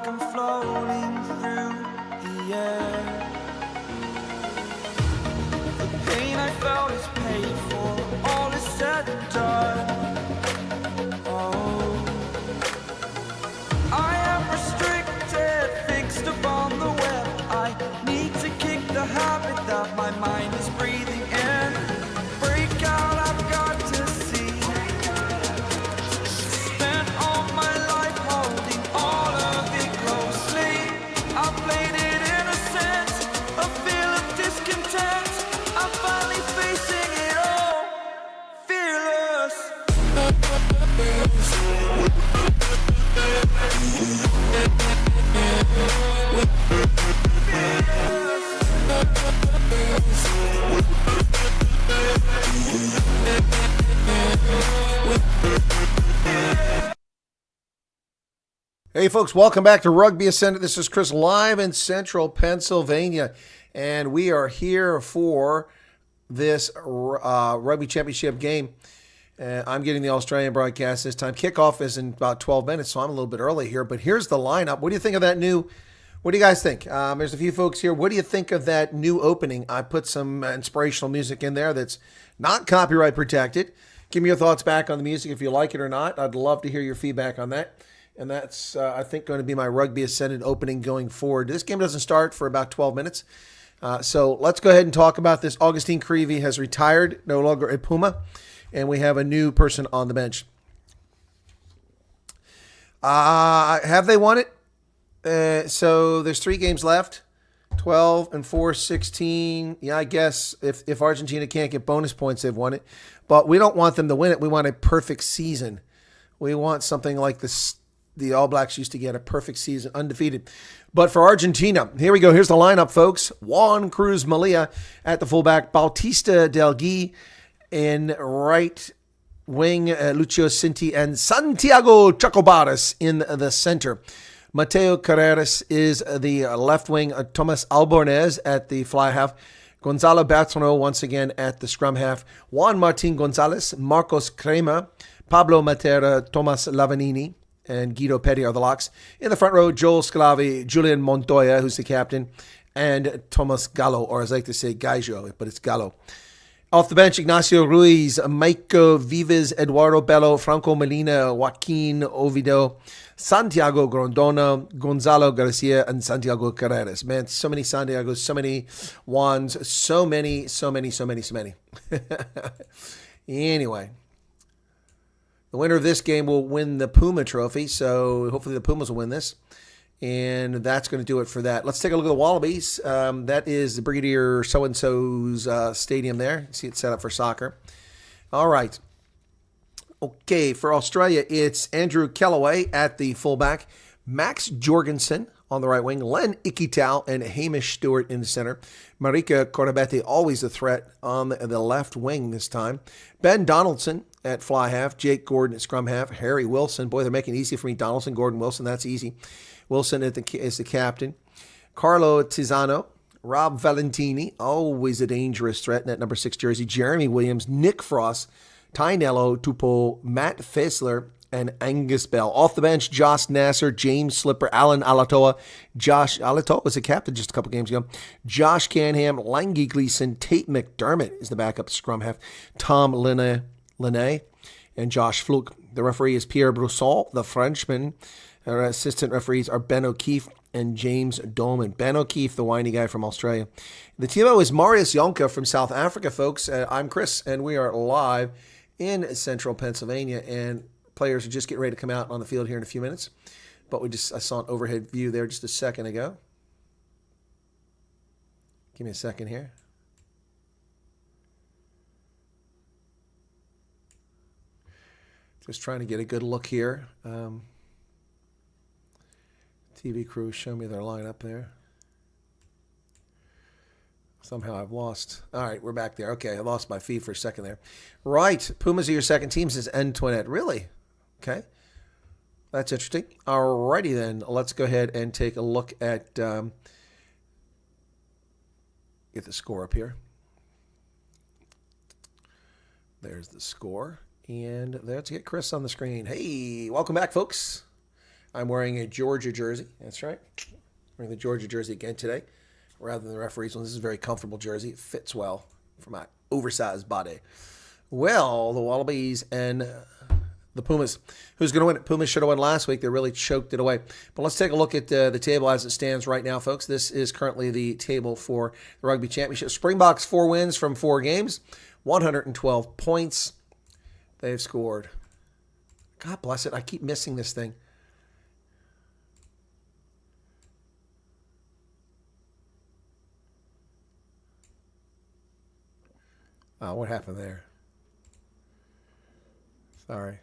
I'm floating through the air. The pain I felt is paid for, all is said and done. Oh, I am restricted, fixed upon the web. I need to kick the habit that my mind is breathing in. Break out, I've got to see. Spent all my life holding all of it closely. I played it innocent, a feel of discontent. I'm finally facing it all, fearless. Hey folks, welcome back to Rugby Ascendant. This is Chris live in central Pennsylvania, and we are here for this Rugby Championship game. I'm getting the Australian broadcast this time. Kickoff is in about 12 minutes, so I'm a little bit early here, but here's the lineup. What do you think of that new, what do you guys think? There's a few folks here. What do you think of that new opening? I put some inspirational music in there that's not copyright protected. Give me your thoughts back on the music if you like it or not. I'd love to hear your feedback on that. And that's, I think, going to be my Rugby Ascendant opening going forward. This game doesn't start for about 12 minutes. So let's go ahead and talk about this. Augustine Creevy has retired, no longer a Puma. And we have a new person on the bench. Have they won it? So there's 3 games left. 12 and 4, 16. Yeah, I guess if Argentina can't get bonus points, they've won it. But we don't want them to win it. We want a perfect season. We want something like this. The All Blacks used to get a perfect season, undefeated. But for Argentina, here we go. Here's the lineup, folks. Juan Cruz Malia at the fullback. Bautista Del Gui in right wing. Lucio Cinti and Santiago Chacobaras in the center. Mateo Carreras is the left wing. Thomas Albornez at the fly half. Gonzalo Bertrano once again at the scrum half. Juan Martin Gonzalez, Marcos Crema, Pablo Matera, Tomas Lavanini, and Guido Petty are the locks. In the front row, Joel Sclavi, Julian Montoya, who's the captain, and Thomas Gallo, or as I like to say, Gaijo, but it's Gallo. Off the bench, Ignacio Ruiz, Maico Vives, Eduardo Bello, Franco Molina, Joaquin Ovido, Santiago Grondona, Gonzalo Garcia, and Santiago Carreras. Man, so many Santiagos, so many Juans, so many. Anyway. The winner of this game will win the Puma trophy, so hopefully the Pumas will win this. And that's going to do it for that. Let's take a look at the Wallabies. That is the Brigadier so-and-so's stadium there. You see it set up for soccer. All right. Okay, for Australia, it's Andrew Kellaway at the fullback, Max Jorgensen on the right wing, Len Ikitau and Hamish Stewart in the center. Marika Corbette, always a threat on the left wing this time. Ben Donaldson at fly half, Jake Gordon at scrum half, Harry Wilson. Boy, they're making it easy for me. Donaldson, Gordon, Wilson, that's easy. Wilson is the captain. Carlo Tizzano, Rob Valentini, always a dangerous threat in that number 6 jersey. Jeremy Williams, Nick Frost, Tainello, Tupou, Matt Faisler, and Angus Bell. Off the bench, Josh Nasser, James Slipper, Alan Alatoa. Josh Alatoa was a captain just a couple games ago. Josh Canham, Langy Gleason, Tate McDermott is the backup scrum half. Tom Linne, and Josh Fluke. The referee is Pierre Brousson, the Frenchman. Our assistant referees are Ben O'Keefe and James Dolman. Ben O'Keefe, the whiny guy from Australia. The TMO is Marius Jonka from South Africa, folks. I'm Chris, and we are live in central Pennsylvania, and players are just getting ready to come out on the field here in a few minutes. But I saw an overhead view there just a second ago. Give me a second here. Just trying to get a good look here. TV crew, show me their lineup there. Somehow I've lost. All right, we're back there. Okay, I lost my feed for a second there. Right, Pumas are your second team, says Antoinette. Really? Okay. That's interesting. All righty then. Let's go ahead and take a look at, get the score up here. There's the score. And let's get Chris on the screen. Hey, welcome back, folks. I'm wearing a Georgia jersey. That's right. Wearing the Georgia jersey again today, rather than the referee's one. This is a very comfortable jersey. It fits well for my oversized body. Well, the Wallabies and the Pumas. Who's going to win it? Pumas should have won last week. They really choked it away. But let's take a look at the table as it stands right now, folks. This is currently the table for the Rugby Championship. Springboks, 4 wins from 4 games, 112 points. They've scored. God bless it. I keep missing this thing. Oh, what happened there? Sorry.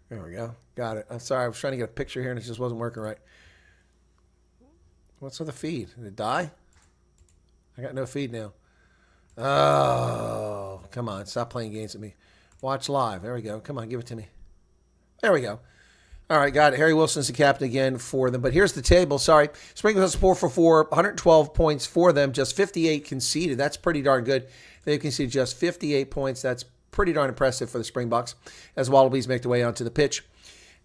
There we go. Got it. I'm sorry. I was trying to get a picture here and it just wasn't working right. What's with the feed? Did it die? I got no feed now. Oh, come on. Stop playing games with me. Watch live. There we go. Come on. Give it to me. There we go. All right, got it. Harry Wilson's the captain again for them. But here's the table. Sorry. Springboks 4 for 4, 112 points for them, just 58 conceded. That's pretty darn good. They've conceded just 58 points. That's pretty darn impressive for the Springboks as Wallabies make their way onto the pitch.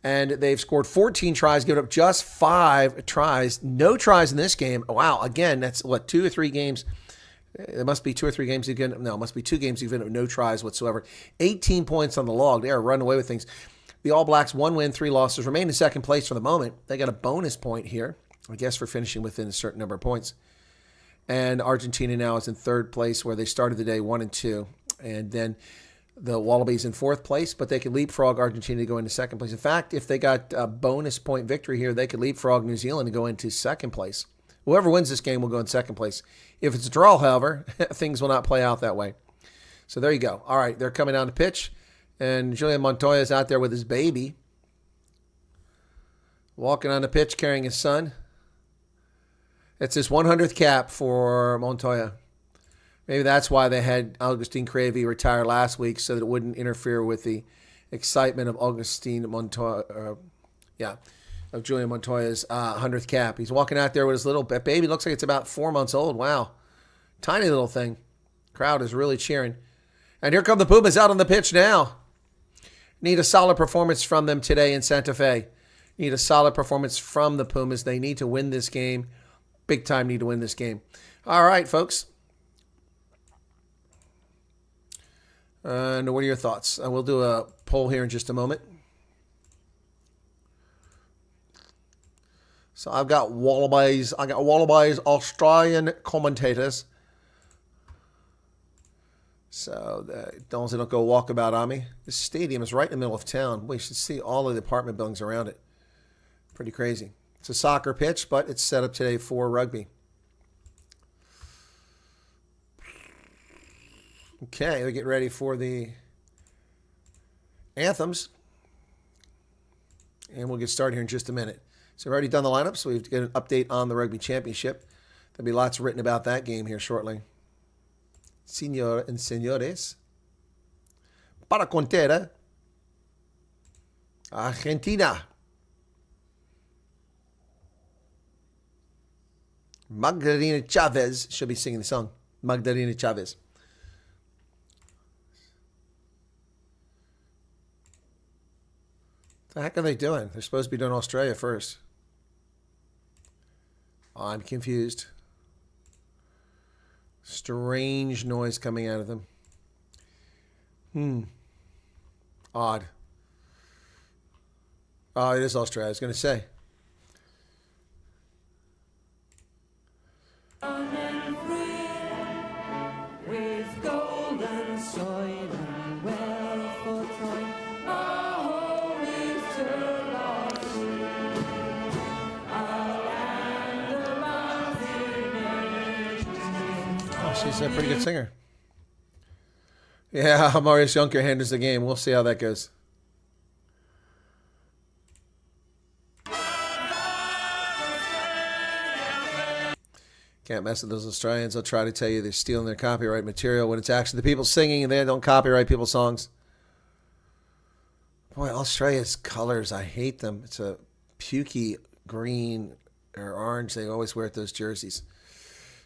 And they've scored 14 tries, given up just 5 tries. No tries in this game. Wow, again, that's what, 2 or 3 games? It must be 2 or 3 games. No, it must be 2 games you've given up no tries whatsoever. 18 points on the log. They are running away with things. The All Blacks, 1 win, 3 losses, remain in second place for the moment. They got a bonus point here, I guess, for finishing within a certain number of points. And Argentina now is in third place, where they started the day 1 and 2. And then the Wallabies in fourth place, but they could leapfrog Argentina to go into second place. In fact, if they got a bonus point victory here, they could leapfrog New Zealand to go into second place. Whoever wins this game will go in second place. If it's a draw, however, things will not play out that way. So there you go. All right, they're coming down the pitch, and Julian Montoya is out there with his baby, walking on the pitch carrying his son. It's his 100th cap for Montoya. Maybe that's why they had Augustine Cravey retire last week, so that it wouldn't interfere with the excitement of Augustine Montoya. Of Julian Montoya's 100th cap. He's walking out there with his little baby. Looks like it's about 4 months old. Wow. Tiny little thing. Crowd is really cheering. And here come the Pumas out on the pitch now. Need a solid performance from them today in Santa Fe. Need a solid performance from the Pumas. They need to win this game. Big time need to win this game. All right, folks. And what are your thoughts? We'll do a poll here in just a moment. So I've got Wallabies. Australian commentators. So don't go walkabout on me. This stadium is right in the middle of town. We should see all of the apartment buildings around it. Pretty crazy. It's a soccer pitch, but it's set up today for rugby. Okay, we get ready for the anthems. And we'll get started here in just a minute. So we've already done the lineup, so we have to get an update on the Rugby Championship. There'll be lots written about that game here shortly. Senor and señores, para contar, Argentina. Magdalena Chavez should be singing the song. Magdalena Chavez. What the heck are they doing? They're supposed to be doing Australia first. I'm confused. Strange noise coming out of them. Odd. Oh, it is Australia, I was going to say. With golden soil and wealth for Troy, our home is Turlough, our land of mountain. Oh, she's a pretty good singer. Yeah, Marius Juncker handles the game. We'll see how that goes. Can't mess with those Australians. They'll try to tell you they're stealing their copyright material when it's actually the people singing, and they don't copyright people's songs. Boy, Australia's colors, I hate them. It's a pukey green or orange they always wear at those jerseys.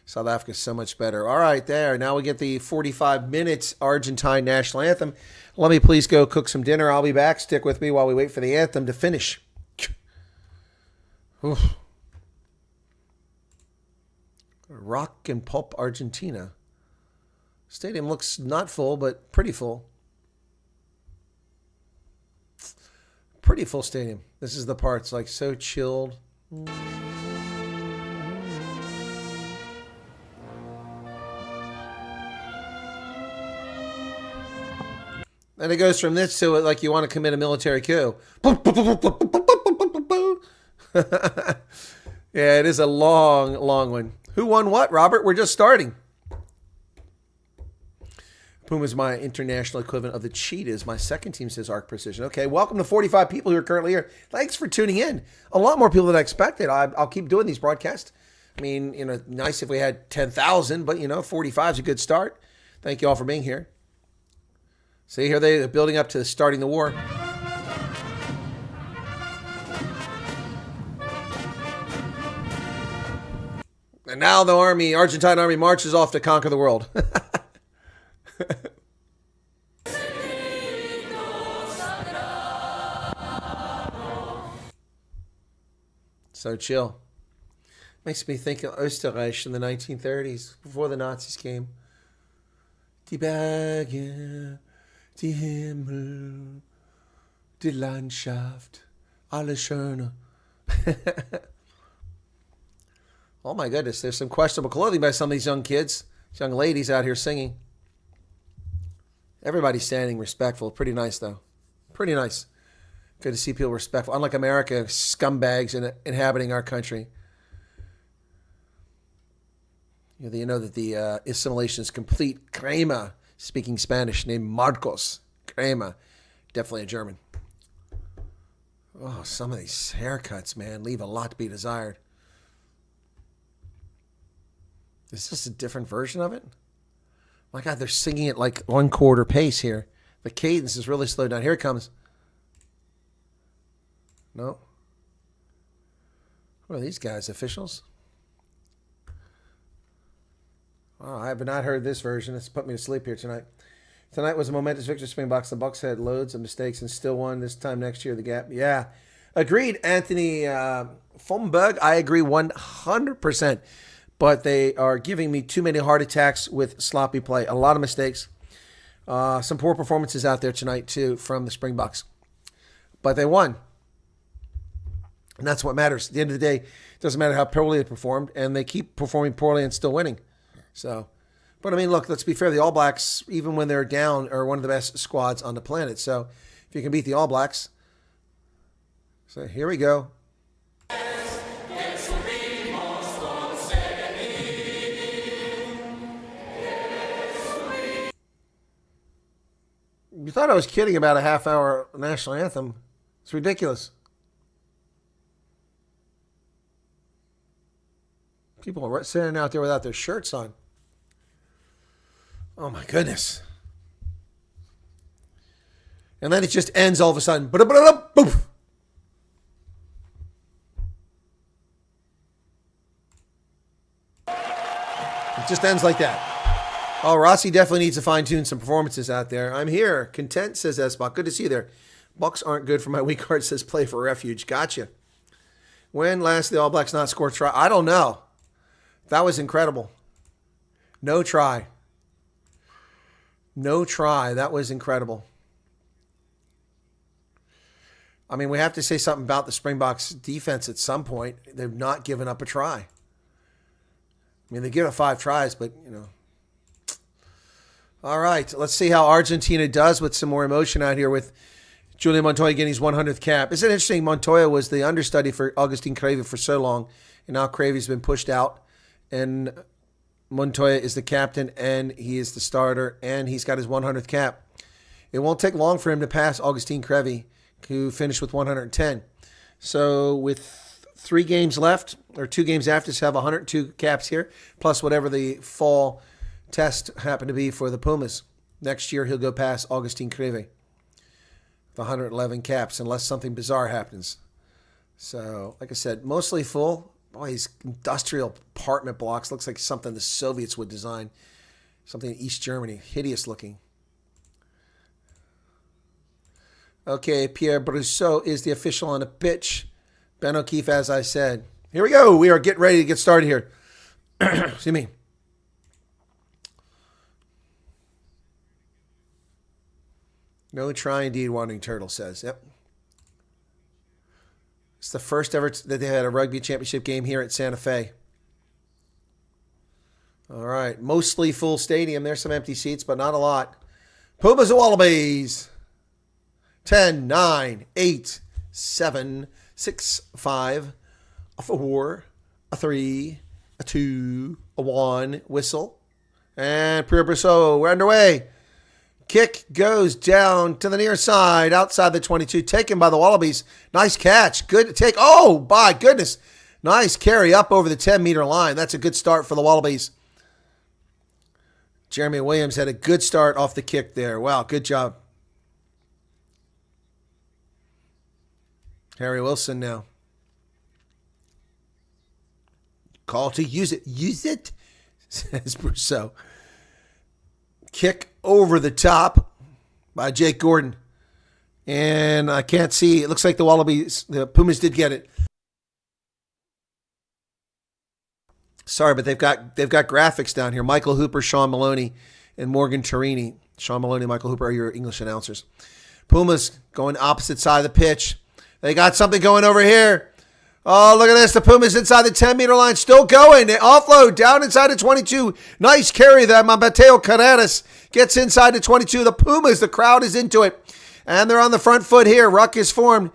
South Africa's so much better. All right, there. Now we get the 45 minutes Argentine national anthem. Let me please go cook some dinner. I'll be back. Stick with me while we wait for the anthem to finish. Oof. Rock and Pulp, Argentina. Stadium looks not full, but pretty full. Pretty full stadium. This is the part. It's like so chilled. And it goes from this to like you want to commit a military coup. Yeah, it is a long, long one. Who won what, Robert? We're just starting. Pumas, my international equivalent of the Cheetahs. My second team says Arc Precision. Okay, welcome to 45 people who are currently here. Thanks for tuning in. A lot more people than I expected. I'll keep doing these broadcasts. I mean, nice if we had 10,000, but 45 is a good start. Thank you all for being here. See, here they're building up to starting the war. And now the Argentine army marches off to conquer the world. So chill. Makes me think of Österreich in the 1930s, before the Nazis came. Die Berge, die Himmel, die Landschaft, alles schöne. Oh my goodness, there's some questionable clothing by some of these young kids, young ladies out here singing. Everybody's standing respectful. Pretty nice, though. Pretty nice. Good to see people respectful. Unlike America, scumbags inhabiting our country. You know that the assimilation is complete. Crema, speaking Spanish, named Marcos. Crema, definitely a German. Oh, some of these haircuts, man, leave a lot to be desired. Is this a different version of it? My God, they're singing it like 1/4 pace here. The cadence is really slowed down. Here it comes. No. What are these guys, officials? Oh, I have not heard this version. It's put me to sleep here tonight. Tonight was a momentous victory for Springboks. The Bucks had loads of mistakes and still won. This time next year, the gap. Yeah. Agreed, Anthony Fomberg. I agree 100%. But they are giving me too many heart attacks with sloppy play. A lot of mistakes. Some poor performances out there tonight, too, from the Springboks. But they won. And that's what matters. At the end of the day, it doesn't matter how poorly they performed. And they keep performing poorly and still winning. So, but I mean, look, let's be fair. The All Blacks, even when they're down, are one of the best squads on the planet. So if you can beat the All Blacks. So here we go. You thought I was kidding about a half-hour national anthem. It's ridiculous. People are sitting out there without their shirts on. Oh, my goodness. And then it just ends all of a sudden. Boop. It just ends like that. Oh, Rossi definitely needs to fine-tune some performances out there. I'm here. Content, says Esbach. Good to see you there. Bucks aren't good for my weak heart, says Play for Refuge. Gotcha. When last the All Blacks not score try? I don't know. That was incredible. No try. No try. That was incredible. I mean, we have to say something about the Springboks defense at some point. They've not given up a try. I mean, they give up 5 tries, but, All right, let's see how Argentina does with some more emotion out here with Julian Montoya getting his 100th cap. Isn't it interesting? Montoya was the understudy for Agustin Crevy for so long, and now Crevy's been pushed out, and Montoya is the captain, and he is the starter, and he's got his 100th cap. It won't take long for him to pass Agustin Crevy, who finished with 110. So with 3 games left, or 2 games after, to have 102 caps here, plus whatever the fall test happened to be for the Pumas. Next year, he'll go past Agustin Crevy, the 111 caps, unless something bizarre happens. So, like I said, mostly full. Boy, these industrial apartment blocks looks like something the Soviets would design. Something in East Germany. Hideous looking. Okay, Pierre Brousseau is the official on the pitch. Ben O'Keefe, as I said. Here we go. We are getting ready to get started here. Excuse me. No try indeed, Wandering Turtle says. Yep. It's the first ever that they had a Rugby Championship game here at Santa Fe. All right. Mostly full stadium. There's some empty seats, but not a lot. Pumas and Wallabies. 10, 9, 8, 7, 6, 5, a 4, a 3, a 2, a 1. Whistle. And Pierre Brousseau, we're underway. Kick goes down to the near side, outside the 22, taken by the Wallabies. Nice catch. Good take. Oh, my goodness. Nice carry up over the 10-meter line. That's a good start for the Wallabies. Jeremy Williams had a good start off the kick there. Wow, good job. Harry Wilson now. Call to use it. Use it, says Brousseau. Kick over the top by Jake Gordon. And I can't see. It looks like the Wallabies, the Pumas did get it. Sorry, but they've got graphics down here. Michael Hooper, Sean Maloney, and Morgan Torini. Sean Maloney and Michael Hooper are your English announcers. Pumas going opposite side of the pitch. They got something going over here. Oh, look at this. The Pumas inside the 10-meter line. Still going. They offload down inside the 22. Nice carry there. Mateo Carreras gets inside the 22. The Pumas, the crowd is into it. And they're on the front foot here. Ruck is formed.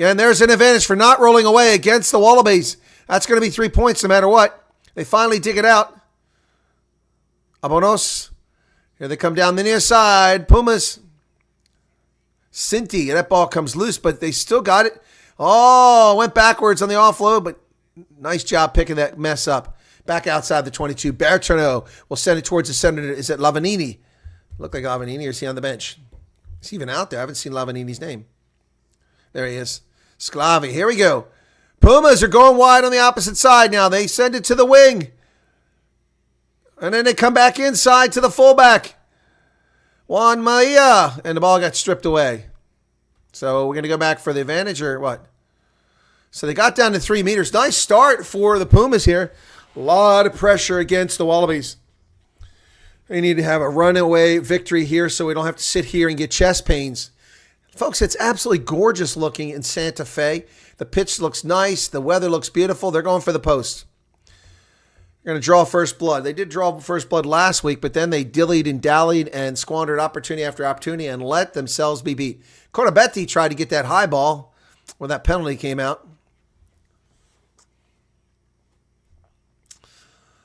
And there's an advantage for not rolling away against the Wallabies. That's going to be 3 points no matter what. They finally dig it out. Abonos. Here they come down the near side. Pumas. Cinti. That ball comes loose, but they still got it. Oh, went backwards on the offload, but nice job picking that mess up. Back outside the 22. Bertrano will send it towards the center. Is it Lavanini? Look like Lavanini, or is he on the bench? Is he even out there? I haven't seen Lavanini's name. There he is. Sclavi. Here we go. Pumas are going wide on the opposite side now. They send it to the wing. And then they come back inside to the fullback. Juan Maia. And the ball got stripped away. So we're going to go back for the advantage or what? So they got down to 3 meters. Nice start for the Pumas here. A lot of pressure against the Wallabies. They need to have a runaway victory here so we don't have to sit here and get chest pains. Folks, it's absolutely gorgeous looking in Santa Fe. The pitch looks nice. The weather looks beautiful. They're going for the post. They're going to draw first blood. They did draw first blood last week, but then they dillied and dallied and squandered opportunity after opportunity and let themselves be beat. Cornabetti tried to get that high ball when that penalty came out.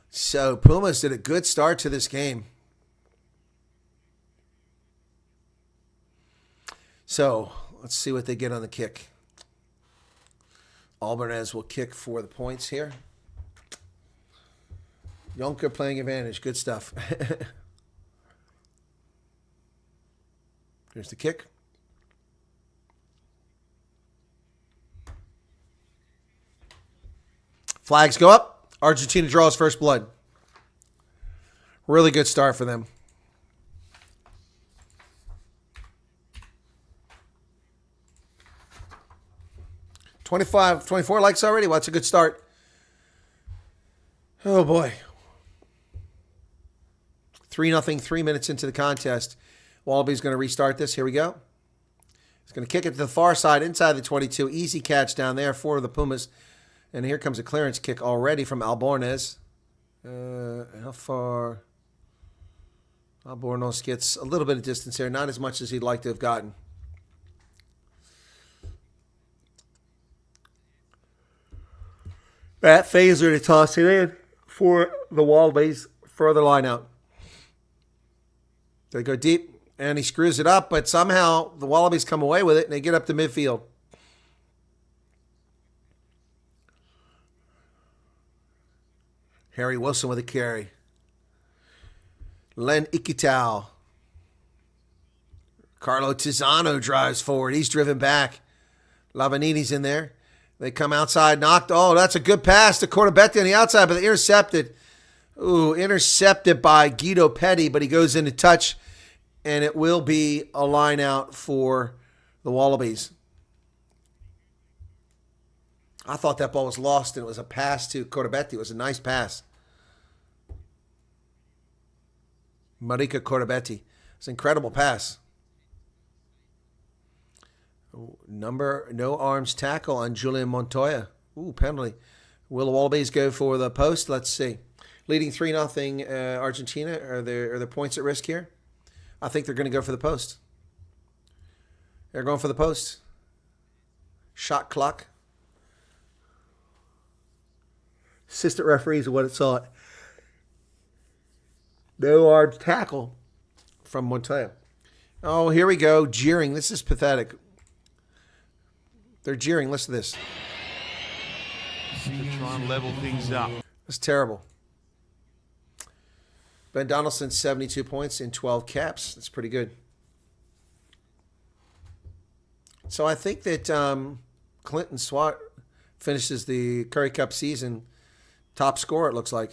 So Pumas did a good start to this game. So let's see what they get on the kick. Albanese will kick for the points here. Jonker playing advantage. Good stuff. Here's the kick. Flags go up. Argentina draws first blood. Really good start for them. $24 likes already. Well, that's a good start. Oh, boy. 3-0, 3 minutes into the contest. Wallaby's going to restart this. Here we go. He's going to kick it to the far side, inside the 22. Easy catch down there for the Pumas. And here comes a clearance kick already from Albornoz. How far? Albornoz gets a little bit of distance here. Not as much as he'd like to have gotten. That phaser to toss it in for the Wallabies. Further line out. They go deep, and he screws it up, but somehow the Wallabies come away with it, and they get up to midfield. Harry Wilson with a carry. Len Ikitau. Carlo Tizzano drives forward. He's driven back. Lavanini's in there. They come outside, knocked. Oh, that's a good pass to Cordobetti on the outside, but they intercepted. Ooh, intercepted by Guido Petty, but he goes into touch, and it will be a line out for the Wallabies. I thought that ball was lost, and it was a pass to Cordobetti. It was a nice pass. Marika Cordobetti. It's an incredible pass. No arms tackle on Julian Montoya. Ooh, penalty. Will the Wallabies go for the post? Let's see. Leading 3-0 Argentina. Are there points at risk here? I think they're going to go for the post. They're going for the post. Shot clock. Assistant referees are what it saw it. No arms tackle from Montoya. Oh, here we go. Jeering. This is pathetic. They're jeering. Listen to this. To try and level things up. That's terrible. Ben Donaldson, 72 points in 12 caps. That's pretty good. So I think that Clinton Swat finishes the Curry Cup season top scorer, it looks like.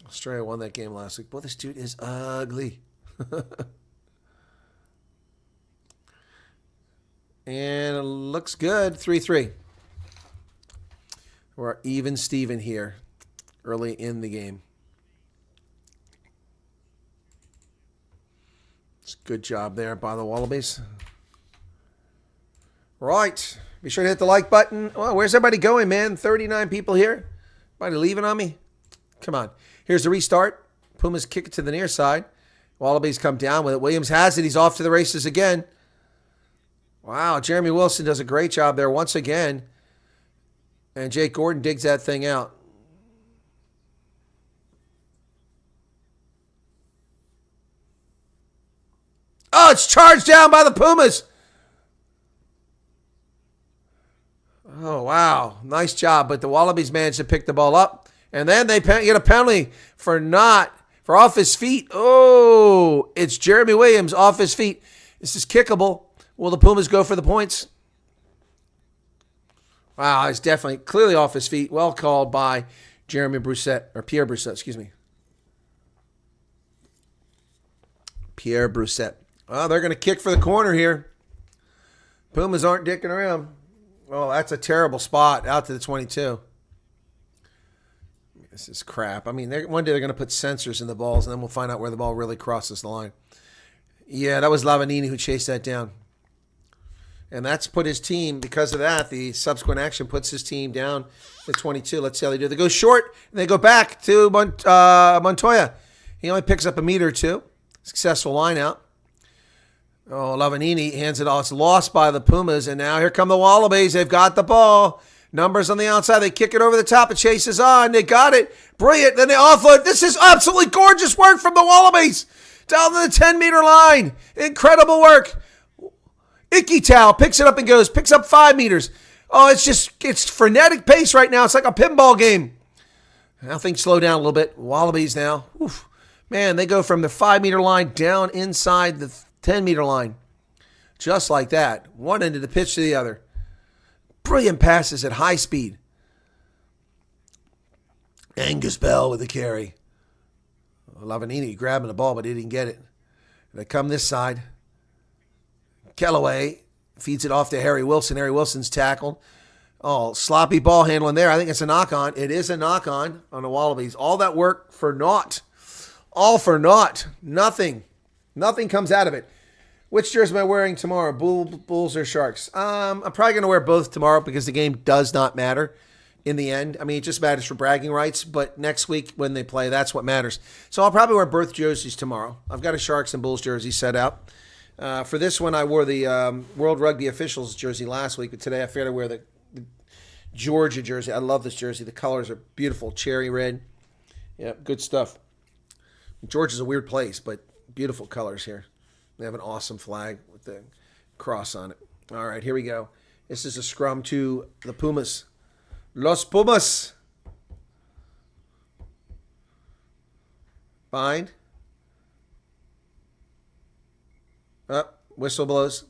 Australia won that game last week. Boy, this dude is ugly. And it looks good. 3-3. We're even Steven here early in the game. It's a good job there by the Wallabies. Right. Be sure to hit the like button. Well, where's everybody going, man? 39 people here. Everybody leaving on me? Come on. Here's the restart. Pumas kick it to the near side. Wallabies come down with it. Williams has it. He's off to the races again. Wow, Jeremy Wilson does a great job there once again. And Jake Gordon digs that thing out. Oh, it's charged down by the Pumas. Oh, wow. Nice job. But the Wallabies managed to pick the ball up. And then they get a penalty for off his feet. Oh, it's Jeremy Williams off his feet. This is kickable. Will the Pumas go for the points? Wow, he's definitely clearly off his feet. Well called by Pierre Brousset, excuse me. Pierre Brousset. Oh, they're going to kick for the corner here. Pumas aren't dicking around. Oh, that's a terrible spot out to the 22. This is crap. I mean, one day they're going to put sensors in the balls, and then we'll find out where the ball really crosses the line. Yeah, that was Lavanini who chased that down. And that's put his team, because of that, the subsequent action puts his team down to 22. Let's see how they do. They go short, and they go back to Montoya. He only picks up a meter or two. Successful line out. Oh, Lavanini hands it off. It's lost by the Pumas, and now here come the Wallabies. They've got the ball. Numbers on the outside. They kick it over the top. It chases on. They got it. Brilliant. Then they offload. This is absolutely gorgeous work from the Wallabies. Down to the 10-meter line. Incredible work. Ikitau picks it up and goes. Picks up 5 meters. Oh, it's frenetic pace right now. It's like a pinball game. Now things slow down a little bit. Wallabies now. Oof. Man, they go from the 5-meter line down inside the 10-meter line. Just like that. One end of the pitch to the other. Brilliant passes at high speed. Angus Bell with the carry. Lavanini grabbing the ball, but he didn't get it. They come this side. Kellaway feeds it off to Harry Wilson. Harry Wilson's tackled. Oh, sloppy ball handling there. I think it's a knock-on. It is a knock-on the Wallabies. All that work for naught. All for naught. Nothing. Nothing comes out of it. Which jersey am I wearing tomorrow? Bulls or Sharks? I'm probably going to wear both tomorrow because the game does not matter in the end. I mean, it just matters for bragging rights, but next week when they play, that's what matters. So I'll probably wear both jerseys tomorrow. I've got a Sharks and Bulls jersey set out. For this one, I wore the World Rugby Officials jersey last week, but today I figured I'd wear the Georgia jersey. I love this jersey. The colors are beautiful. Cherry red. Yeah, good stuff. Georgia's a weird place, but beautiful colors here. They have an awesome flag with the cross on it. All right, here we go. This is a scrum to the Pumas. Los Pumas. Bind. Up. Whistle blows.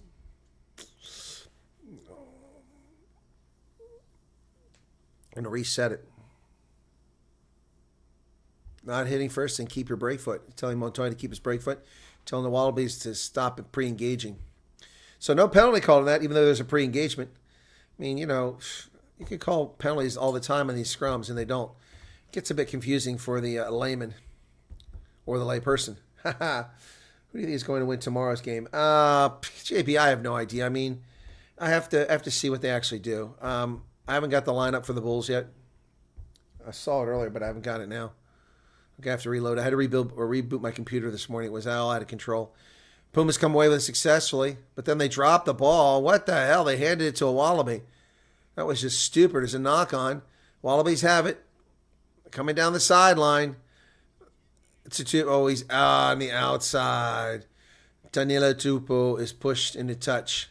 I'm going to reset it. Not hitting first and keep your break foot. Telling Montoya to keep his break foot. Telling the Wallabies to stop pre-engaging. So no penalty call on that, even though there's a pre-engagement. I mean, you could call penalties all the time on these scrums, and they don't. It gets a bit confusing for the layman or the layperson. Who do you think is going to win tomorrow's game? JB, I have no idea. I mean, I have to see what they actually do. I haven't got the lineup for the Bulls yet. I saw it earlier, but I haven't got it now. I have to reload. I had to reboot my computer this morning. It was all out of control. Pumas come away with it successfully, but then they dropped the ball. What the hell? They handed it to a Wallaby. That was just stupid. There's a knock on. Wallabies have it. Coming down the sideline. He's on the outside. Danilo Tupou is pushed into touch.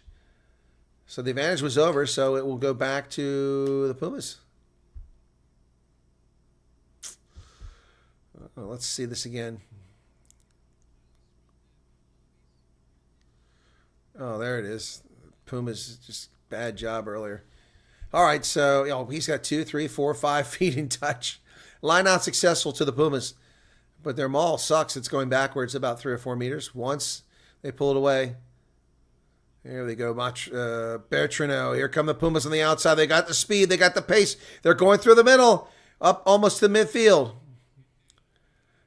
So the advantage was over, so it will go back to the Pumas. Let's see this again. Oh, there it is. Pumas, just bad job earlier. All right, so he's got 2, 3, 4, 5 feet in touch. Line out successful to the Pumas, but their maul sucks. It's going backwards about 3 or 4 meters. Once they pull it away. Here they go, Bertrano. Here come the Pumas on the outside. They got the speed. They got the pace. They're going through the middle, up almost to midfield.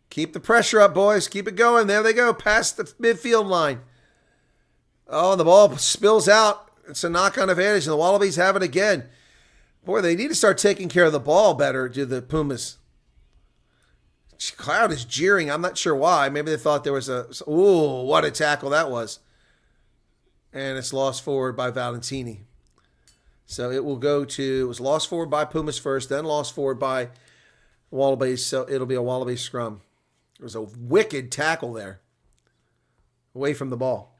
Keep the pressure up, boys. Keep it going. There they go, past the midfield line. Oh, the ball spills out. It's a knock-on advantage, and the Wallabies have it again. Boy, they need to start taking care of the ball better, do the Pumas. Cloud is jeering. I'm not sure why. Maybe they thought there was ooh, what a tackle that was. And it's lost forward by Valentini. So it will it was lost forward by Pumas first, then lost forward by Wallabies. So it'll be a Wallaby scrum. There was a wicked tackle there. Away from the ball.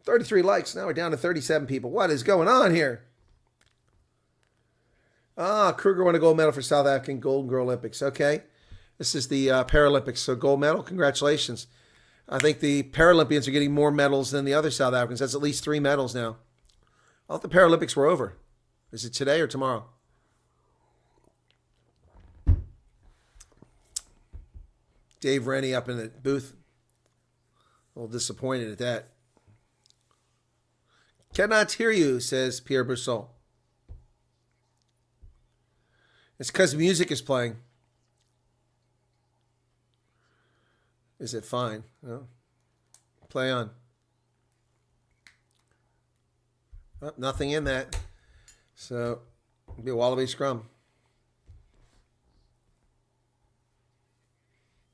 33 likes. Now we're down to 37 people. What is going on here? Kruger won a gold medal for South African Golden Girl Olympics. Okay. This is the Paralympics. So gold medal. Congratulations. I think the Paralympians are getting more medals than the other South Africans. That's at least 3 medals now. I thought the Paralympics were over. Is it today or tomorrow? Dave Rennie up in the booth. A little disappointed at that. Cannot hear you, says Pierre Broussel. It's because music is playing. Is it fine? No. Play on. Oh, nothing in that. So, it'll be a Wallaby scrum.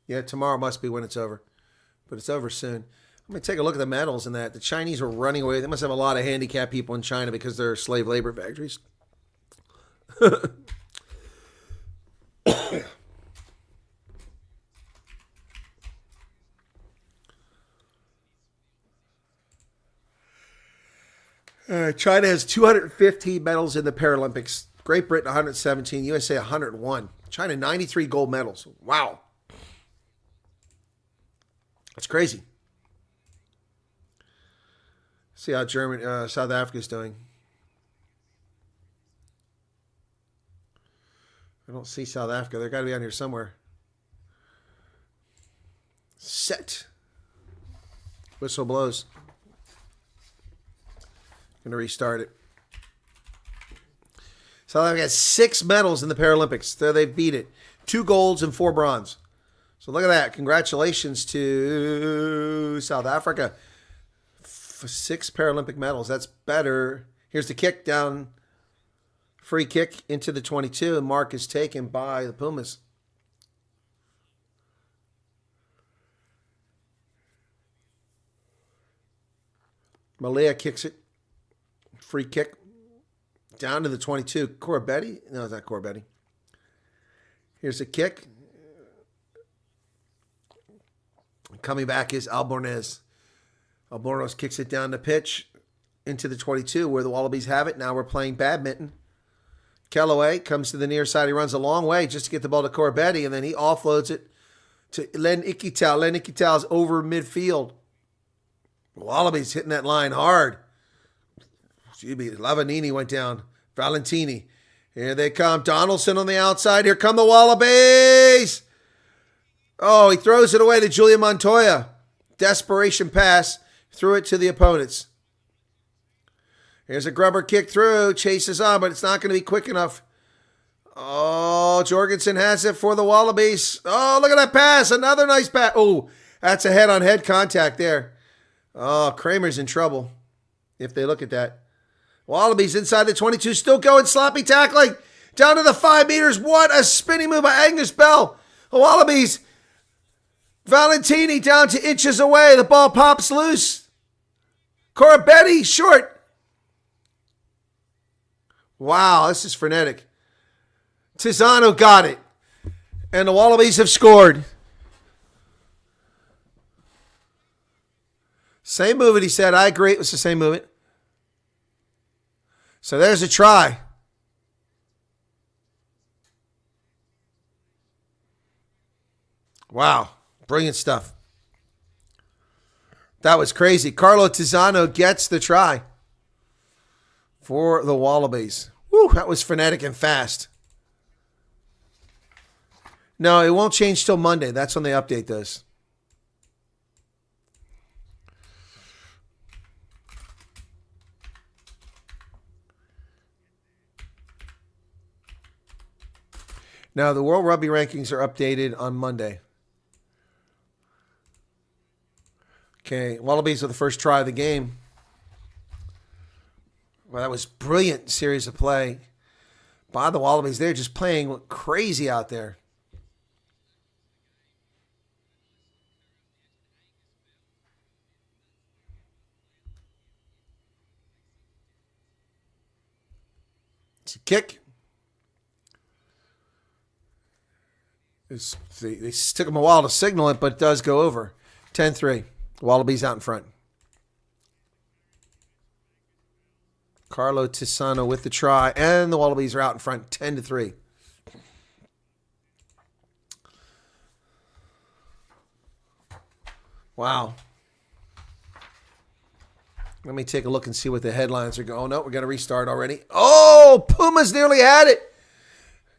Yeah, tomorrow must be when it's over. But it's over soon. Let me take a look at the medals in that. The Chinese are running away. They must have a lot of handicapped people in China because they're slave labor factories. China has 215 medals in the Paralympics. Great Britain 117, USA 101. China 93 gold medals. Wow. That's crazy. See how South Africa's doing. I don't see South Africa. They've got to be on here somewhere. Set. Whistle blows. Going to restart it. South Africa has 6 medals in the Paralympics. There they've beat it. 2 golds and 4 bronze. So look at that. Congratulations to South Africa. 6 Paralympic medals. That's better. Here's the kick down. Free kick into the 22. And mark is taken by the Pumas. Malaya kicks it. Free kick. Down to the 22. Corbetti? No, it's not Corbetti. Here's a kick. Coming back is Albornoz. Albornoz kicks it down the pitch into the 22 where the Wallabies have it. Now we're playing badminton. Kellaway comes to the near side. He runs a long way just to get the ball to Corbetti, and then he offloads it to Len Ikitau. Len Ikitau is over midfield. Wallabies hitting that line hard. Lavanini went down. Valentini. Here they come. Donaldson on the outside. Here come the Wallabies. Oh, he throws it away to Julian Montoya. Desperation pass. Threw it to the opponents. Here's a grubber kick through. Chases on, but it's not going to be quick enough. Oh, Jorgensen has it for the Wallabies. Oh, look at that pass. Another nice pass. Oh, that's a head-on-head contact there. Oh, Kramer's in trouble if they look at that. Wallabies inside the 22, still going, sloppy tackling. Down to the 5 meters. What a spinning move by Angus Bell. The Wallabies. Valentini down to inches away. The ball pops loose. Corabetti short. Wow, this is frenetic. Tizzano got it. And the Wallabies have scored. Same movement, he said. I agree. It was the same movement. So there's a try. Wow. Brilliant stuff. That was crazy. Carlo Tizzano gets the try for the Wallabies. Woo, that was frenetic and fast. No, it won't change till Monday. That's when they update this. Now, the World Rugby rankings are updated on Monday. Okay, Wallabies with the first try of the game. Well, that was brilliant series of play by the Wallabies. They're just playing crazy out there. It's a kick. They took them a while to signal it, but it does go over. 10-3. Wallabies out in front. Carlo Tizzano with the try, and the Wallabies are out in front, 10-3. Wow. Let me take a look and see what the headlines are going. Oh, no, we're going to restart already. Oh, Pumas nearly had it.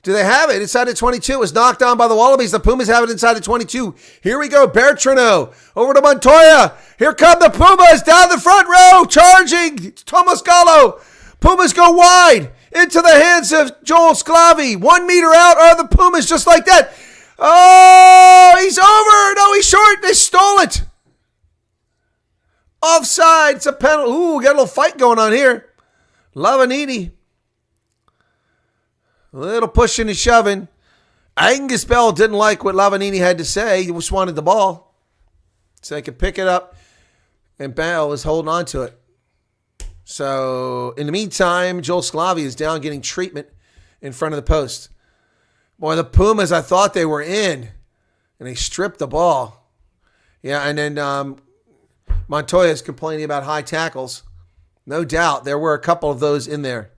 Do they have it? Inside the 22. It was knocked down by the Wallabies. The Pumas have it inside the 22. Here we go. Bertrano over to Montoya. Here come the Pumas down the front row. Charging. Thomas Gallo. Pumas go wide into the hands of Joel Sclavi. 1 meter out are the Pumas just like that. Oh, he's over. No, he's short. They stole it. Offside. It's a penalty. Ooh, we got a little fight going on here. Lavanini. A little pushing and shoving. Angus Bell didn't like what Lavanini had to say. He just wanted the ball so they could pick it up, and Bell was holding on to it. So, in the meantime, Joel Sclavi is down getting treatment in front of the post. Boy, the Pumas, I thought they were in, and they stripped the ball. Yeah, and then Montoya is complaining about high tackles. No doubt, there were a couple of those in there.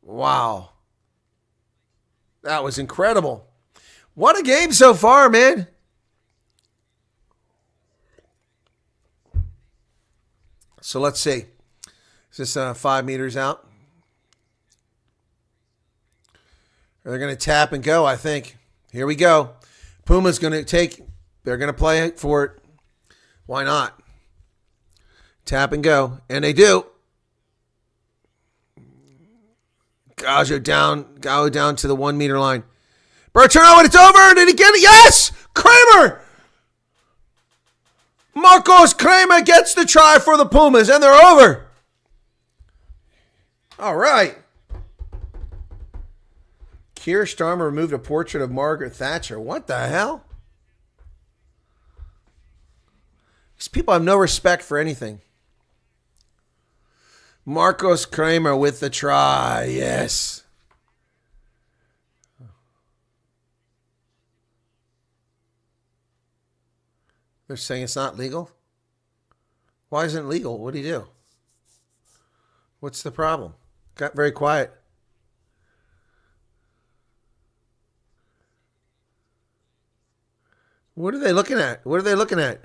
Wow. That was incredible. What a game so far, man. So let's see. Is this 5 meters out? They're going to tap and go, I think. Here we go. Puma's going to take, they're going to play for it. Why not? Tap and go. And they do. Gallo down to the 1 meter line. Bertrand, and it's over. Did he get it? Yes! Kramer! Marcos Kramer gets the try for the Pumas, and they're over. All right. Keir Starmer removed a portrait of Margaret Thatcher. What the hell? These people have no respect for anything. Marcos Kramer with the try. Yes. They're saying it's not legal? Why isn't it legal? What did he do? What's the problem? Got very quiet. What are they looking at? What are they looking at?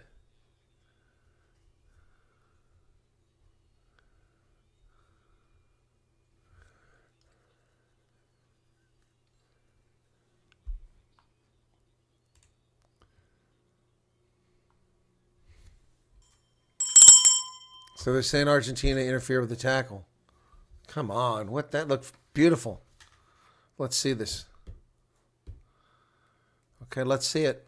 So they're saying Argentina interfered with the tackle. Come on. What? That looked beautiful. Let's see this. Okay, let's see it.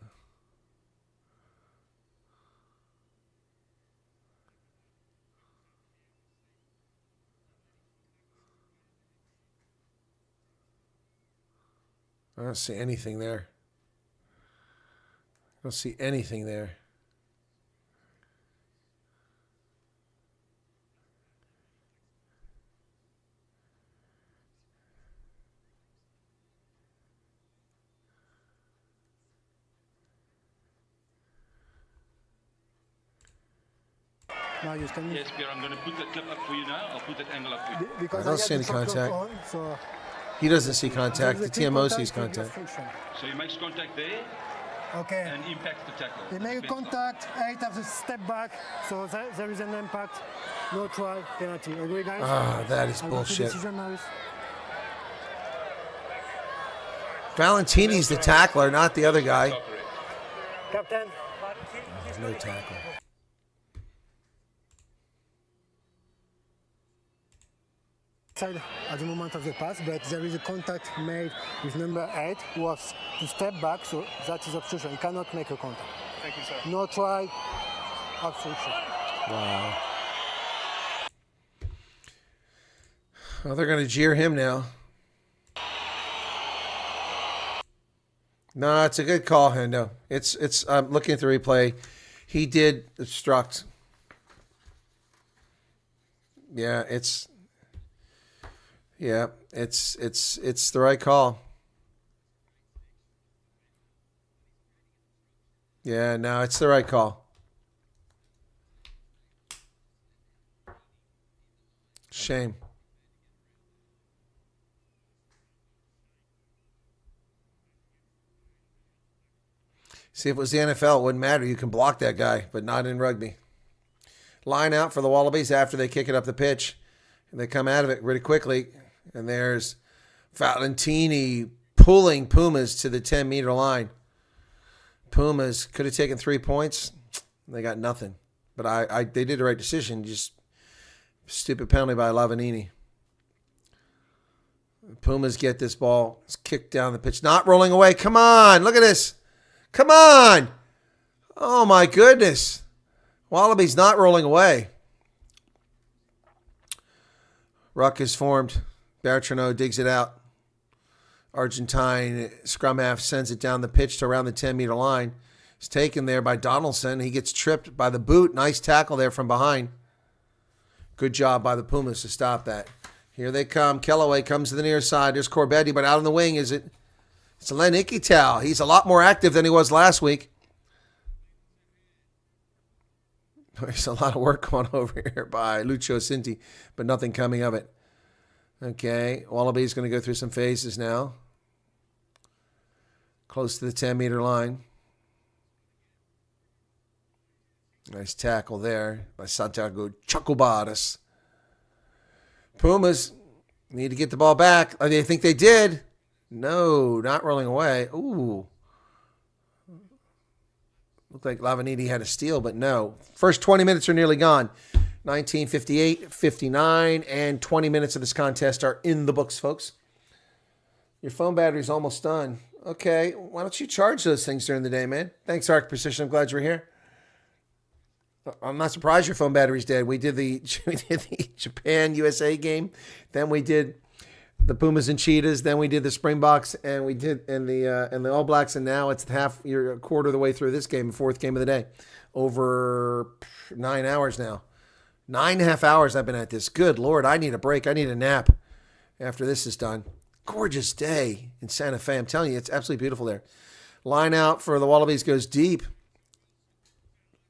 I don't see anything there. I don't see anything there. Marius, can you? Yes, Pierre, I'm going to put that clip up for you now. I'll put that angle up for you. Because I don't had see any the shot contact. on, so He doesn't see contact. The there's a TMO clear sees clear contact. friction. So he makes contact there Okay. and impacts the tackle. They make a contact, 8 have a step back, so there is an impact. No try, penalty. Agree, guys? Ah, that is I'll go to bullshit. decision, Marius. Valentini's the tackler, not the other guy. Captain. No tackle. Side at the moment of the pass, but there is a contact made with number 8 who has to step back, so that is obstruction. He cannot make a contact. Thank you, sir. No try, obstruction. Wow. Well, they're going to jeer him now. No, it's a good call, Hendo. It's. I'm looking at the replay. He did obstruct. Yeah, it's the right call. Yeah, no, it's the right call. Shame. See, if it was the NFL, it wouldn't matter. You can block that guy, but not in rugby. Line out for the Wallabies after they kick it up the pitch. And they come out of it really quickly. And there's Valentini pulling Pumas to the 10-meter line. Pumas could have taken 3 points. They got nothing. But they did the right decision. Just stupid penalty by Lavanini. Pumas get this ball. It's kicked down the pitch. Not rolling away. Come on. Look at this. Come on. Oh, my goodness. Wallabies not rolling away. Ruck is formed. Bertrand digs it out. Argentine scrum half sends it down the pitch to around the 10-meter line. It's taken there by Donaldson. He gets tripped by the boot. Nice tackle there from behind. Good job by the Pumas to stop that. Here they come. Kellaway comes to the near side. There's Corbetti, but out on the wing is it? It's Len Iquital. He's a lot more active than he was last week. There's a lot of work going over here by Lucio Cinti, but nothing coming of it. Okay, Wallaby's going to go through some phases now. Close to the 10-meter line. Nice tackle there by Santiago Chocobaras. Pumas need to get the ball back. They think they did. No, not rolling away. Ooh. Looked like Lavanini had a steal, but no. First 20 minutes are nearly gone. 19:58, 59, and 20 minutes of this contest are in the books, folks. Your phone battery's almost done. Okay, why don't you charge those things during the day, man? Thanks, Arc Precision. I'm glad you're here. I'm not surprised your phone battery's dead. We did the Japan-USA game. Then we did the Pumas and Cheetahs. Then we did the Springboks, and we did and the All Blacks. And now it's you're a quarter of the way through this game, fourth game of the day. Over 9 hours now. 9.5 hours I've been at this. Good Lord, I need a break. I need a nap after this is done. Gorgeous day in Santa Fe. I'm telling you, it's absolutely beautiful there. Line out for the Wallabies goes deep.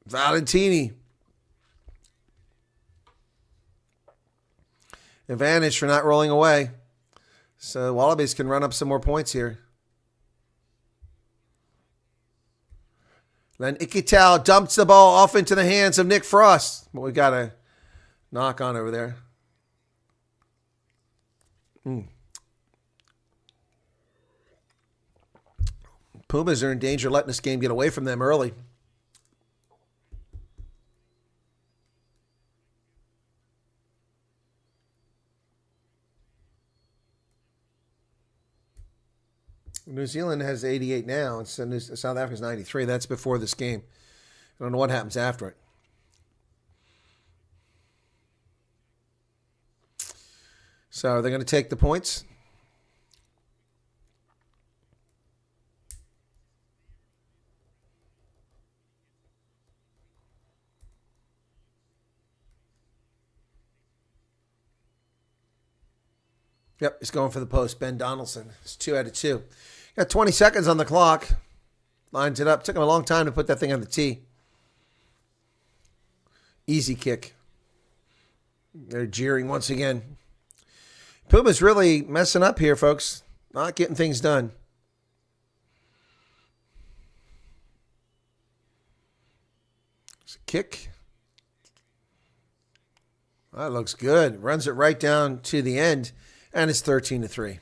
Valentini. Advantage for not rolling away. So Wallabies can run up some more points here. Then Iquital dumps the ball off into the hands of Nick Frost. But we got a knock on over there. Pumas are in danger of letting this game get away from them early. New Zealand has 88 now, and South Africa's 93. That's before this game. I don't know what happens after it. So are they going to take the points? Yep, he's going for the post. Ben Donaldson. It's 2 out of 2. Got 20 seconds on the clock. Lines it up. Took him a long time to put that thing on the tee. Easy kick. They're jeering once again. Puma's really messing up here, folks. Not getting things done. It's a kick. That looks good. Runs it right down to the end, and it's 13-3.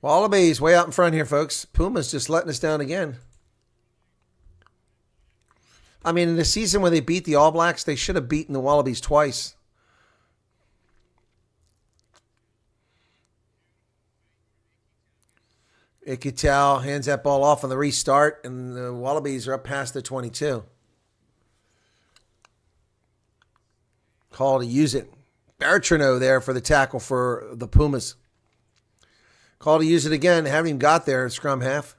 Wallabies way out in front here, folks. Puma's just letting us down again. I mean, in the season when they beat the All Blacks, they should have beaten the Wallabies twice. Ikitau hands that ball off on the restart, and the Wallabies are up past the 22. Call to use it. Bertrano there for the tackle for the Pumas. Call to use it again. Haven't even got there. Scrum half.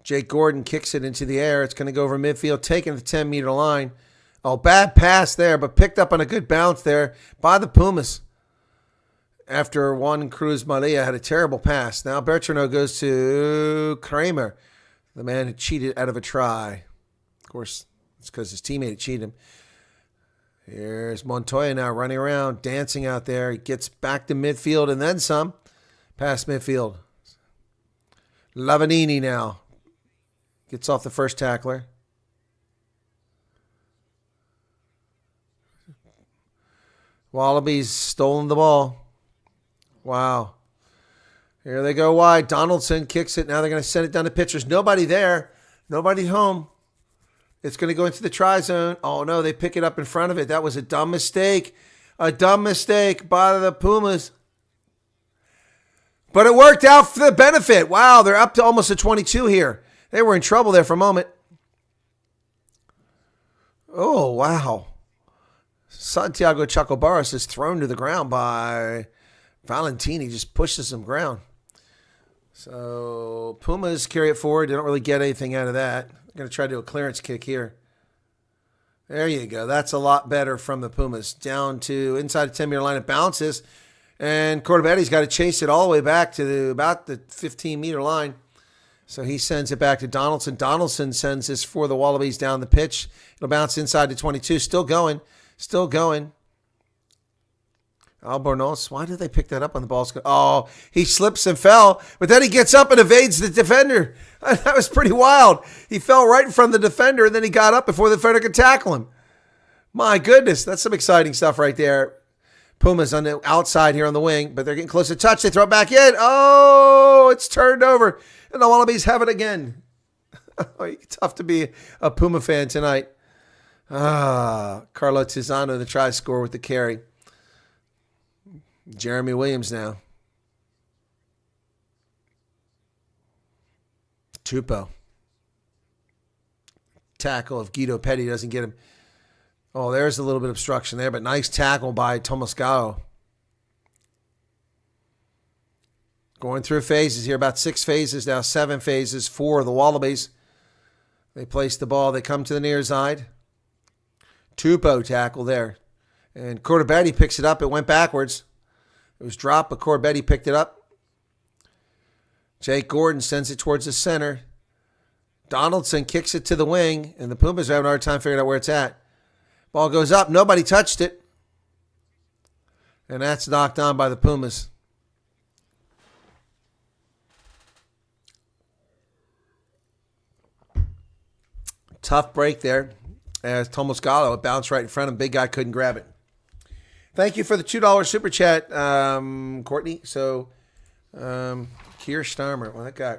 Jake Gordon kicks it into the air. It's going to go over midfield, taking the 10-meter line. Oh, bad pass there, but picked up on a good bounce there by the Pumas. After Juan Cruz Malia had a terrible pass. Now Bertrano goes to Kramer, the man who cheated out of a try. Of course, it's because his teammate cheated him. Here's Montoya now running around, dancing out there. He gets back to midfield and then some. Past midfield. Lavanini now. Gets off the first tackler. Wallabies stolen the ball. Wow. Here they go wide. Donaldson kicks it. Now they're going to send it down to pitchers. Nobody there. Nobody home. It's going to go into the try zone. Oh, no, they pick it up in front of it. That was a dumb mistake. A dumb mistake by the Pumas. But it worked out for the benefit. Wow, they're up to almost a 22 here. They were in trouble there for a moment. Oh, wow. Santiago Chacobaras is thrown to the ground by Valentini. Just pushes him ground. So Pumas carry it forward. They don't really get anything out of that. I'm going to try to do a clearance kick here. There you go. That's a lot better from the Pumas. Down to inside the 10-meter line. It bounces. And Cordovetti's got to chase it all the way back to about the 15-meter line. So he sends it back to Donaldson. Donaldson sends this for the Wallabies down the pitch. It'll bounce inside to 22. Still going. Still going. Albornoz. Why did they pick that up on the ball? Oh, he slips and fell. But then he gets up and evades the defender. That was pretty wild. He fell right in front of the defender, and then he got up before the defender could tackle him. My goodness. That's some exciting stuff right there. Pumas on the outside here on the wing, but they're getting close to touch. They throw it back in. Oh, it's turned over. And the Wallabies have it again. Tough to be a Puma fan tonight. Carlo Tizzano, the try scorer with the carry. Jeremy Williams now. Tupou. Tackle if Guido Petty doesn't get him. Oh, there's a little bit of obstruction there, but nice tackle by Tomascao. Going through phases here, about 6 phases now, 7 phases for the Wallabies. They place the ball. They come to the near side. Tupou tackle there. And Cordobetti picks it up. It went backwards. It was dropped, but Cordobetti picked it up. Jake Gordon sends it towards the center. Donaldson kicks it to the wing, and the Pumas are having a hard time figuring out where it's at. Ball goes up. Nobody touched it. And that's knocked on by the Pumas. Tough break there as Tomascalo, it bounced right in front of him. Big guy couldn't grab it. Thank you for the $2 super chat, Courtney. So, Kier Starmer, well, that guy.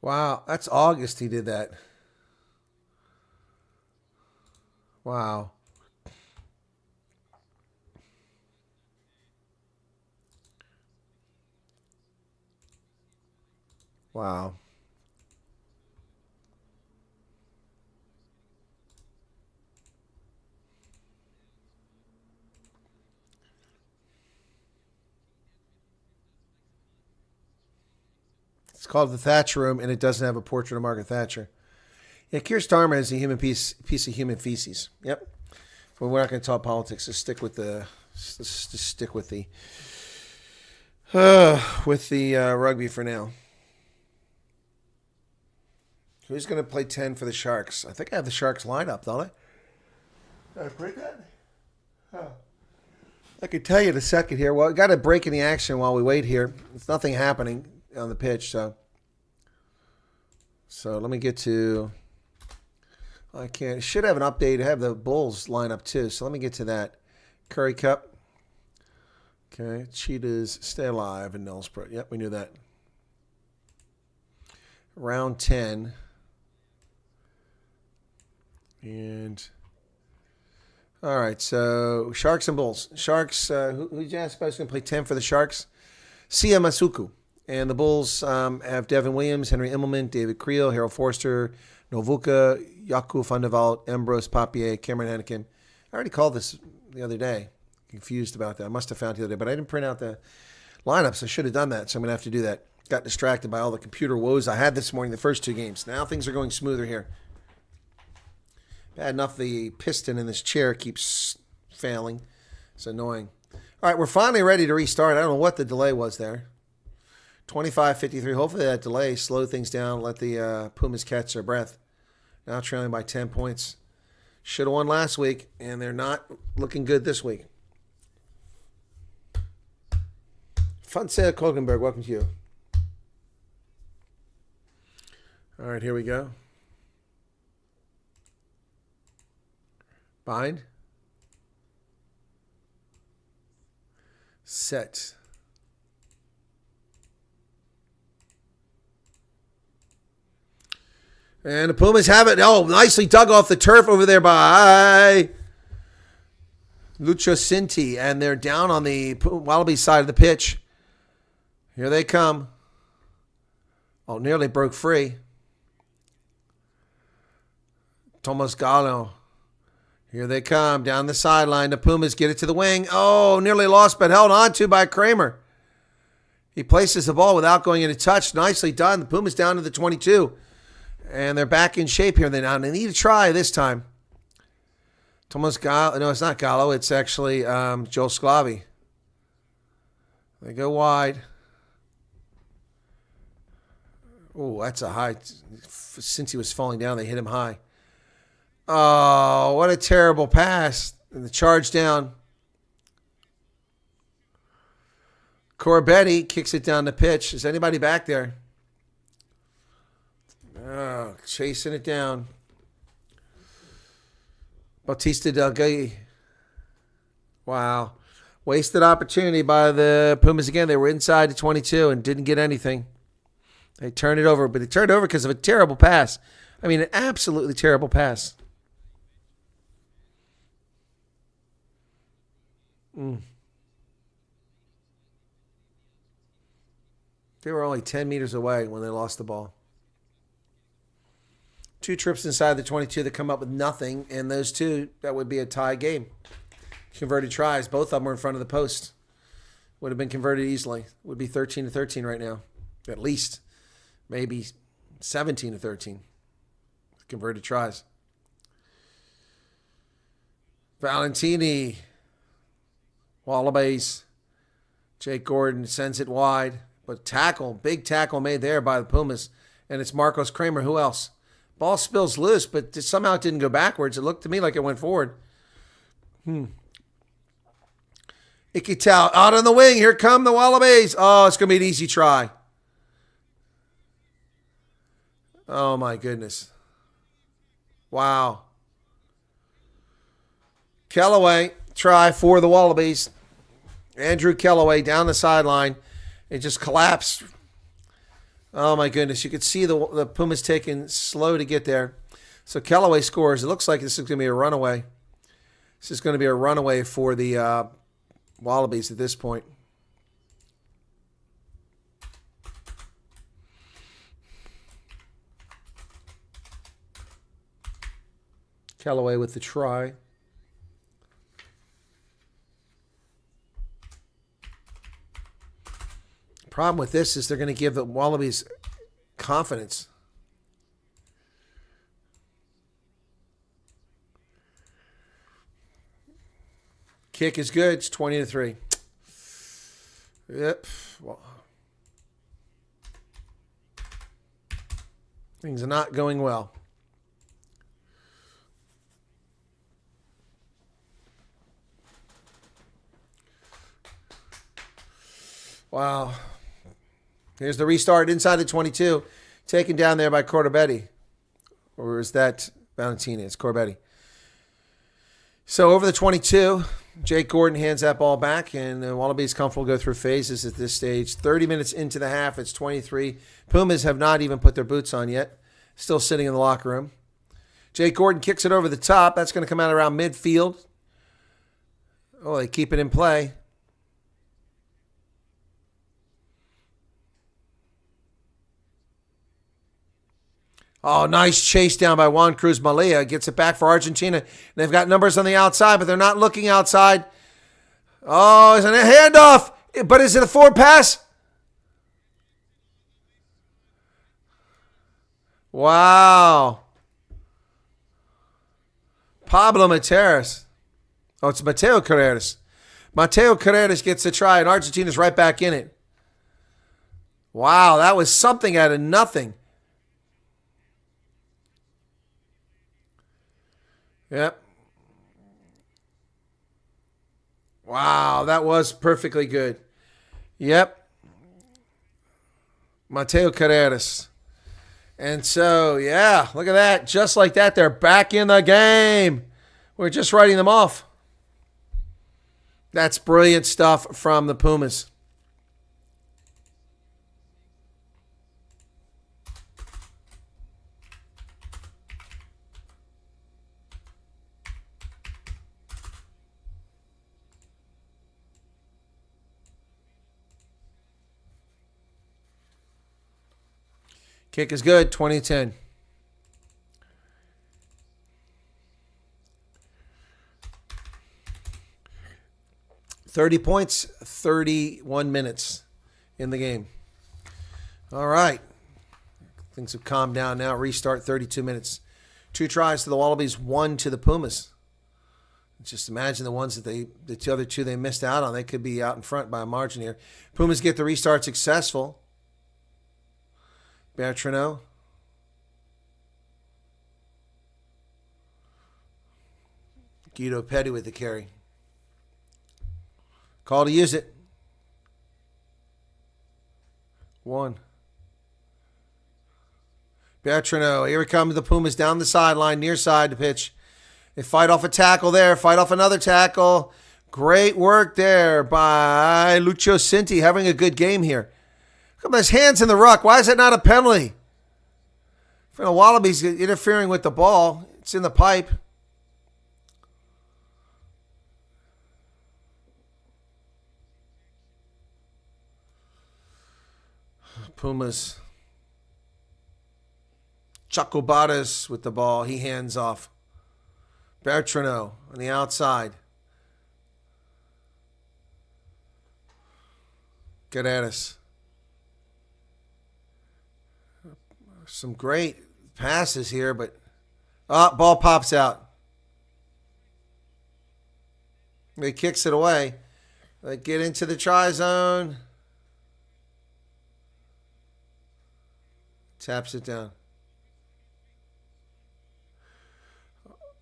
Wow, that's August he did that. Wow. Wow. It's called the Thatcher Room, and it doesn't have a portrait of Margaret Thatcher. Yeah, Keir Starmer is a human piece of human feces. Yep. But we're not going to talk politics. Just stick with the rugby for now. Who's going to play 10 for the Sharks? I think I have the Sharks lineup, don't I? Did I break that? Oh. I can tell you in a second here. Well, I got a break in the action while we wait here. There's nothing happening on the pitch, so let me get to. I can't. Should have an update. I have the Bulls lineup too. So let me get to that. Curry Cup. Okay, Cheetahs stay alive in Nelsprut. Yep, we knew that. Round 10. And all right, so Sharks and Bulls. Sharks. Who did you ask about? Who's going to play 10 for the Sharks? Sia Masuku. And the Bulls have Devin Williams, Henry Immelman, David Creel, Harold Forster, Novuka, Jakub van der Walt, Ambrose Papier, Cameron Henneken. I already called this the other day. Confused about that. I must have found it the other day, but I didn't print out the lineups. I should have done that, so I'm going to have to do that. Got distracted by all the computer woes I had this morning, the first two games. Now things are going smoother here. Bad enough the piston in this chair keeps failing. It's annoying. All right, we're finally ready to restart. I don't know what the delay was there. 25-53. Hopefully that delay slowed things down, let the Pumas catch their breath. Now trailing by 10 points. Should have won last week, and they're not looking good this week. Fonseca Kogenberg, welcome to you. All right, here we go. Bind. Set. And the Pumas have it. Oh, nicely dug off the turf over there by Lucio Cinti. And they're down on the Wallaby side of the pitch. Here they come. Oh, nearly broke free. Tomas Gallo. Here they come down the sideline. The Pumas get it to the wing. Oh, nearly lost, but held on to by Kramer. He places the ball without going into touch. Nicely done. The Pumas down to the 22. And they're back in shape here. They need a try this time. Tomas Gallo. No, it's not Gallo. It's actually Joel Sclavi. They go wide. Oh, that's a high. Since he was falling down, they hit him high. Oh, what a terrible pass. And the charge down. Corbetti kicks it down the pitch. Is anybody back there? Oh, chasing it down. Bautista Delgay. Wow. Wasted opportunity by the Pumas again. They were inside the 22 and didn't get anything. They turned it over, but they turned it over because of a terrible pass. I mean, an absolutely terrible pass. They were only 10 meters away when they lost the ball. 2 trips inside the 22 that come up with nothing, and those two, that would be a tie game. Converted tries, both of them were in front of the post. Would have been converted easily. Would be 13-13 right now, at least. Maybe 17-13. Converted tries. Valentini. Wallabies. Jake Gordon sends it wide. But big tackle made there by the Pumas. And it's Marcos Kramer. Who else? Ball spills loose, but somehow it didn't go backwards. It looked to me like it went forward. Ikital out on the wing. Here come the Wallabies. Oh, it's going to be an easy try. Oh, my goodness. Wow. Kellaway, try for the Wallabies. Andrew Kellaway down the sideline. It just collapsed. Oh, my goodness. You could see the Pumas taking slow to get there. So Kellaway scores. It looks like this is going to be a runaway. This is going to be a runaway for the Wallabies at this point. Kellaway with the try. Problem with this is they're going to give the Wallabies confidence. Kick is good. It's 20-3. Yep. Well, things are not going well. Wow. Here's the restart inside the 22. Taken down there by Corbetti. Or is that Valentina? It's Corbetti. So over the 22, Jake Gordon hands that ball back, and the Wallabies comfortable go through phases at this stage. 30 minutes into the half, it's 23. Pumas have not even put their boots on yet. Still sitting in the locker room. Jake Gordon kicks it over the top. That's going to come out around midfield. Oh, they keep it in play. Oh, nice chase down by Juan Cruz Malia. Gets it back for Argentina. They've got numbers on the outside, but they're not looking outside. Oh, it's a handoff. But is it a forward pass? Wow. Pablo Materas. Oh, it's Mateo Carreras. Mateo Carreras gets a try, and Argentina's right back in it. Wow, that was something out of nothing. Yep. Wow, that was perfectly good. Yep. Mateo Carreras. And so, yeah, look at that. Just like that, they're back in the game. We're just writing them off. That's brilliant stuff from the Pumas. Kick is good, 20-10. $30 points, 31 minutes in the game. All right. Things have calmed down now. Restart, 32 minutes. 2 tries to the Wallabies, 1 to the Pumas. Just imagine the ones that the other 2 they missed out on. They could be out in front by a margin here. Pumas get the restart successful. Bertrano. Guido Petty with the carry. Call to use it. 1. Bertrano. Here it comes. The Pumas down the sideline, near side to pitch. They fight off a tackle there. Fight off another tackle. Great work there by Lucio Cinti, having a good game here. Come on, his hands in the ruck. Why is that not a penalty? For the Wallabies interfering with the ball. It's in the pipe. Pumas. Chacobaras with the ball. He hands off. Bertrano on the outside. Guerreras. Some great passes here, but ball pops out. He kicks it away. They get into the try zone. Taps it down.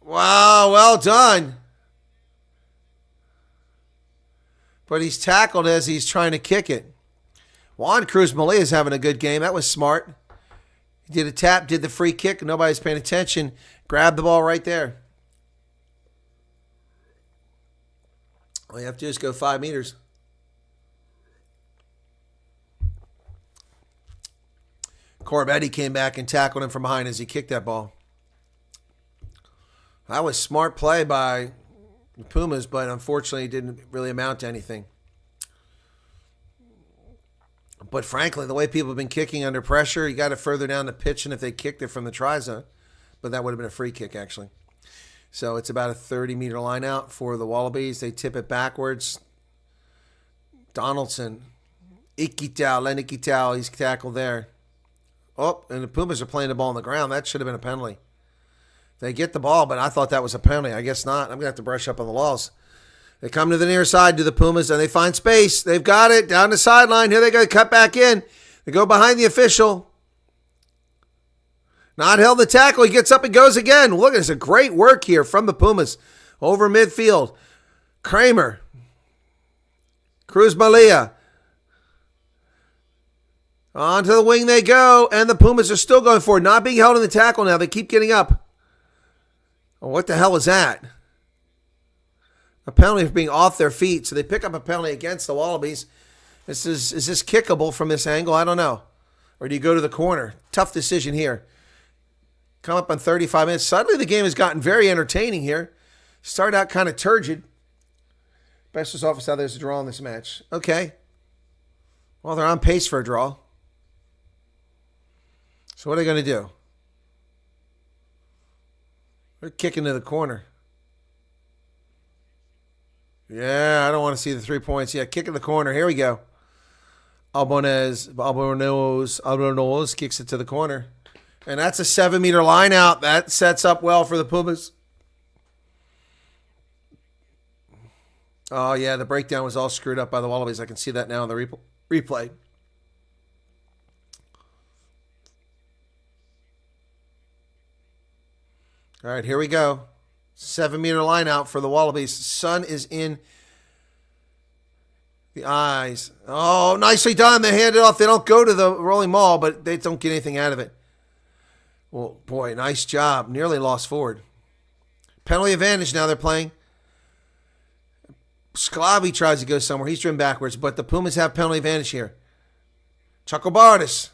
Wow, well done. But he's tackled as he's trying to kick it. Juan Cruz Malia is having a good game. That was smart. He did a tap, did the free kick. Nobody's paying attention. Grabbed the ball right there. All you have to do is go 5 meters. Corbetti came back and tackled him from behind as he kicked that ball. That was smart play by the Pumas, but unfortunately it didn't really amount to anything. But frankly, the way people have been kicking under pressure, you got it further down the pitch, and if they kicked it from the try zone, but that would have been a free kick, actually. So it's about a 30-meter line out for the Wallabies. They tip it backwards. Donaldson, Lenny Ikitau, he's tackled there. Oh, and the Pumas are playing the ball on the ground. That should have been a penalty. They get the ball, but I thought that was a penalty. I guess not. I'm going to have to brush up on the laws. They come to the near side to the Pumas, and they find space. They've got it down the sideline. Here they go, cut back in. They go behind the official. Not held the tackle. He gets up and goes again. Look, there's a great work here from the Pumas over midfield. Kramer. Cruz Malia. Onto the wing they go, and the Pumas are still going forward. Not being held in the tackle now. They keep getting up. Oh, what the hell is that? A penalty for being off their feet. So they pick up a penalty against the Wallabies. Is this kickable from this angle? I don't know. Or do you go to the corner? Tough decision here. Come up on 35 minutes. Suddenly the game has gotten very entertaining here. Started out kind of turgid. Best office how there's a draw in this match. Okay. Well, they're on pace for a draw. So what are they going to do? They're kicking to the corner. Yeah, I don't want to see the 3 points. Yeah, kick in the corner. Here we go. Albornoz kicks it to the corner. And that's a 7-meter line out. That sets up well for the Pumas. Oh, yeah, the breakdown was all screwed up by the Wallabies. I can see that now in the replay. All right, here we go. 7-meter line out for the Wallabies. Sun is in the eyes. Oh, nicely done. They hand it off. They don't go to the rolling maul, but they don't get anything out of it. Well, boy, nice job. Nearly lost forward. Penalty advantage now they're playing. Sclavi tries to go somewhere. He's driven backwards, but the Pumas have penalty advantage here. Chocobardis.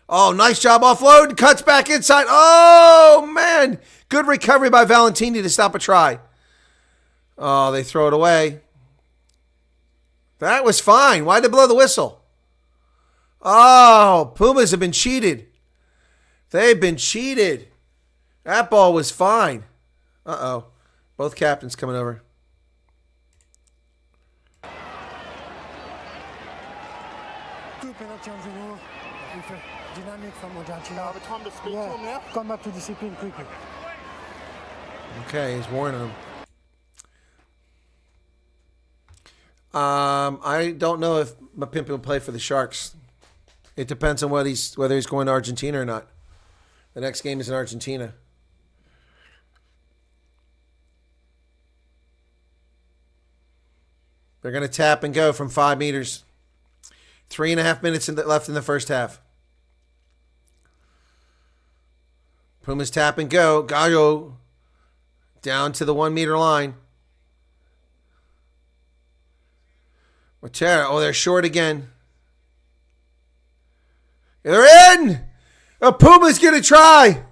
Oh, nice job offload. Cuts back inside. Oh, man. Good recovery by Valentini to stop a try. Oh, they throw it away. That was fine. Why'd they blow the whistle? Oh, Pumas have been cheated. They've been cheated. That ball was fine. Uh-oh. Both captains coming over. Two penalty on the move. With a dynamic from Argentina. Have time to speak to him now. Come back to discipline quickly. Okay, he's warning him. I don't know if Mapimpi will play for the Sharks. It depends on whether he's going to Argentina or not. The next game is in Argentina. They're going to tap and go from 5 meters. 3.5 minutes left in the first half. Pumas tap and go. Gallo down to the 1-meter line. Matera. Oh, they're short again. They're in! The Pumas get a try.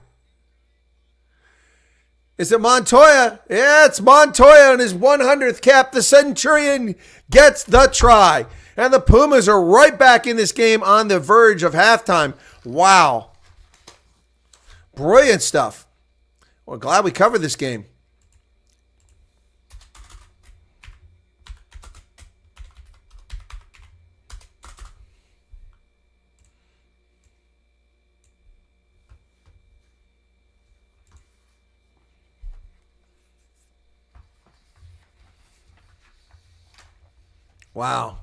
Is it Montoya? Yeah, it's Montoya on his 100th cap. The Centurion gets the try. And the Pumas are right back in this game on the verge of halftime. Wow. Brilliant stuff. Well, glad we covered this game. Wow.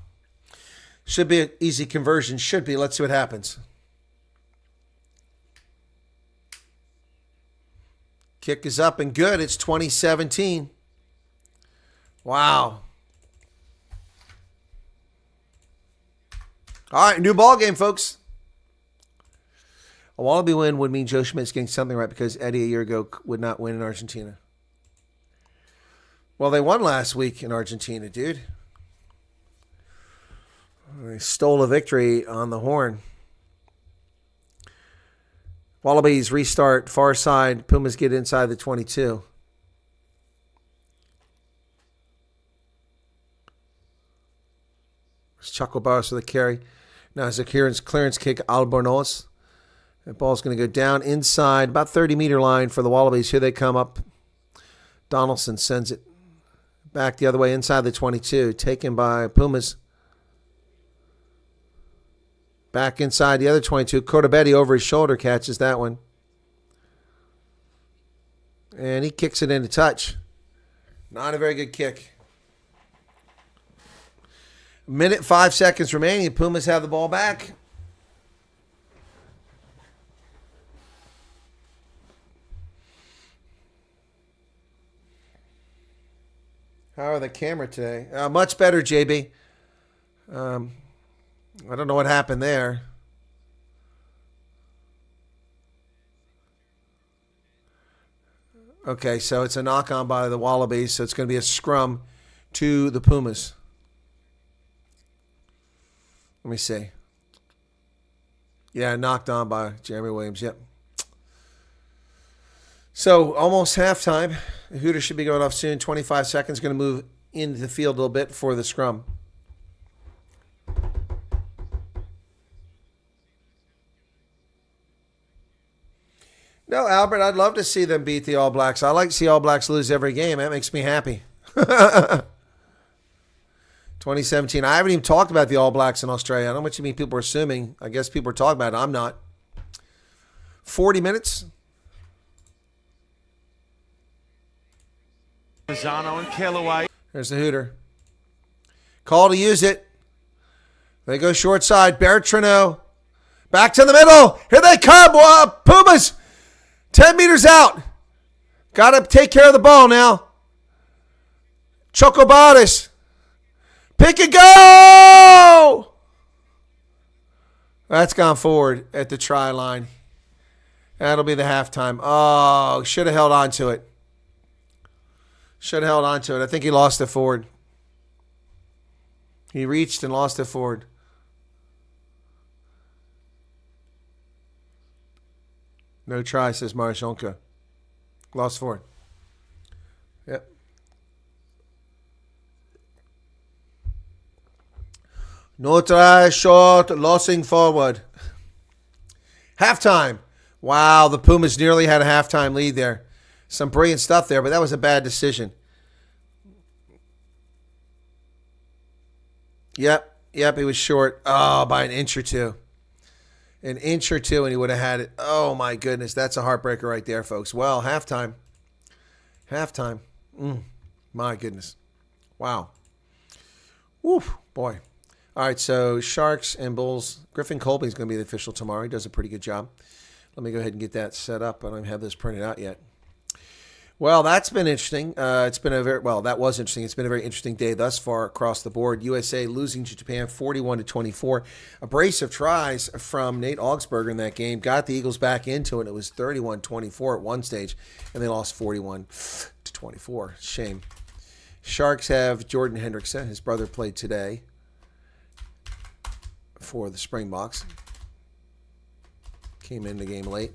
Should be an easy conversion. Should be. Let's see what happens. Kick is up and good. It's 2017. Wow. All right, new ball game, folks. A Wallaby win would mean Joe Schmidt's getting something right because Eddie a year ago would not win in Argentina. Well, they won last week in Argentina, dude. They stole a victory on the horn. Wallabies restart far side. Pumas get inside the 22. It's Chuckle Barros with the carry. Now it's a clearance kick, Albornoz. That ball's going to go down inside, about 30-meter line for the Wallabies. Here they come up. Donaldson sends it back the other way inside the 22. Taken by Pumas. Back inside the other 22. Cordobetti over his shoulder catches that one. And he kicks it into touch. Not a very good kick. Minute 5 seconds remaining. Pumas have the ball back. How are the camera today? Much better, JB. I don't know what happened there. Okay, so it's a knock-on by the Wallabies, so it's going to be a scrum to the Pumas. Let me see. Yeah, knocked on by Jeremy Williams. Yep. So almost halftime. The Hooters should be going off soon. 25 seconds. Going to move into the field a little bit for the scrum. No, Albert, I'd love to see them beat the All Blacks. I like to see All Blacks lose every game. That makes me happy. 2017. I haven't even talked about the All Blacks in Australia. I don't know what you mean people are assuming. I guess people are talking about it. I'm not. 40 minutes. Mazzano and Kellaway. There's the Hooter. Call to use it. They go short side. Bertrano. Back to the middle. Here they come. Pumas. 10 meters out. Got to take care of the ball now. Chocobatis. Pick and go! That's gone forward at the try line. That'll be the halftime. Oh, should have held on to it. Should have held on to it. I think he lost it forward. He reached and lost it forward. No try, says Marshonka. Lost forward. Yep. No try, short, losing forward. Halftime. Wow, the Pumas nearly had a halftime lead there. Some brilliant stuff there, but that was a bad decision. Yep, he was short. Oh, by an inch or two. An inch or two, and he would have had it. Oh, my goodness. That's a heartbreaker right there, folks. Well, halftime. My goodness. Wow. Woo, boy. All right, so Sharks and Bulls. Griffin Colby's going to be the official tomorrow. He does a pretty good job. Let me go ahead and get that set up. I don't even have this printed out yet. Well, that's been interesting. That was interesting. It's been a very interesting day thus far across the board. USA losing to Japan 41-24. A brace of tries from Nate Augsburger in that game got the Eagles back into it. It was 31-24 at one stage, and they lost 41-24. Shame. Sharks have Jordan Hendrickson. His brother played today for the Springboks. Came in the game late.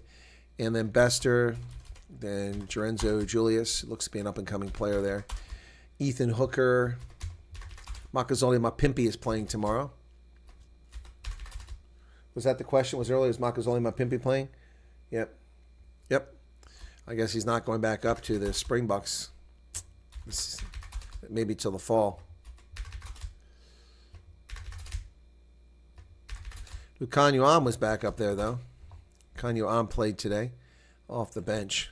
And then Bester, then Lorenzo Julius, looks to be an up-and-coming player there. Ethan Hooker. Makazole Mapimpi is playing tomorrow. Was that the question? Was earlier, is Makazole Mapimpi playing? Yep. I guess he's not going back up to the Springboks. Maybe till the fall. Lucanio Am was back up there, though. Lucanio Am played today off the bench.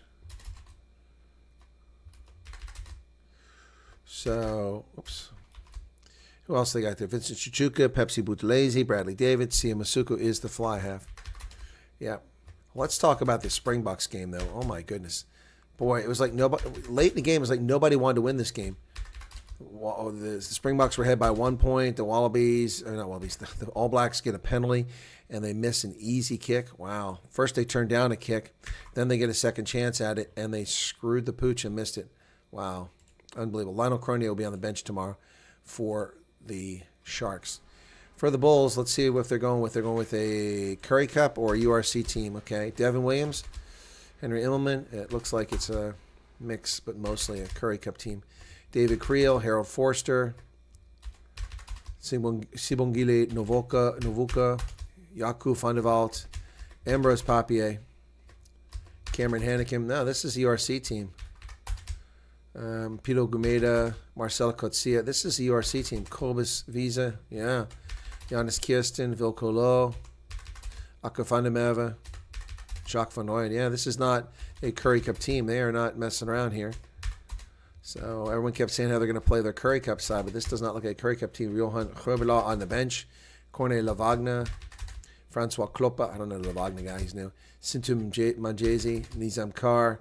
So, oops. Who else they got there? Vincent Chuchuka, Pepsi Buthelezi, Bradley David, Sia Masuku is the fly half. Yeah. Let's talk about the Springboks game, though. Oh, my goodness. Boy, it was like nobody, late in the game, it was like nobody wanted to win this game. The Springboks were ahead by 1 point. The the All Blacks get a penalty, and they miss an easy kick. Wow. First they turned down a kick. Then they get a second chance at it, and they screwed the pooch and missed it. Wow. Unbelievable. Lionel Cronier will be on the bench tomorrow for the Sharks. For the Bulls, let's see what they're going with. They're going with a Curry Cup or a URC team. Okay, Devin Williams, Henry Immelman. It looks like it's a mix, but mostly a Curry Cup team. David Creel, Harold Forster, Sibongile Novuka, Yaku van der Walt, Ambrose Papier, Cameron Hannekim. No, this is the URC team. Pito Gumeda, Marcelo Coetzee. This is the URC team. Kobus Visa, yeah. Giannis Kirsten, Vilcolo, Akafandameva, Jacques Van Nooyen. Yeah, this is not a Curry Cup team. They are not messing around here. So everyone kept saying how they're going to play their Curry Cup side, but this does not look like a Curry Cup team. Johan Herbela on the bench. Corne Lavagna, Francois Kloppa. I don't know the Lavagna guy. He's new. Sintum Manjezi, Nizam Carr,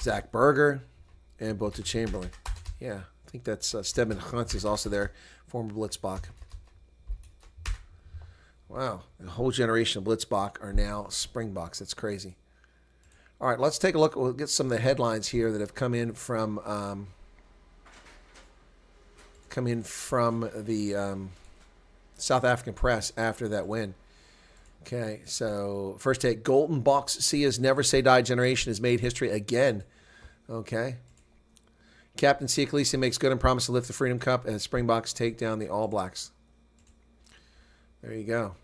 Zach Berger, and Bota Chamberlain. Yeah, I think that's Stedman Huntz is also there, former Blitzbach. Wow, the whole generation of Blitzbach are now Springboks. That's crazy. All right, let's take a look. We'll get some of the headlines here that have come in from the South African press after that win. Okay, so first take, Golden Box Sia's Never Say Die generation has made history again. Okay. Captain Sia Khaleesi makes good and promise to lift the Freedom Cup as Springboks take down the All Blacks. There you go.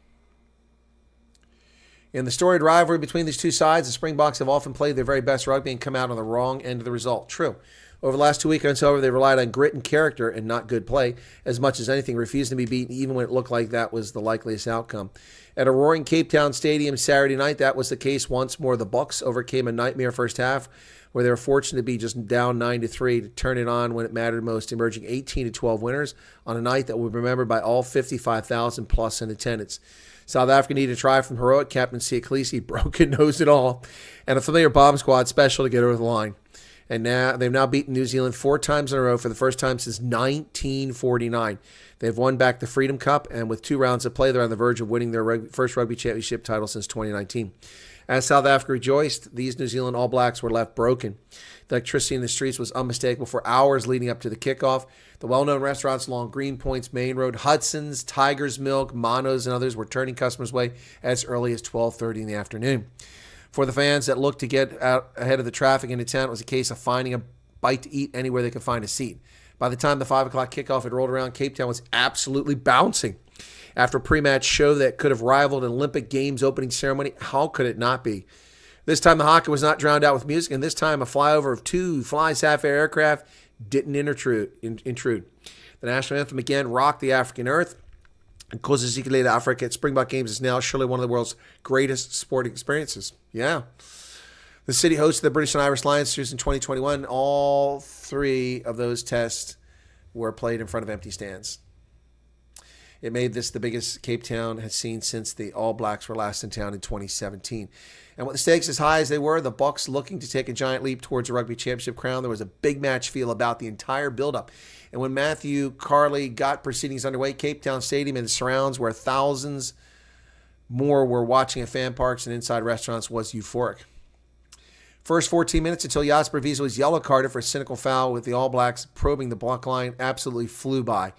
In the storied rivalry between these two sides, the Springboks have often played their very best rugby and come out on the wrong end of the result. True. Over the last 2 weekends, however, they relied on grit and character and not good play as much as anything, refusing to be beaten even when it looked like that was the likeliest outcome. At a roaring Cape Town stadium Saturday night, that was the case once more. The Bucks overcame a nightmare first half where they were fortunate to be just down 9-3 to turn it on when it mattered most, emerging 18-12 winners on a night that will be remembered by all 55,000 plus in attendance. South Africa needed a try from heroic Captain Sia Khaleesi, broken nose and all, and a familiar bomb squad special to get over the line. And now they've now beaten New Zealand 4 times in a row for the first time since 1949. They've won back the Freedom Cup, and with 2 rounds of play, they're on the verge of winning their first Rugby Championship title since 2019. As South Africa rejoiced, these New Zealand All Blacks were left broken. The electricity in the streets was unmistakable for hours leading up to the kickoff. The well-known restaurants along Greenpoint's main road, Hudson's, Tiger's Milk, Mono's, and others were turning customers' way as early as 12:30 in the afternoon. For the fans that looked to get out ahead of the traffic into town, it was a case of finding a bite to eat anywhere they could find a seat. By the time the 5 o'clock kickoff had rolled around, Cape Town was absolutely bouncing. After a pre-match show that could have rivaled an Olympic Games opening ceremony, how could it not be? This time the hockey was not drowned out with music, and this time a flyover of 2 Fly Sapphire aircraft didn't intrude. The national anthem again rocked the African earth. And Rugby Africa at Springbok Games is now surely one of the world's greatest sporting experiences. Yeah. The city hosted the British and Irish Lions Series in 2021. All 3 of those tests were played in front of empty stands. It made this the biggest Cape Town has seen since the All Blacks were last in town in 2017. And with the stakes as high as they were, the Bucks looking to take a giant leap towards a Rugby Championship crown, there was a big match feel about the entire build-up. And when Matthew Carley got proceedings underway, Cape Town Stadium and the surrounds where thousands more were watching at fan parks and inside restaurants was euphoric. First 14 minutes until Jasper Wiese was yellow carded for a cynical foul with the All Blacks probing the block line absolutely flew by.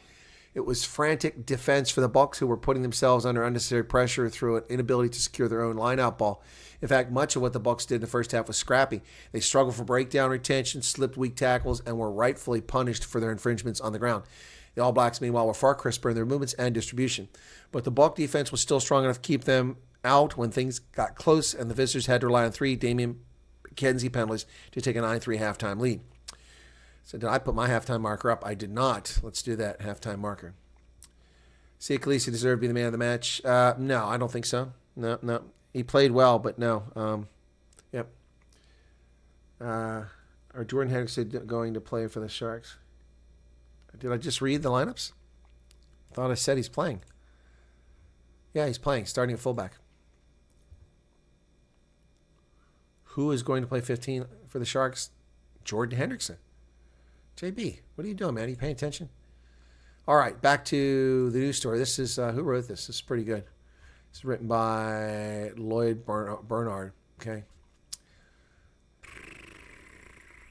It was frantic defense for the Bucks, who were putting themselves under unnecessary pressure through an inability to secure their own lineout ball. In fact, much of what the Bucks did in the first half was scrappy. They struggled for breakdown retention, slipped weak tackles, and were rightfully punished for their infringements on the ground. The All Blacks, meanwhile, were far crisper in their movements and distribution. But the Buck defense was still strong enough to keep them out when things got close, and the visitors had to rely on 3 Damian McKenzie penalties to take a 9-3 halftime lead. So did I put my halftime marker up? I did not. Let's do that halftime marker. Sia Khaleesi deserved to be the man of the match. No, I don't think so. No. He played well, but no. Yep. Are Jordan Hendrickson going to play for the Sharks? Did I just read the lineups? I thought I said he's playing. Yeah, he's playing, starting at fullback. Who is going to play 15 for the Sharks? Jordan Hendrickson. JB, what are you doing, man? Are you paying attention? All right, back to the news story. This is, who wrote this? This is pretty good. It's written by Lloyd Bernard, okay?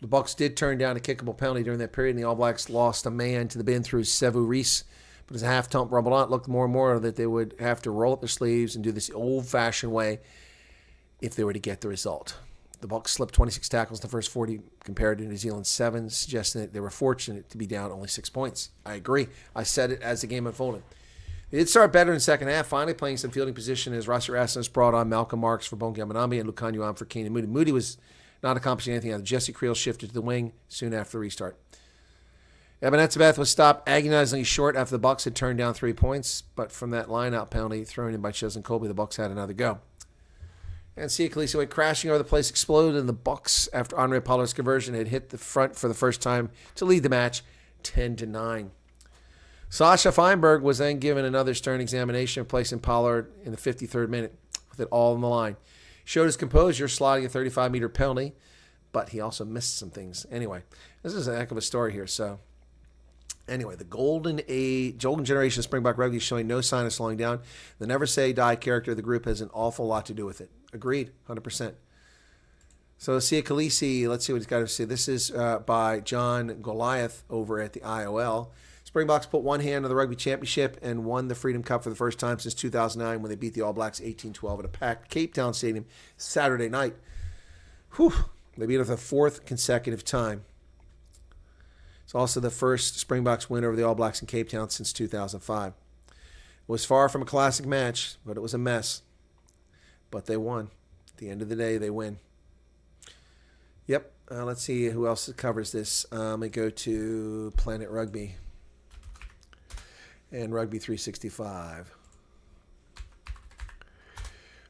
The Bucks did turn down a kickable penalty during that period, and the All Blacks lost a man to the bin through Sevu Reece But as the half rumbled on, it looked more and more that they would have to roll up their sleeves and do this old-fashioned way if they were to get the result. The Bucks slipped 26 tackles in the first 40 compared to New Zealand's 7, suggesting that they were fortunate to be down only 6 points. I agree. I said it as the game unfolded. They did start better in the second half, finally playing some fielding position as Rossi Rasmus brought on Malcolm Marks for Bongi Amanambi and Lukanyu on for Kane and Moody. Moody was not accomplishing anything out. Jesse Creel shifted to the wing soon after the restart. Ebenetzebeth was stopped agonizingly short after the Bucks had turned down 3 points, but from that line-out penalty thrown in by Cheslin Colby, the Bucks had another go. And Sia Khaleesi went crashing over the place, exploded, and the Bucks, after Andre Pollard's conversion, had hit the front for the first time to lead the match 10-9. Sasha Feinberg was then given another stern examination, placing Pollard in the 53rd minute with it all on the line. Showed his composure, sliding a 35-meter penalty, but he also missed some things. Anyway, this is a heck of a story here, so... Anyway, the golden generation of Springbok rugby is showing no sign of slowing down. The never say die character of the group has an awful lot to do with it. Agreed, 100%. So Sia Khaleesi, let's see what he's got to say. This is by John Goliath over at the IOL. Springboks put one hand on the Rugby Championship and won the Freedom Cup for the first time since 2009 when they beat the All Blacks 18-12 at a packed Cape Town Stadium Saturday night. Whew, they beat it for the 4th consecutive time. It's also the first Springboks win over the All Blacks in Cape Town since 2005. It was far from a classic match, but it was a mess. But they won. At the end of the day, they win. Yep. Let's see who else covers this. Let me go to Planet Rugby and Rugby 365.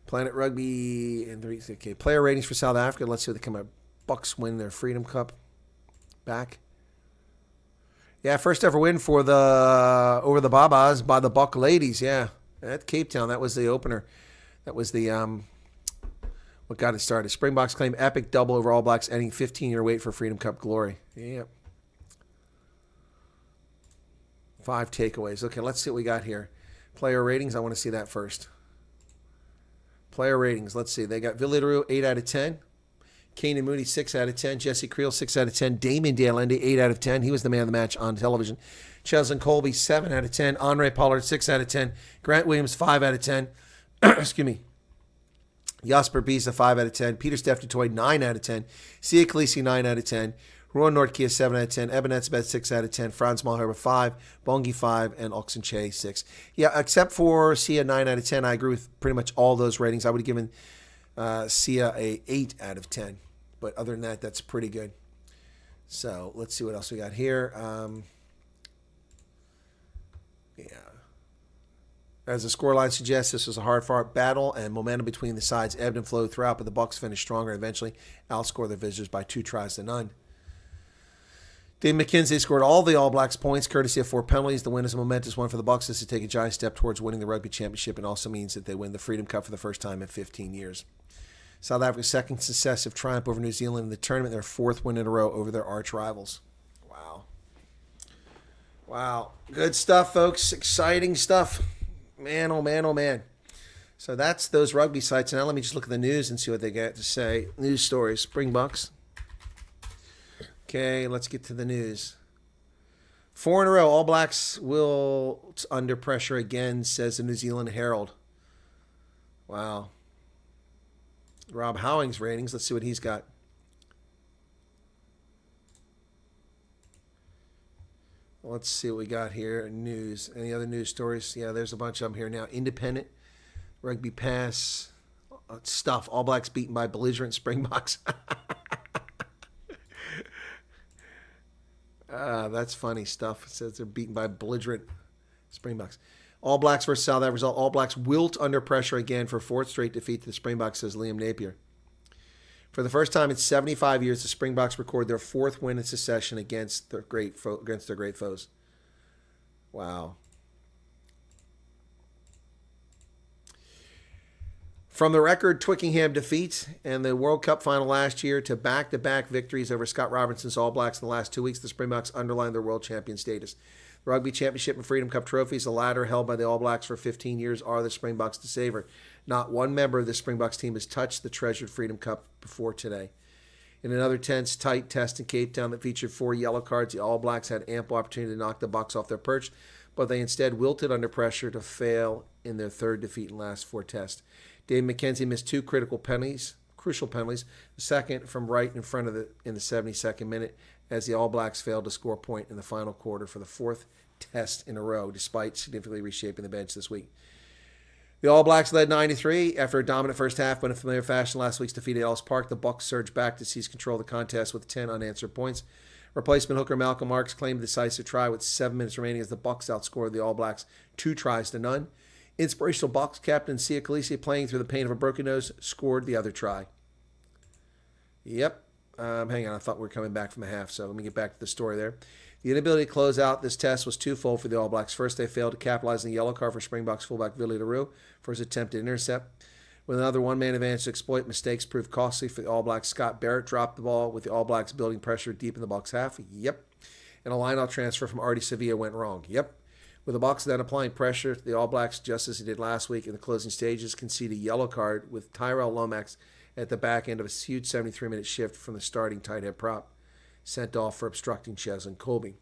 Planet Rugby and okay, player ratings for South Africa. Let's see what they come out. Bucks win their Freedom Cup back. Yeah, first ever win for over the Babas by the Buck ladies. Yeah, at Cape Town. That was the opener. That was the what got it started. Springboks claim epic double over All Blacks, ending 15-year wait for Freedom Cup glory. Yeah. 5 takeaways. Okay, let's see what we got here. Player ratings. I want to see that first. Player ratings. Let's see. They got Villarreal 8 out of 10. Kane and Moody, 6 out of 10. Jesse Creel, 6 out of 10. Damien de Allende, 8 out of 10. He was the man of the match on television. Cheslin Colby, 7 out of 10. Andre Pollard, 6 out of 10. Grant Williams, 5 out of 10. Excuse me. Jasper Bisa, 5 out of 10. Peter Steph Toy, 9 out of 10. Sia Khaleesi, 9 out of 10. Ruan Nordkia, 7 out of 10. Eben Etzebeth, 6 out of 10. Franz Malherbe, 5. Bongi, 5. And Oxen Che, 6. Yeah, except for Sia, 9 out of 10. I agree with pretty much all those ratings. I would have given Sia a 8 out of 10. But other than that, that's pretty good. So let's see what else we got here. Yeah. As the scoreline suggests, this was a hard-fought battle, and momentum between the sides ebbed and flowed throughout, but the Bucks finished stronger and eventually outscored their visitors by 2 tries to none. Dave McKenzie scored all the All Blacks points, courtesy of 4 penalties. The win is a momentous one for the Bucks as they take a giant step towards winning the Rugby Championship, and also means that they win the Freedom Cup for the first time in 15 years. South Africa's second successive triumph over New Zealand in the tournament, their 4th win in a row over their arch rivals. Wow. Wow. Good stuff, folks. Exciting stuff. Man, oh man, oh man. So that's those rugby sites. Now let me just look at the news and see what they got to say. News stories. Springboks. Okay, let's get to the news. 4 in a row. All Blacks will under pressure again, says the New Zealand Herald. Wow. Rob Howing's ratings. Let's see what he's got. Let's see what we got here. News. Any other news stories? Yeah, there's a bunch of them here now. Independent, Rugby Pass, stuff. All Blacks beaten by belligerent Springboks. That's funny stuff. It says they're beaten by belligerent Springboks. All Blacks versus South Africa result. All Blacks wilt under pressure again for 4th straight defeat to the Springboks, says Liam Napier. For the first time in 75 years, the Springboks record their 4th win in succession against their great foes. Wow. From the record Twickenham defeat and the World Cup final last year to back-to-back victories over Scott Robinson's All Blacks in the last 2 weeks, the Springboks underlined their world champion status. The Rugby Championship and Freedom Cup trophies, the latter held by the All Blacks for 15 years, are the Springboks to savor. Not one member of the Springboks team has touched the treasured Freedom Cup before today. In another tense, tight test in Cape Town that featured 4 yellow cards, the All Blacks had ample opportunity to knock the Bucks off their perch, but they instead wilted under pressure to fail in their third defeat in the last 4 tests. Dave McKenzie missed 2 crucial penalties, the second from right in front of in the 72nd minute, as the All Blacks failed to score a point in the final quarter for the 4th test in a row, despite significantly reshaping the bench this week. The All Blacks led 9-3 after a dominant first half, but in familiar fashion last week's defeat at Ellis Park. The Bucks surged back to seize control of the contest with 10 unanswered points. Replacement hooker Malcolm Marks claimed the decisive try with 7 minutes remaining as the Bucks outscored the All Blacks 2-0. Inspirational Bucks captain Sia Khaleesi, playing through the pain of a broken nose, scored the other try. Yep. Hang on, I thought we were coming back from the half, so let me get back to the story there. The inability to close out this test was twofold for the All Blacks. First, they failed to capitalize on the yellow card for Springboks fullback Villy LaRue for his attempted intercept. With another one-man advantage to exploit, mistakes proved costly for the All Blacks. Scott Barrett dropped the ball with the All Blacks building pressure deep in the Bucks half. Yep. And a lineout transfer from Artie Sevilla went wrong. Yep. With the Bucks then applying pressure, the All Blacks, just as he did last week in the closing stages, conceded a yellow card with Tyrell Lomax at the back end of a huge 73-minute shift from the starting tight head prop, sent off for obstructing Cheslin Colby.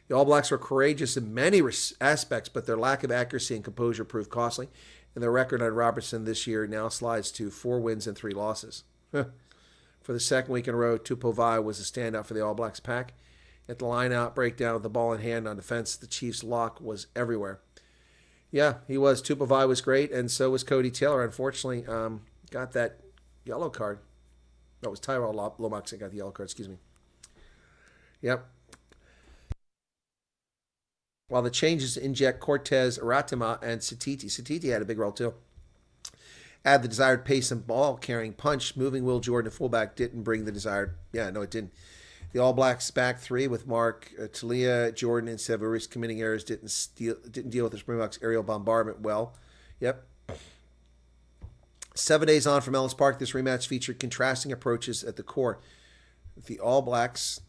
The All Blacks were courageous in many aspects, but their lack of accuracy and composure proved costly, and their record on Robertson this year now slides to 4 wins and 3 losses. For the second week in a row, Tupovai was a standout for the All Blacks pack. At the line-out breakdown with the ball in hand on defense, the Chiefs' lock was everywhere. Yeah, he was. Tupovai was great, and so was Cody Taylor. Unfortunately, got that yellow card. That was Tyrell Lomax that got the yellow card, excuse me. Yep. While the changes inject Cortez, Ratima, and Satiti. Satiti had a big role too. Add the desired pace and ball-carrying punch. Moving Will Jordan to fullback didn't bring the desired... Yeah, no, it didn't. The All Blacks back 3 with Mark, Talia, Jordan, and Severus committing errors didn't deal with the Springboks aerial bombardment well. Yep. 7 days on from Ellis Park, this rematch featured contrasting approaches at the core. The All Blacks,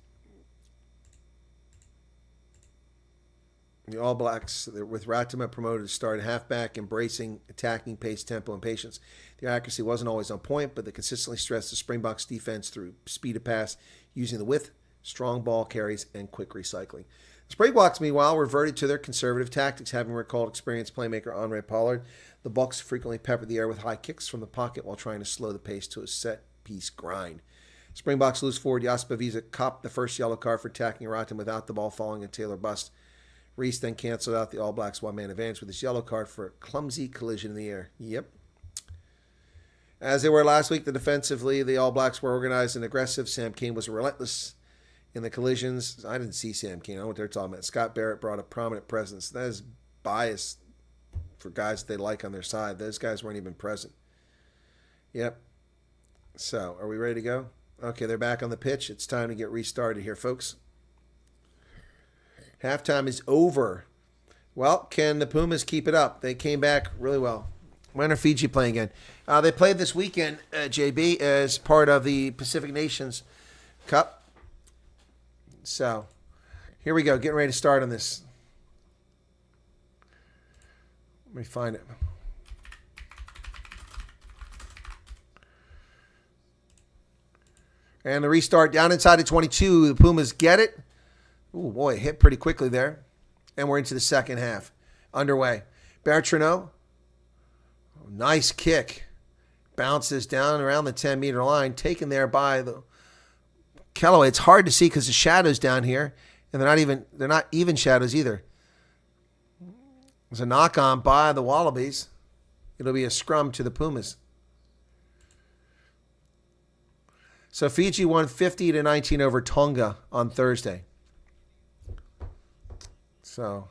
with Ratima promoted to start halfback, embracing attacking pace, tempo, and patience. Their accuracy wasn't always on point, but they consistently stressed the Springboks defense through speed of pass, using the width, strong ball carries, and quick recycling. The Springboks, meanwhile, reverted to their conservative tactics, having recalled experienced playmaker Andre Pollard. The Bucks frequently peppered the air with high kicks from the pocket while trying to slow the pace to a set-piece grind. Springboks loose forward Jasper Wiese copped the first yellow card for attacking Ratim without the ball falling a Taylor bust. Reese then canceled out the All Blacks one-man advantage with his yellow card for a clumsy collision in the air. Yep. As they were last week, defensively, the All Blacks were organized and aggressive. Sam Cane was relentless in the collisions. I didn't see Sam Cane. I don't know what they're talking about. Scott Barrett brought a prominent presence. That is bias for guys that they like on their side. Those guys weren't even present. Yep. So, are we ready to go? Okay, they're back on the pitch. It's time to get restarted here, folks. Halftime is over. Well, can the Pumas keep it up? They came back really well. When are Fiji playing again? They played this weekend, JB, as part of the Pacific Nations Cup. So, here we go. Getting ready to start on this. Let me find it. And the restart down inside of 22. The Pumas get it. Ooh, boy, it hit pretty quickly there. And we're into the second half. Underway. Bertrand, nice kick. Bounces down around the 10-meter line. Taken there by the Kellaway. It's hard to see because the shadows down here. And they're not even shadows either. There's a knock on by the Wallabies. It'll be a scrum to the Pumas. So Fiji won 50-19 over Tonga on Thursday. So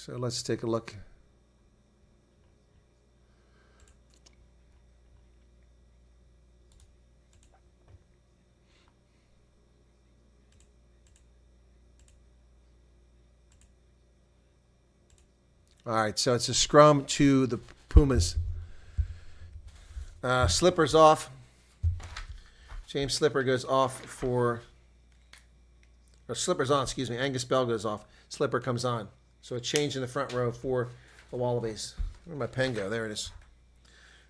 let's take a look. All right, so it's a scrum to the Pumas. Slipper's off. James Slipper goes off for... Or Slipper's on, excuse me. Angus Bell goes off. Slipper comes on. So a change in the front row for the Wallabies. Where'd my pen go? There it is.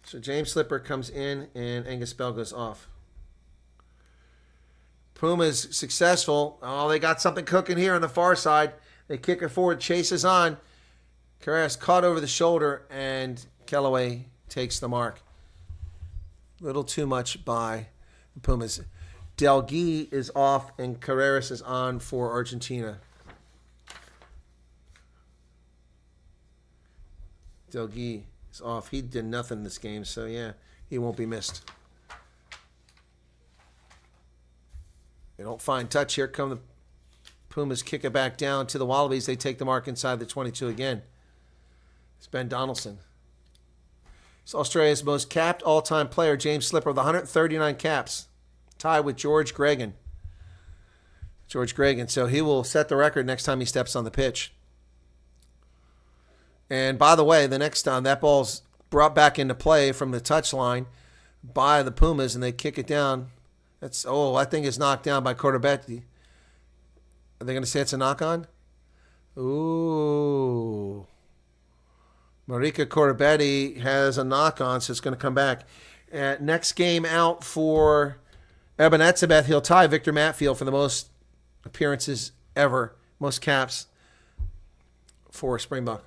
So James Slipper comes in and Angus Bell goes off. Pumas successful. Oh, they got something cooking here on the far side. They kick it forward. Chase is on. Carreras caught over the shoulder, and Kellaway takes the mark. Little too much by the Pumas. Delgui is off, and Carreras is on for Argentina. Delgui is off. He did nothing in this game, so yeah, he won't be missed. They don't find touch. Here come the Pumas, kick it back down to the Wallabies. They take the mark inside the 22 again. It's Ben Donaldson. It's Australia's most capped all-time player, James Slipper, with 139 caps, tied with George Gregan. So he will set the record next time he steps on the pitch. And by the way, the next time that ball's brought back into play from the touchline by the Pumas, and they kick it down. I think it's knocked down by Corbetti. Are they going to say it's a knock-on? Ooh. Marika Corbetti has a knock-on, so it's going to come back. Next game out for Eben Etzebeth. He'll tie Victor Matfield for the most appearances ever, most caps for Springbok.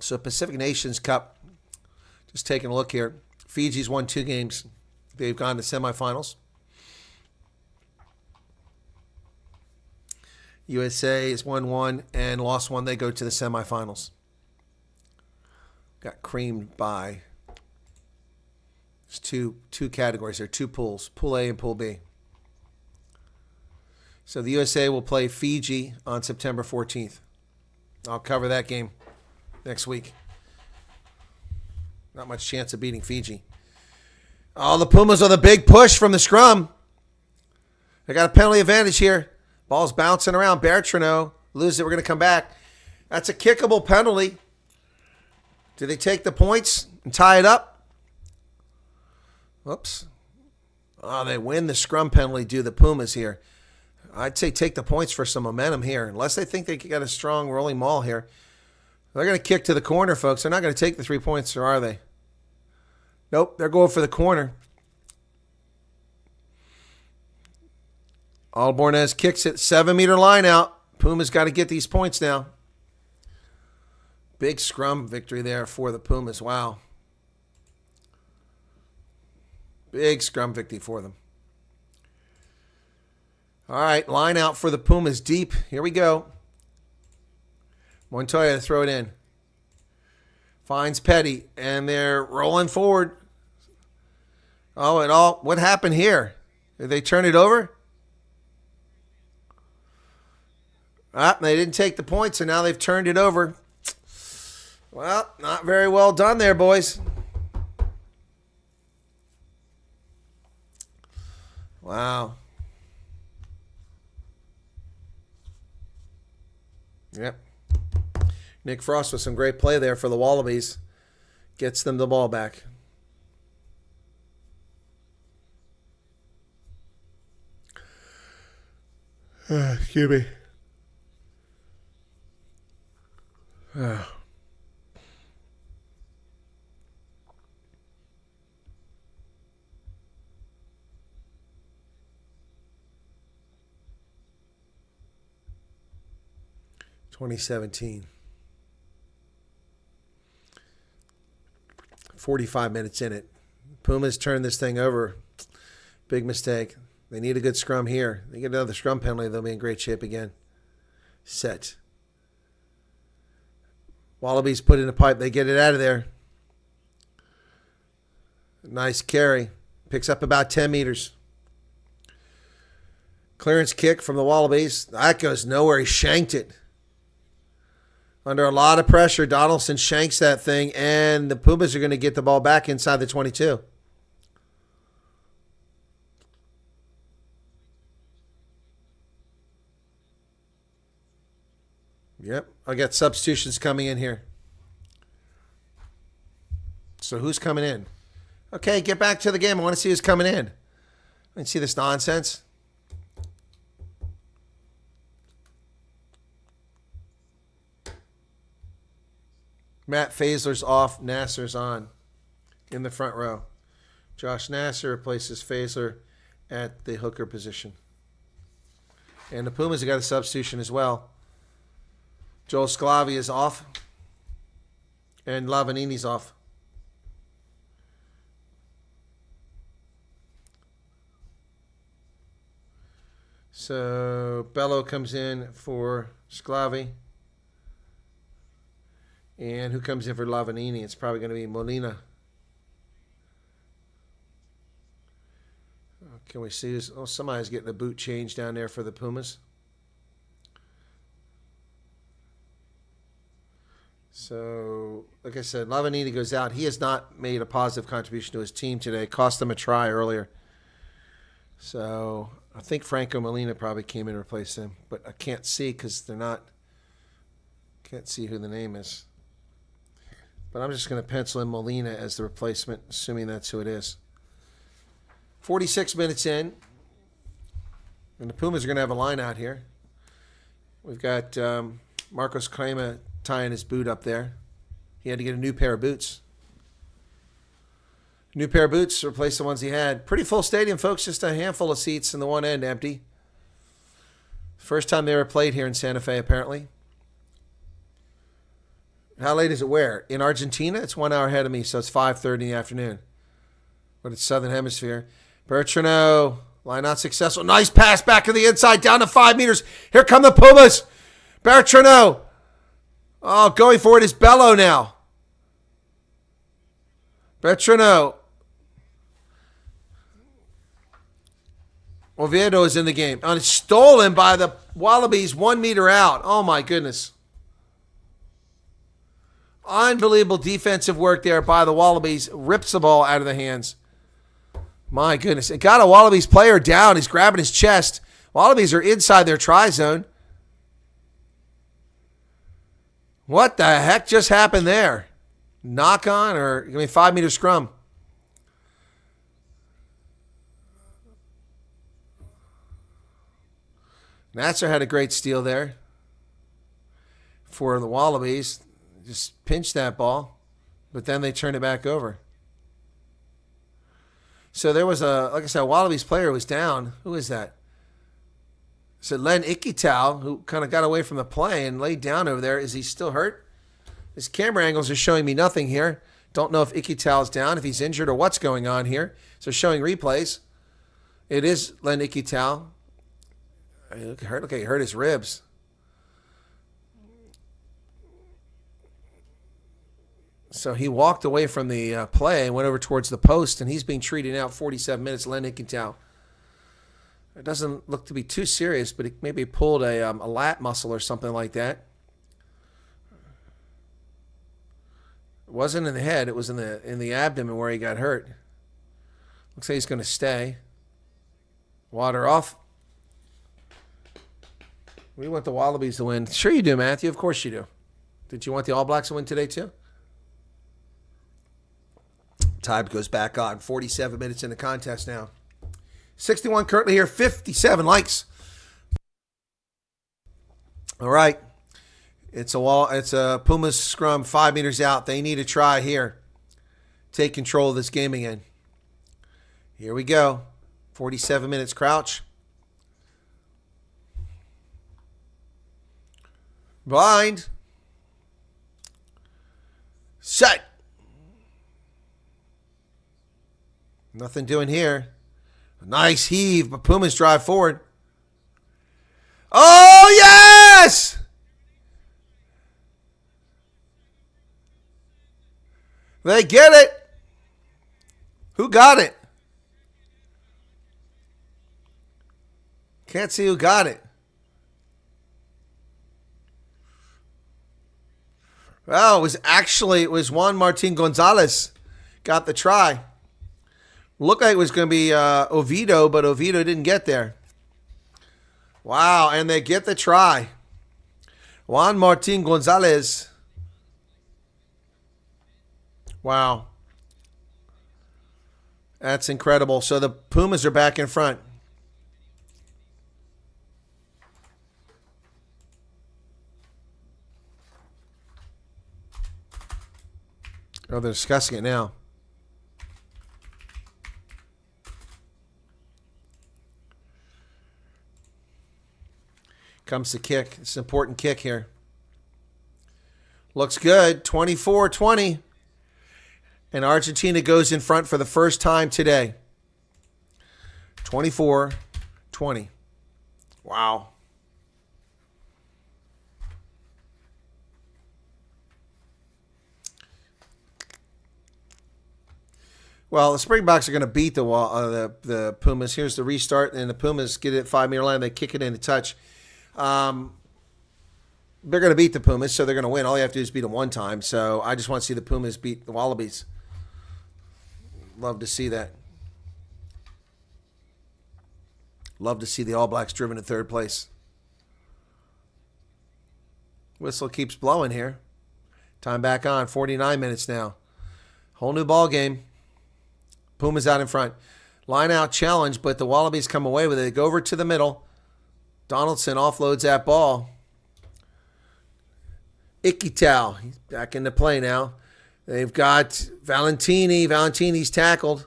So Pacific Nations Cup, just taking a look here. Fiji's won 2 games. They've gone to semifinals. USA has won 1 and lost 1. They go to the semifinals. Got creamed by. There's two categories. There are 2 pools, Pool A and Pool B. So the USA will play Fiji on September 14th. I'll cover that game next week. Not much chance of beating Fiji. Oh, the Pumas are the big push from the scrum. They got a penalty advantage here. Ball's bouncing around. Bertrano loses it. We're going to come back. That's a kickable penalty. Do they take the points and tie it up? Whoops. Oh, they win the scrum penalty, do the Pumas here. I'd say take the points for some momentum here, unless they think they got a strong rolling maul here. They're going to kick to the corner, folks. They're not going to take the 3 points, or are they? Nope, they're going for the corner. Albornez kicks it. 7-meter line out. Pumas got to get these points now. Big scrum victory there for the Pumas. Wow. Big scrum victory for them. All right, line out for the Pumas deep. Here we go. Montoya to throw it in. Finds Petty, and they're rolling forward. Oh, what happened here? Did they turn it over? They didn't take the points, and now they've turned it over. Well, not very well done there, boys. Wow. Yep. Nick Frost with some great play there for the Wallabies. Gets them the ball back. Excuse me. 2017. 45 minutes in it. Pumas turn this thing over. Big mistake. They need a good scrum here. They get another scrum penalty, they'll be in great shape again. Set. Wallabies put in a pipe. They get it out of there. Nice carry. Picks up about 10 meters. Clearance kick from the Wallabies. That goes nowhere. He shanked it. Under a lot of pressure, Donaldson shanks that thing, and the Pumas are going to get the ball back inside the 22. Yep, I got substitutions coming in here. So who's coming in? Okay, get back to the game. I want to see who's coming in. I see this nonsense. Matt Faisler's off. Nasser's on in the front row. Josh Nasser replaces Faisler at the hooker position. And the Pumas have got a substitution as well. Joel Sclavi is off. And Lavanini's off. So Bello comes in for Sclavi. And who comes in for Lavanini? It's probably going to be Molina. Can we see this? Oh, somebody's getting a boot change down there for the Pumas. So, like I said, Lavanini goes out. He has not made a positive contribution to his team today. Cost them a try earlier. So, I think Franco Molina probably came in to replace him. But I can't see because they're not. Can't see who the name is. But I'm just going to pencil in Molina as the replacement, assuming that's who it is. 46 minutes in. And the Pumas are going to have a line out here. We've got Marcos Crema tying his boot up there. He had to get a new pair of boots. New pair of boots to replace the ones he had. Pretty full stadium, folks. Just a handful of seats in the one end empty. First time they ever played here in Santa Fe, apparently. How late is it where? In Argentina, it's 1 hour ahead of me, so it's 5:30 in the afternoon. But it's Southern Hemisphere. Bertrano, line out successful. Nice pass back to the inside, down to 5 meters. Here come the Pumas. Bertrano. Oh, going for it is Bello now. Bertrano. Oviedo is in the game. And it's stolen by the Wallabies 1 meter out. Oh, my goodness. Unbelievable defensive work there by the Wallabies. Rips the ball out of the hands. My goodness. It got a Wallabies player down. He's grabbing his chest. Wallabies are inside their try zone. What the heck just happened there? Knock on or 5 meter scrum? Nasser had a great steal there for the Wallabies. Just pinched that ball, but then they turned it back over. So there was like I said, a Wallabies player was down. Who is that? So Len Ikitau, who kind of got away from the play and laid down over there. Is he still hurt? His camera angles are showing me nothing here. Don't know if Ikitau is down, if he's injured, or what's going on here. So showing replays. It is Len Ikitau. Look, he hurt his ribs. So he walked away from the play and went over towards the post, and he's being treated out 47 minutes. Len Ikitau. It doesn't look to be too serious, but he maybe pulled a lat muscle or something like that. It wasn't in the head. It was in the abdomen where he got hurt. Looks like he's going to stay. Water off. We want the Wallabies to win. Sure you do, Matthew. Of course you do. Did you want the All Blacks to win today too? Time goes back on. 47 minutes in the contest now. 61 currently here. 57 likes. All right. It's a Pumas scrum 5 meters out. They need a try here. Take control of this game again. Here we go. 47 minutes. Crouch. Blind. Set. Nothing doing here. Nice heave, but Pumas drive forward. Oh, yes! They get it. Who got it? Can't see who got it. Well, it was Juan Martin Gonzalez got the try. Looked like it was going to be Oviedo, but Oviedo didn't get there. Wow, and they get the try. Juan Martin Gonzalez. Wow. That's incredible. So the Pumas are back in front. Oh, they're discussing it now. Comes the kick. It's an important kick here. Looks good. 24-20. And Argentina goes in front for the first time today. 24-20. Wow. Well, the Springboks are going to beat the Pumas. Here's the restart, and the Pumas get it at 5-meter line. They kick it in to touch. They're going to beat the Pumas, so they're going to win. All you have to do is beat them one time. So I just want to see the Pumas beat the Wallabies. Love to see that. Love to see the All Blacks driven to third place. Whistle keeps blowing here. Time back on. 49 minutes now. Whole new ball game. Pumas out in front. Line out challenge, but the Wallabies come away with it. They go over to the middle. Donaldson offloads that ball. Ikitau, he's back into play now. They've got Valentini. Valentini's tackled.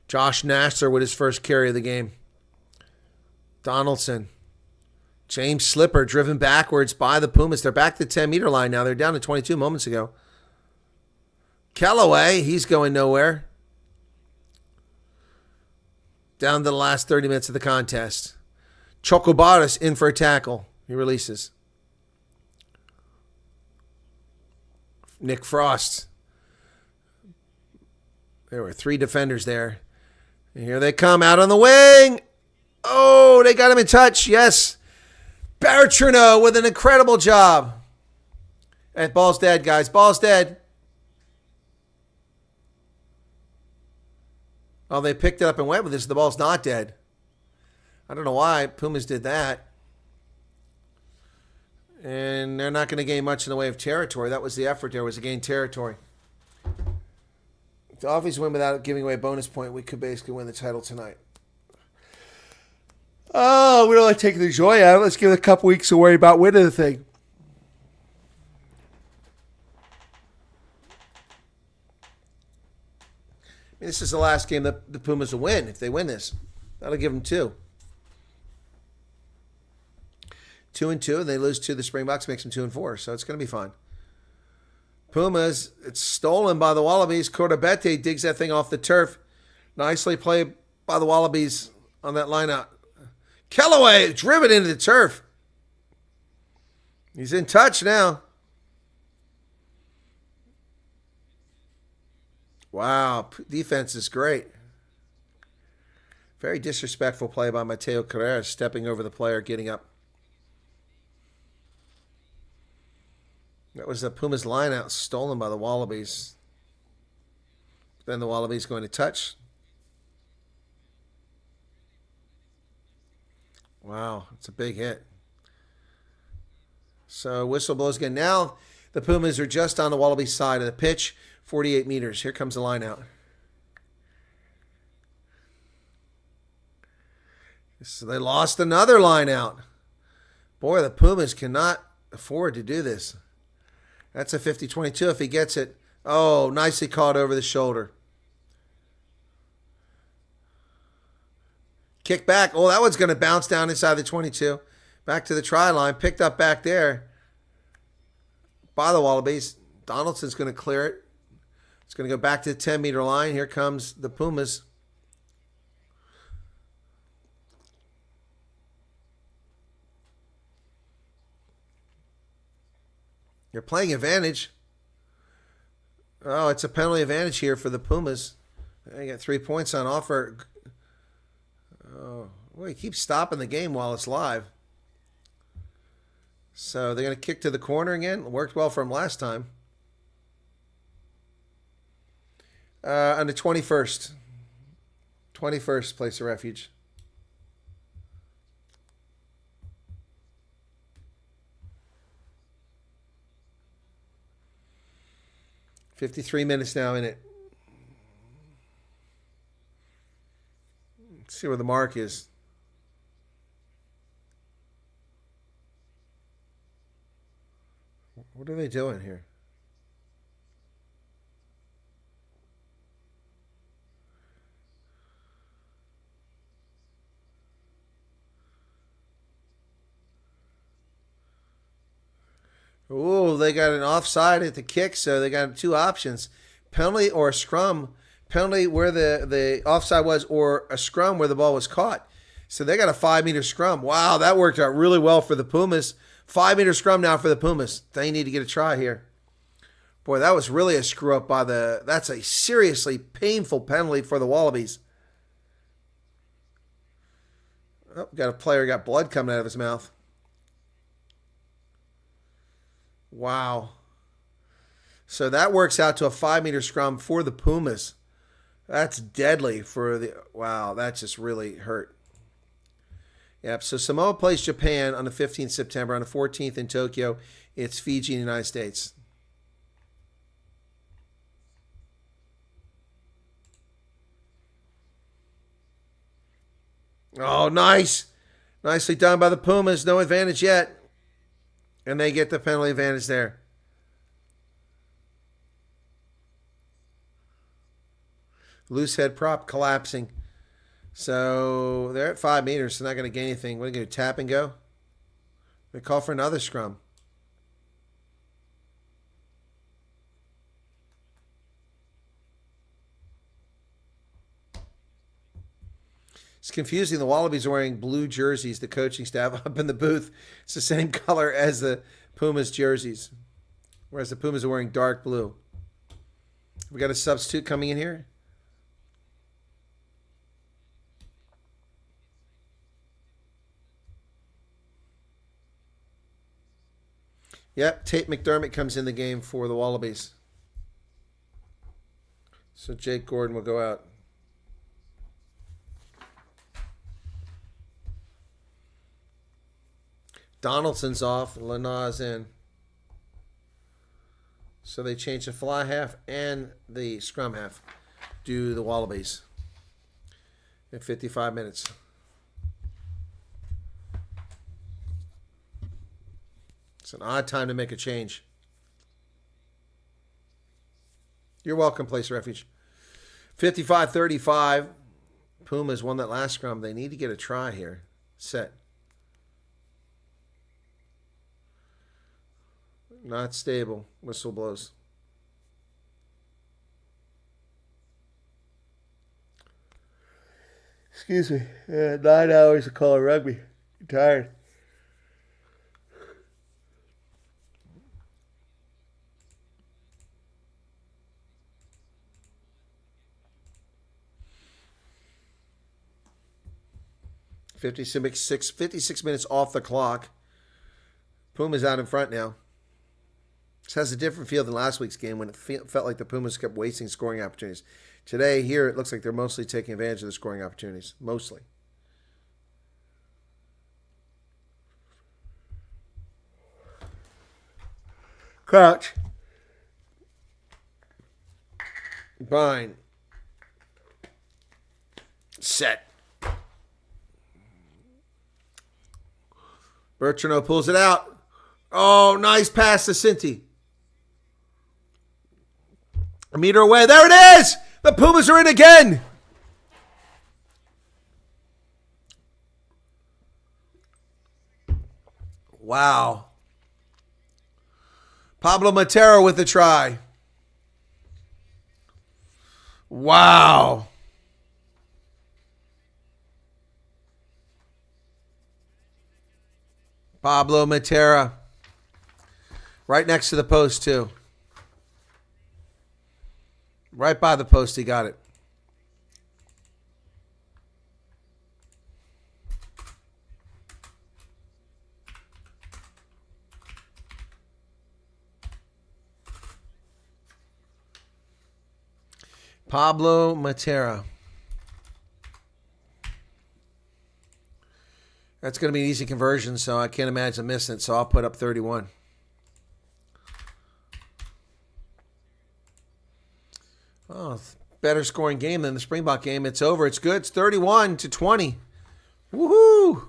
Josh Nasser with his first carry of the game. Donaldson. James Slipper driven backwards by the Pumas. They're back to the 10-meter line now. They're down to 22 moments ago. Kellaway, he's going nowhere. Down to the last 30 minutes of the contest. Chocobaras in for a tackle. He releases. Nick Frost. There were 3 defenders there. And here they come out on the wing. Oh, they got him in touch. Yes. Bertrano with an incredible job. And ball's dead, guys. Ball's dead. Oh, they picked it up and went with this. The ball's not dead. I don't know why Pumas did that. And they're not going to gain much in the way of territory. That was the effort there, was to gain territory. If the Offies win without giving away a bonus point, we could basically win the title tonight. Oh, we don't like taking the joy out of it. Let's give it a couple weeks to worry about winning the thing. I mean, this is the last game that the Pumas will win. If they win this, that'll give them 2. 2-2, and they lose to the Springboks, makes them 2-4. So it's going to be fine. Pumas, it's stolen by the Wallabies. Cordabete digs that thing off the turf. Nicely played by the Wallabies on that lineout. Kellaway driven into the turf. He's in touch now. Wow, defense is great. Very disrespectful play by Mateo Carrera, stepping over the player, getting up. That was the Pumas lineout stolen by the Wallabies. Then the Wallabies going to touch. Wow, it's a big hit. So whistle blows again. Now the Pumas are just on the Wallaby side of the pitch, 48 meters. Here comes the line out. So they lost another line out. Boy, the Pumas cannot afford to do this. That's a 50-22 if he gets it. Oh, nicely caught over the shoulder. Kick back. Oh, that one's going to bounce down inside the 22. Back to the try line. Picked up back there by the Wallabies. Donaldson's going to clear it. It's going to go back to the 10-meter line. Here comes the Pumas. You're playing advantage. Oh, it's a penalty advantage here for the Pumas. They got 3 points on offer. Oh, well, he keeps stopping the game while it's live. So they're going to kick to the corner again. It worked well for him last time. On the 21st. 21st place of refuge. $53 minutes now in it. Let's see where the mark is. What are they doing here? Oh, they got an offside at the kick, so they got two options: penalty or a scrum. Penalty where the offside was, or a scrum where the ball was caught. So they got a 5-meter scrum. Wow, that worked out really well for the Pumas. 5-meter scrum now for the Pumas. They need to get a try here. Boy, that was really a screw up by the... That's a seriously painful penalty for the Wallabies. Oh, got a player got blood coming out of his mouth. Wow. So that works out to a 5-meter scrum for the Pumas. That's deadly for the... Wow, that just really hurt. Yep, so Samoa plays Japan on the 15th September. On the 14th in Tokyo, it's Fiji and the United States. Oh, nice. Nicely done by the Pumas. No advantage yet. And they get the penalty advantage there. Loose head prop collapsing. So they're at 5 meters, so not going to gain anything. What are they going to do? Tap and go? They call for another scrum. It's confusing. The Wallabies are wearing blue jerseys, the coaching staff up in the booth. It's the same color as the Pumas jerseys, whereas the Pumas are wearing dark blue. We got a substitute coming in here. Yep, Tate McDermott comes in the game for the Wallabies. So Jake Gordon will go out. Donaldson's off, Lanaz in. So they change the fly half and the scrum half. Do the Wallabies in 55 minutes. It's an odd time to make a change. You're welcome, Place of Refuge. 55-35. Pumas won that last scrum. They need to get a try here. Set. Not stable. Whistle blows. Excuse me. 9 hours of calling rugby. I'm tired. $56 minutes off the clock. Pumas out in front now. This has a different feel than last week's game when it felt like the Pumas kept wasting scoring opportunities. Today, here, it looks like they're mostly taking advantage of the scoring opportunities. Mostly. Crouch. Bind. Set. Bertrand pulls it out. Oh, nice pass to Cinti. A meter away. There it is! The Pumas are in again! Wow. Pablo Matera with the try. Wow. Pablo Matera. Right next to the post, too. Right by the post, he got it. Pablo Matera. That's going to be an easy conversion, so I can't imagine missing it, so I'll put up 31. Oh, better scoring game than the Springbok game. It's over. It's good. It's 31-20. Woohoo!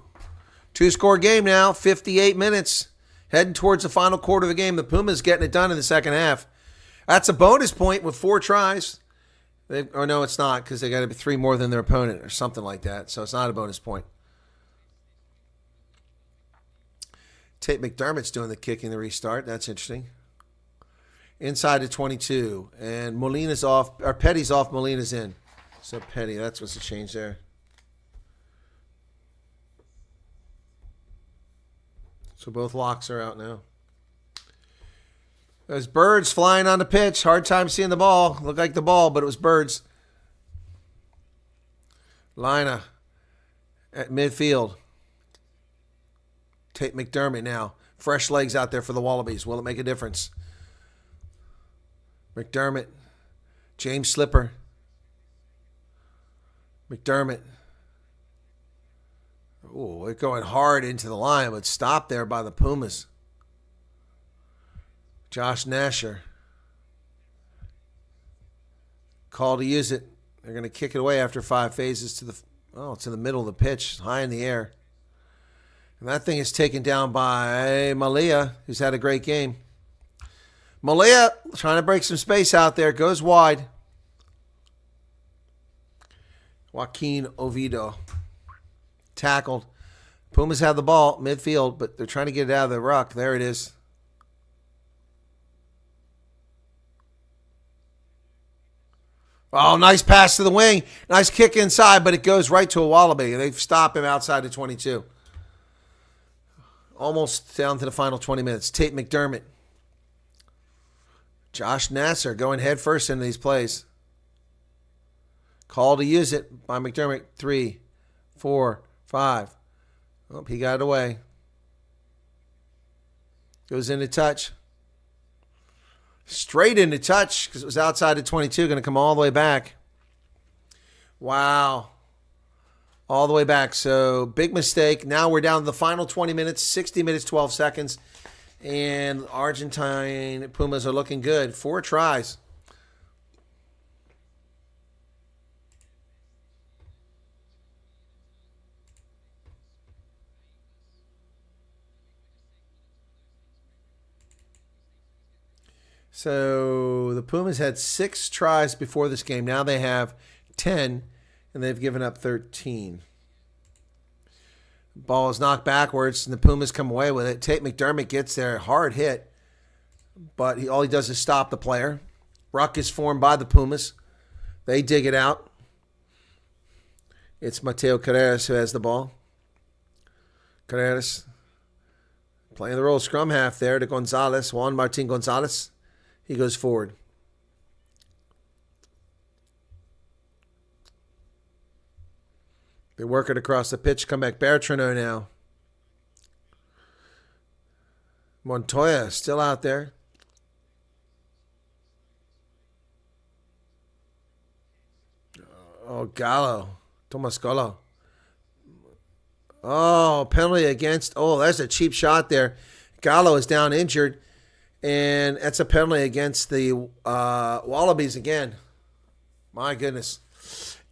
2-score game now, 58 minutes. Heading towards the final quarter of the game. The Pumas getting it done in the second half. That's a bonus point with 4 tries. Or no, it's not, because they got to be 3 more than their opponent or something like that. So it's not a bonus point. Tate McDermott's doing the kicking, the restart. That's interesting. Inside to 22. And Molina's off, or Petty's off, Molina's in. So Petty, that's what's the change there. So both locks are out now. There's birds flying on the pitch. Hard time seeing the ball. Looked like the ball, but it was birds. Lina at midfield. Tate McDermott now. Fresh legs out there for the Wallabies. Will it make a difference? McDermott. James Slipper. McDermott. Oh, they're going hard into the line, but stopped there by the Pumas. Josh Nasher. Call to use it. They're going to kick it away after 5 phases to the middle of the pitch, high in the air. And that thing is taken down by Malia, who's had a great game. Malia trying to break some space out there, goes wide. Joaquin Oviedo tackled. Pumas have the ball midfield, but they're trying to get it out of the ruck. There it is. Oh, nice pass to the wing. Nice kick inside, but it goes right to a Wallaby. They stop him outside of 22. Almost down to the final 20 minutes. Tate McDermott. Josh Nasser going head first into these plays. Call to use it by McDermott. 3, 4, 5. Oh, he got it away. Goes into touch. Straight into touch because it was outside of 22. Going to come all the way back. Wow. All the way back. So big mistake. Now we're down to the final 20 minutes, 60 minutes, 12 seconds. And Argentine Pumas are looking good. 4 tries. So the Pumas had 6 tries before this game. Now they have 10, and they've given up 13. Ball is knocked backwards, and the Pumas come away with it. Tate McDermott gets there. Hard hit, but all he does is stop the player. Ruck is formed by the Pumas. They dig it out. It's Mateo Carreras who has the ball. Carreras playing the role of scrum half there to Gonzalez, Juan Martin Gonzalez. He goes forward. They work it across the pitch. Come back. Bertrano now. Montoya still out there. Oh, Gallo. Tomas Gallo. Oh, penalty against. Oh, that's a cheap shot there. Gallo is down injured. And that's a penalty against the Wallabies again. My goodness.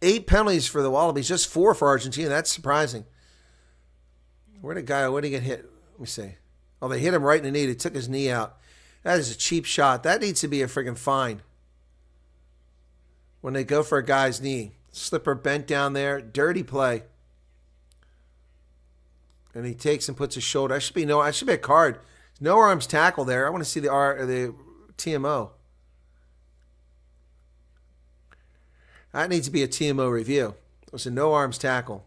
8 penalties for the Wallabies, just 4 for Argentina. That's surprising. Where did he get hit? Let me see. Oh, they hit him right in the knee. They took his knee out. That is a cheap shot. That needs to be a friggin' fine. When they go for a guy's knee. Slipper bent down there. Dirty play. And he takes and puts his shoulder. That should be a card. No arms tackle there. I want to see the TMO. That needs to be a TMO review. It was a no arms tackle.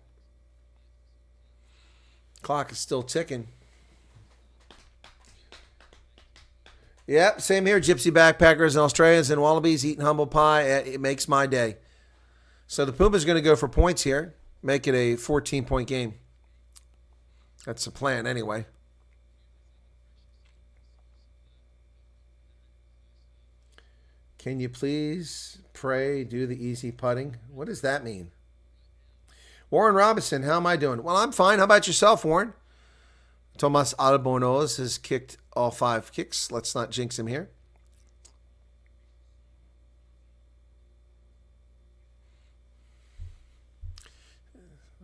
Clock is still ticking. Yep, same here. Gypsy backpackers and Australians and Wallabies eating humble pie. It makes my day. So the Pumas are going to go for points here. Make it a 14-point game. That's the plan anyway. Can you please pray, do the easy putting? What does that mean? Warren Robinson, how am I doing? Well, I'm fine. How about yourself, Warren? Tomas Albornoz has kicked all 5 kicks. Let's not jinx him here.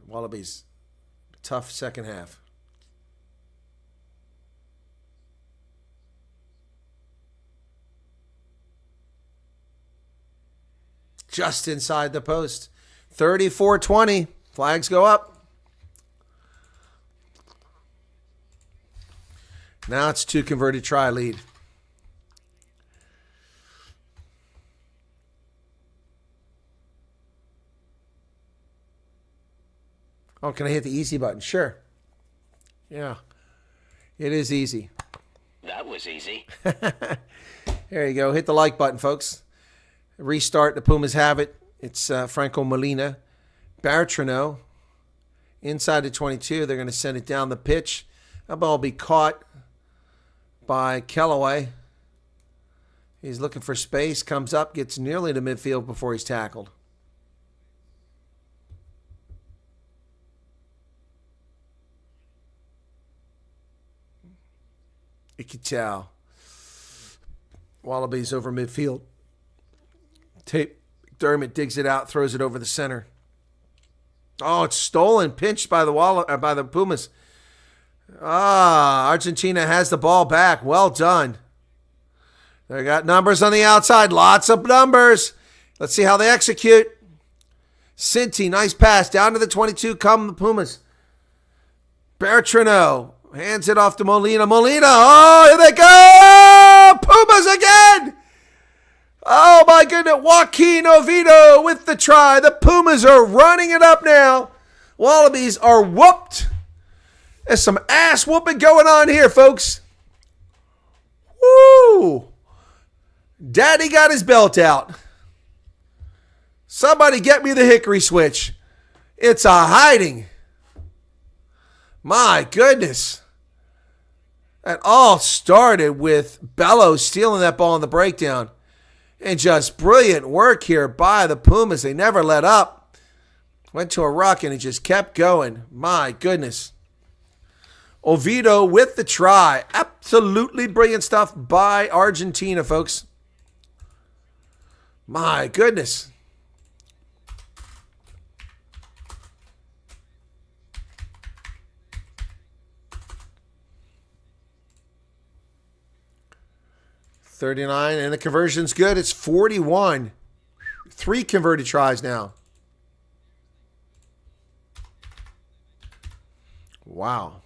Wallabies, tough second half. Just inside the post. 34-20. Flags go up. Now it's 2 converted try lead. Oh, can I hit the easy button? Sure. Yeah. It is easy. That was easy. There you go. Hit the like button, folks. Restart. The Pumas have it. It's Franco Molina. Bertrano inside the 22. They're going to send it down the pitch. That ball will be caught by Kellaway. He's looking for space. Comes up. Gets nearly to midfield before he's tackled. You can tell. Wallabies over midfield. McDermott digs it out, throws it over the center. Oh, it's stolen, pinched by the Pumas. Argentina has the ball back. Well done. They got numbers on the outside. Lots of numbers. Let's see how they execute. Cinti, nice pass. Down to the 22 come the Pumas. Bertrano hands it off to Molina. Molina, oh, here they go! Pumas again! Oh, my goodness. Joaquin Oviedo with the try. The Pumas are running it up now. Wallabies are whooped. There's some ass whooping going on here, folks. Woo! Daddy got his belt out. Somebody get me the hickory switch. It's a hiding. My goodness. That all started with Bellows stealing that ball in the breakdown. And just brilliant work here by the Pumas. They never let up. Went to a ruck and it just kept going. My goodness. Oviedo with the try. Absolutely brilliant stuff by Argentina, folks. My goodness. $39, and the conversion's good. It's 41. 3 converted tries now. Wow.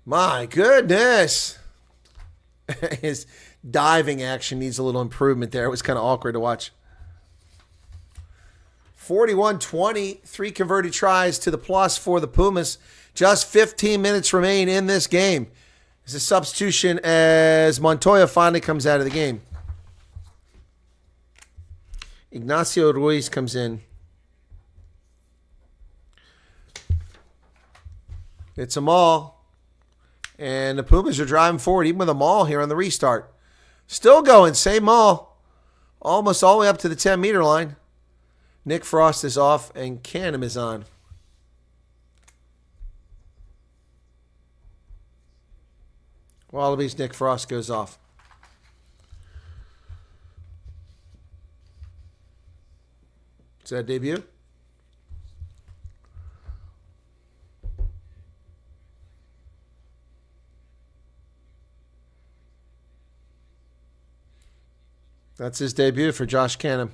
My goodness. His diving action needs a little improvement there. It was kind of awkward to watch. 41-20, 3 converted tries to the plus for the Pumas. Just 15 minutes remain in this game. It's a substitution as Montoya finally comes out of the game. Ignacio Ruiz comes in. It's a maul. And the Pumas are driving forward, even with a maul here on the restart. Still going, same maul. Almost all the way up to the 10-meter line. Nick Frost is off, and Canham is on. Wallabies, Nick Frost goes off. Is that debut? That's his debut for Josh Canham.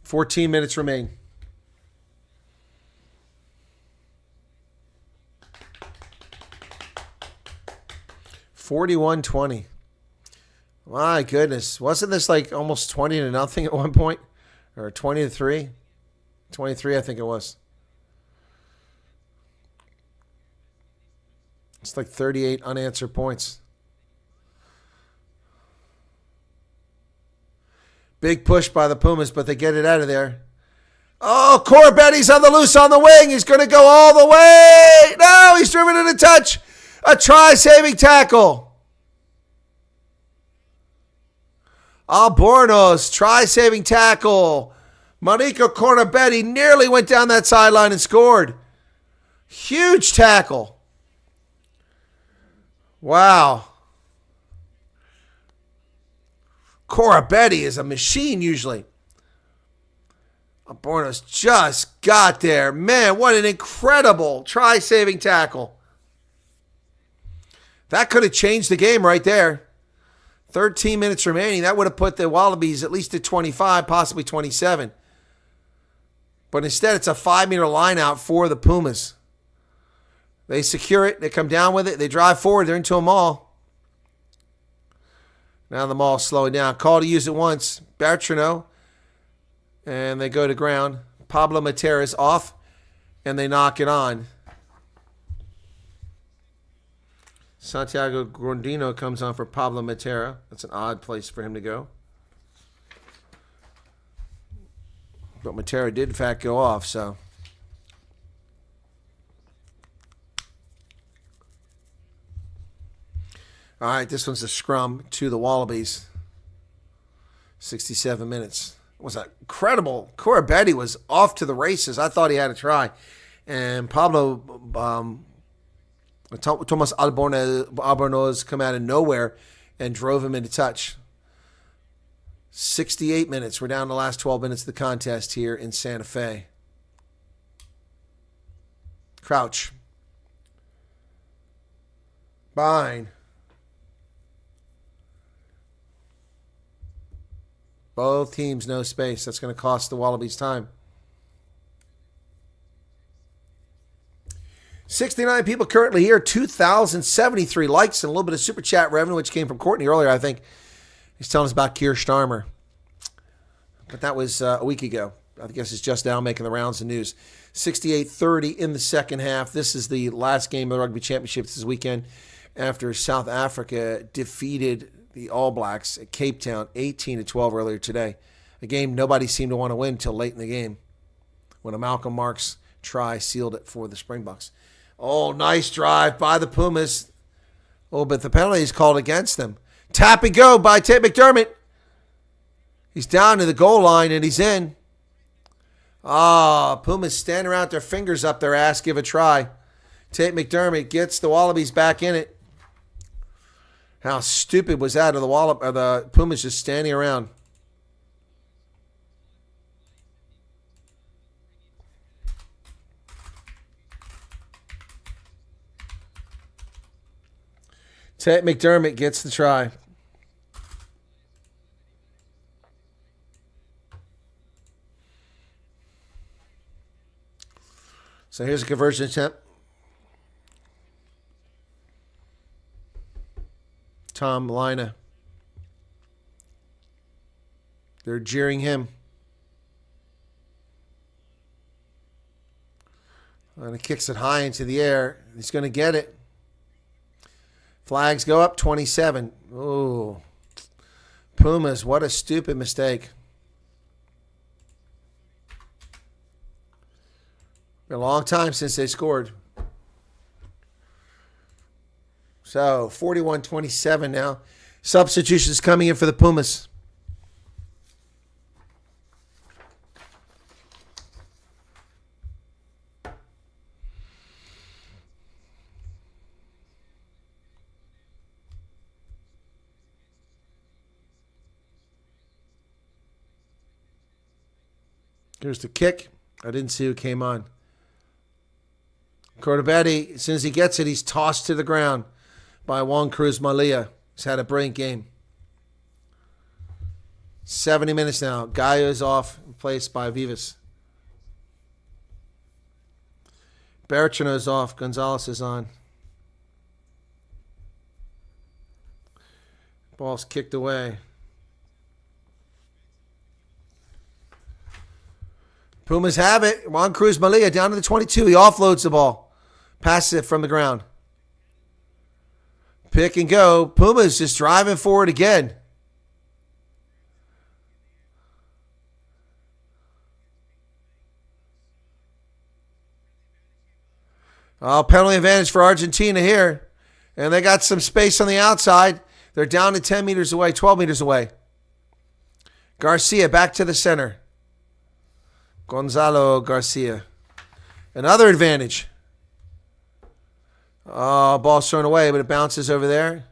$14 minutes remain. $41-20. My goodness. Wasn't this like almost 20-0 at one point? Or 20-3? 23, I think it was. It's like 38 unanswered points. Big push by the Pumas, but they get it out of there. Oh, Corbetti's on the loose on the wing. He's going to go all the way. No, he's driven in a touch. A try-saving tackle. Albornoz, try-saving tackle. Mariko Corbetti nearly went down that sideline and scored. Huge tackle. Wow. Corbetti is a machine usually. Albornoz just got there. Man, what an incredible try-saving tackle. That could have changed the game right there. 13 minutes remaining. That would have put the Wallabies at least at 25, possibly 27. But instead, it's a 5-meter line out for the Pumas. They secure it. They come down with it. They drive forward. They're into a maul. Now the maul's slowing down. Call to use it once. Bertrano. And they go to ground. Pablo Matera is off. And they knock it on. Santiago Grondino comes on for Pablo Matera. That's an odd place for him to go. But Matera did, in fact, go off, so. All right, this one's a scrum to the Wallabies. 67 minutes. It was incredible. Corabetti was off to the races. I thought he had a try. And Pablo, Thomas Albornoz come out of nowhere and drove him into touch. 68 minutes. We're down to the last 12 minutes of the contest here in Santa Fe. Crouch. Bine. Both teams, no space. That's going to cost the Wallabies time. 69 people currently here. 2,073 likes and a little bit of super chat revenue, which came from Courtney earlier, I think. He's telling us about Keir Starmer. But that was a week ago. I guess it's just now making the rounds of news. 68-30 in the second half. This is the last game of the Rugby Championship this weekend after South Africa defeated the All Blacks at Cape Town 18-12 earlier today. A game nobody seemed to want to win until late in the game when a Malcolm Marks try sealed it for the Springboks. Oh, nice drive by the Pumas. Oh, but the penalty is called against them. Tap and go by Tate McDermott. He's down to the goal line and he's in. Pumas standing around with their fingers up their ass, give a try. Tate McDermott gets the Wallabies back in it. How stupid was that of the Pumas just standing around? Tate McDermott gets the try. So here's a conversion attempt. Tom Lina. They're jeering him. And he kicks it high into the air. He's going to get it. Flags go up, 27. Oh, Pumas, what a stupid mistake. Been a long time since they scored. So, 41-27 now. Substitutions coming in for the Pumas. Here's the kick. I didn't see who came on. Cordobetti, as soon as he gets it, he's tossed to the ground by Juan Cruz Malia. He's had a brilliant game. 70 minutes now. Gaio is off, replaced by Vivas. Bertrano is off. Gonzalez is on. Ball's kicked away. Pumas have it. Juan Cruz Malia down to the 22. He offloads the ball. Passes it from the ground. Pick and go. Pumas just driving forward again. Penalty advantage for Argentina here. And they got some space on the outside. They're down to 10 meters away, 12 meters away. Garcia back to the center. Gonzalo Garcia. Another advantage. Oh, ball's thrown away, but it bounces over there.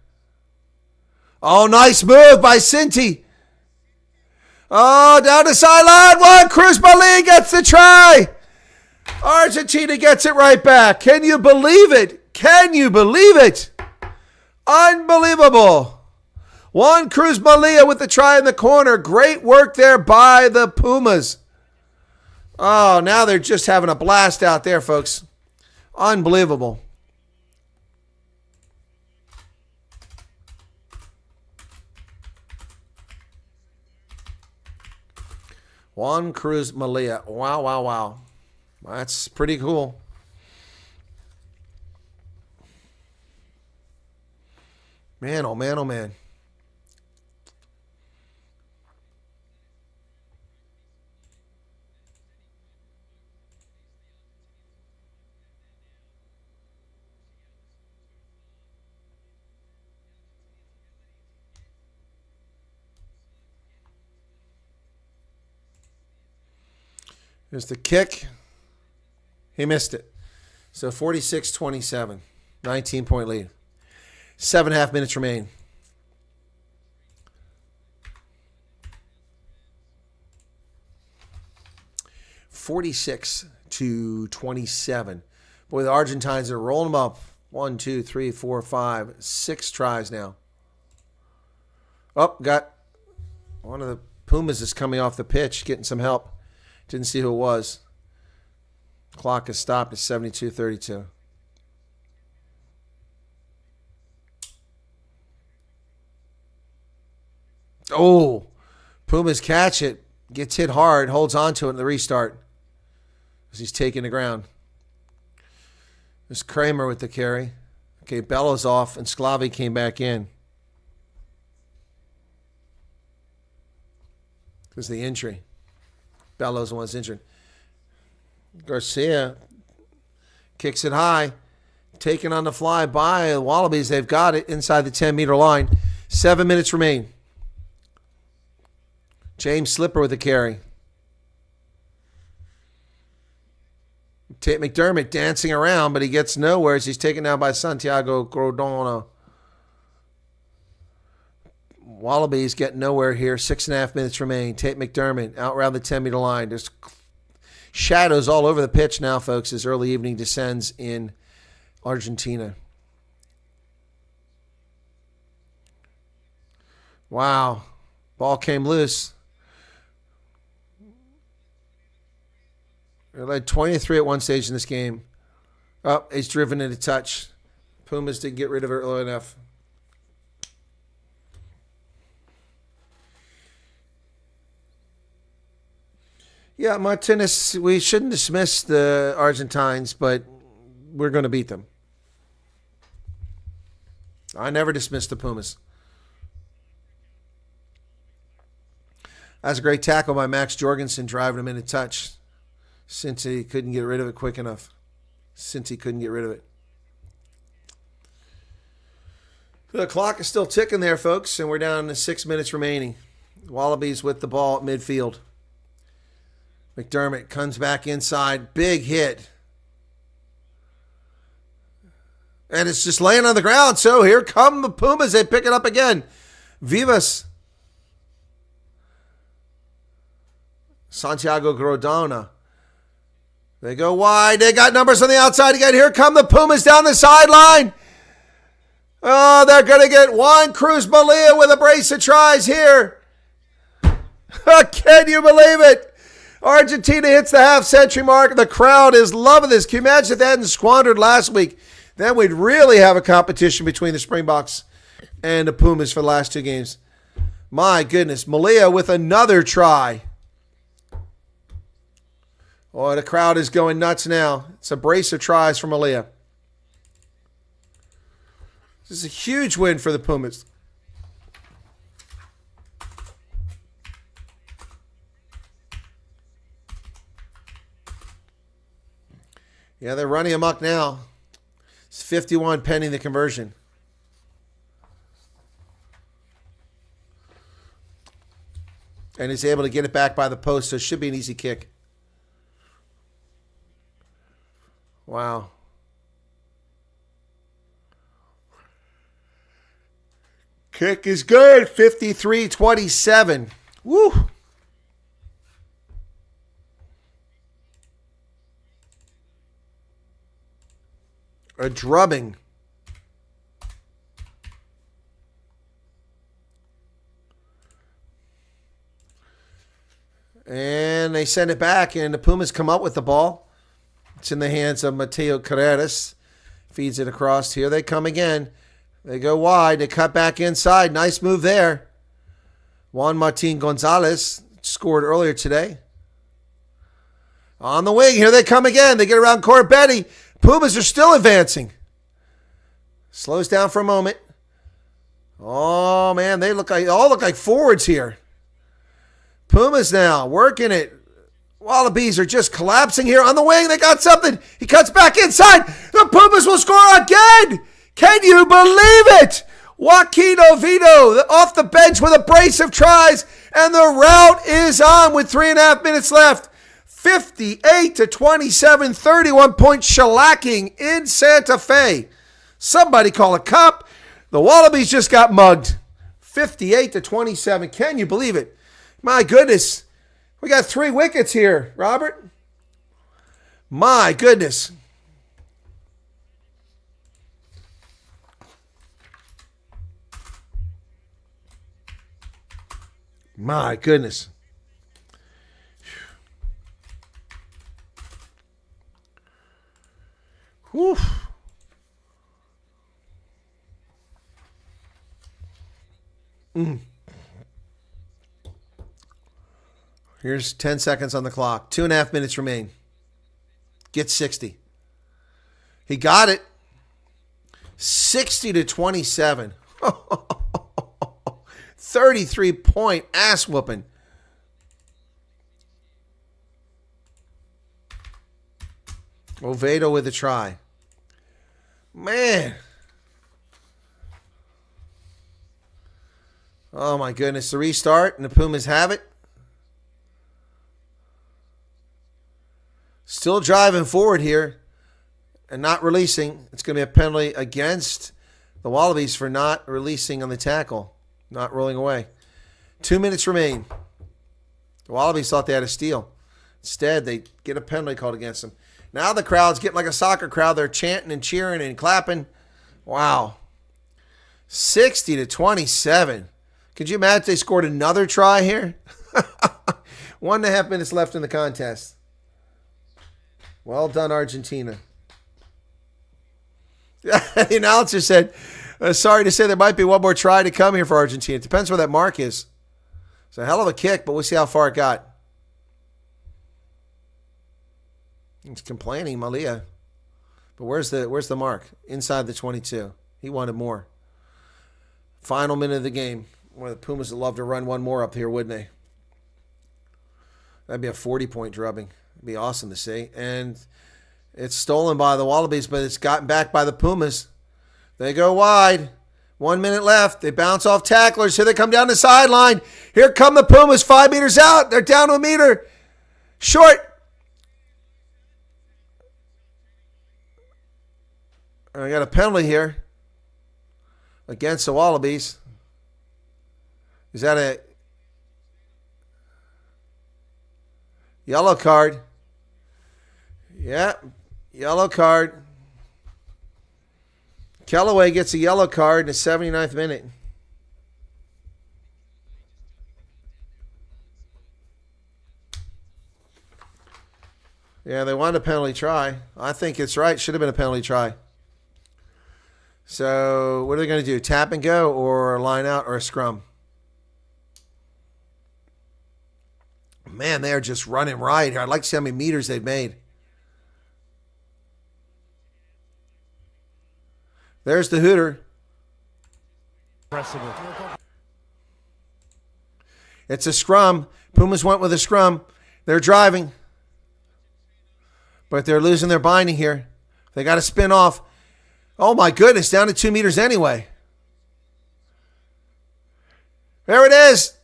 Oh, nice move by Cinti. Oh, down the sideline. Juan Cruz Malia gets the try. Argentina gets it right back. Can you believe it? Can you believe it? Unbelievable. Juan Cruz Malia with the try in the corner. Great work there by the Pumas. Oh, now they're just having a blast out there, folks. Unbelievable. Juan Cruz Malia. Wow, wow, wow. That's pretty cool. Man, oh man, oh man. Here's the kick. He missed it. So 46-27. 19-point lead. 7.5 minutes remain. (46-27). Boy, the Argentines are rolling them up. 1, 2, 3, 4, 5, 6 tries now. Oh, got one of the Pumas is coming off the pitch, getting some help. Didn't see who it was. Clock has stopped at 72-32. Oh, Pumas catch it. Gets hit hard. Holds on to it in the restart as he's taking the ground. There's Kramer with the carry. Okay, Bella's off, and Sclavi came back in. Because of the injury. Bella's the one that's injured. Garcia kicks it high. Taken on the fly by the Wallabies. They've got it inside the 10-meter line. 7 minutes remain. James Slipper with the carry. Tate McDermott dancing around, but he gets nowhere as he's taken down by Santiago Grodona. Wallabies get nowhere here. 6.5 minutes remain. Tate McDermott out around the 10-meter line. There's shadows all over the pitch now, folks, as early evening descends in Argentina. Wow. Ball came loose. They led 23 at one stage in this game. Oh, he's driven into touch. Pumas didn't get rid of it early enough. Yeah, Martinez, we shouldn't dismiss the Argentines, but we're going to beat them. I never dismissed the Pumas. That's a great tackle by Max Jorgensen, driving him into touch. Since he couldn't get rid of it quick enough. The clock is still ticking there, folks, and we're down to 6 minutes remaining. Wallabies with the ball at midfield. McDermott comes back inside. Big hit. And it's just laying on the ground. So here come the Pumas. They pick it up again. Vivas. Santiago Grodona. They go wide. They got numbers on the outside again. Here come the Pumas down the sideline. Oh, they're going to get Juan Cruz Malia with a brace of tries here. Can you believe it? Argentina hits the half-century mark. The crowd is loving this. Can you imagine if they hadn't squandered last week? Then we'd really have a competition between the Springboks and the Pumas for the last two games. My goodness. Malia with another try. Oh, the crowd is going nuts now. It's a brace of tries from Malia. This is a huge win for the Pumas. Yeah, they're running amok now. It's 51 pending the conversion. And he's able to get it back by the post, so it should be an easy kick. Wow. Kick is good. 53-27. Woo. A drubbing. And And they send it back, and the Pumas come up with the ball. It's in the hands of Mateo Carreras. Feeds it across. Here they come again. They go wide. They cut back inside. Nice move there. Juan Martin Gonzalez scored earlier today. On the wing. Here they come again. They get around Corbetti. Pumas are still advancing. Slows down for a moment. Oh, man. They all look like forwards here. Pumas now working it. Wallabies are just collapsing here on the wing. They got something. He cuts back inside. The Pumas will score again. Can you believe it? Joaquin Oviedo off the bench with a brace of tries, and the rout is on with 3.5 minutes left. 58-27, 31-point shellacking in Santa Fe. Somebody call a cop. The Wallabies just got mugged. 58-27. Can you believe it? My goodness. We got 3 wickets here, Robert. My goodness. My goodness. Whew. Here's 10 seconds on the clock. 2.5 minutes remain. Get 60. He got it. 60-27. 33-point ass whooping. Oviedo with a try. Man. Oh my goodness. The restart and the Pumas have it. Still driving forward here and not releasing. It's going to be a penalty against the Wallabies for not releasing on the tackle, not rolling away. 2 minutes remain. The Wallabies thought they had a steal. Instead, they get a penalty called against them. Now the crowd's getting like a soccer crowd. They're chanting and cheering and clapping. Wow. 60-27. Could you imagine if they scored another try here? 1.5 minutes left in the contest. Well done, Argentina. The announcer said, sorry to say there might be one more try to come here for Argentina. It depends where that mark is. It's a hell of a kick, but we'll see how far it got. He's complaining, Malia. But where's the mark? Inside the 22. He wanted more. Final minute of the game. One of the Pumas would love to run one more up here, wouldn't they? That'd be a 40-point drubbing. It'd be awesome to see. And it's stolen by the Wallabies, but it's gotten back by the Pumas. They go wide. 1 minute left. They bounce off tacklers. Here they come down the sideline. Here come the Pumas. 5 meters out. They're down to a meter. Short. I got a penalty here against the Wallabies. Is that a yellow card? Yeah, yellow card. Kellaway gets a yellow card in the 79th minute. Yeah, they wanted a penalty try. I think it's right. Should have been a penalty try. So what are they going to do? Tap and go or a line out or a scrum? Man, they're just running right here. I'd like to see how many meters they've made. There's the hooter. It's a scrum. Pumas went with a scrum. They're driving. But they're losing their binding here. They got to spin off. Oh, my goodness. Down to 2 meters anyway. There it is.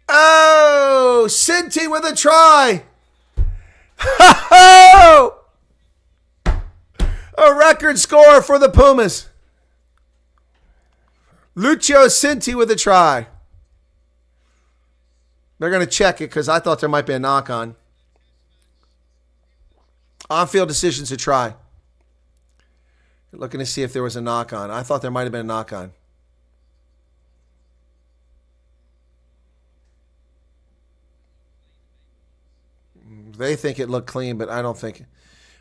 Oh, Cinti with a try. Oh! A record score for the Pumas. Lucio Cinti with a try. They're going to check it because I thought there might be a knock-on. On-field decisions to try. Looking to see if there was a knock-on. I thought there might have been a knock-on. They think it looked clean, but I don't think.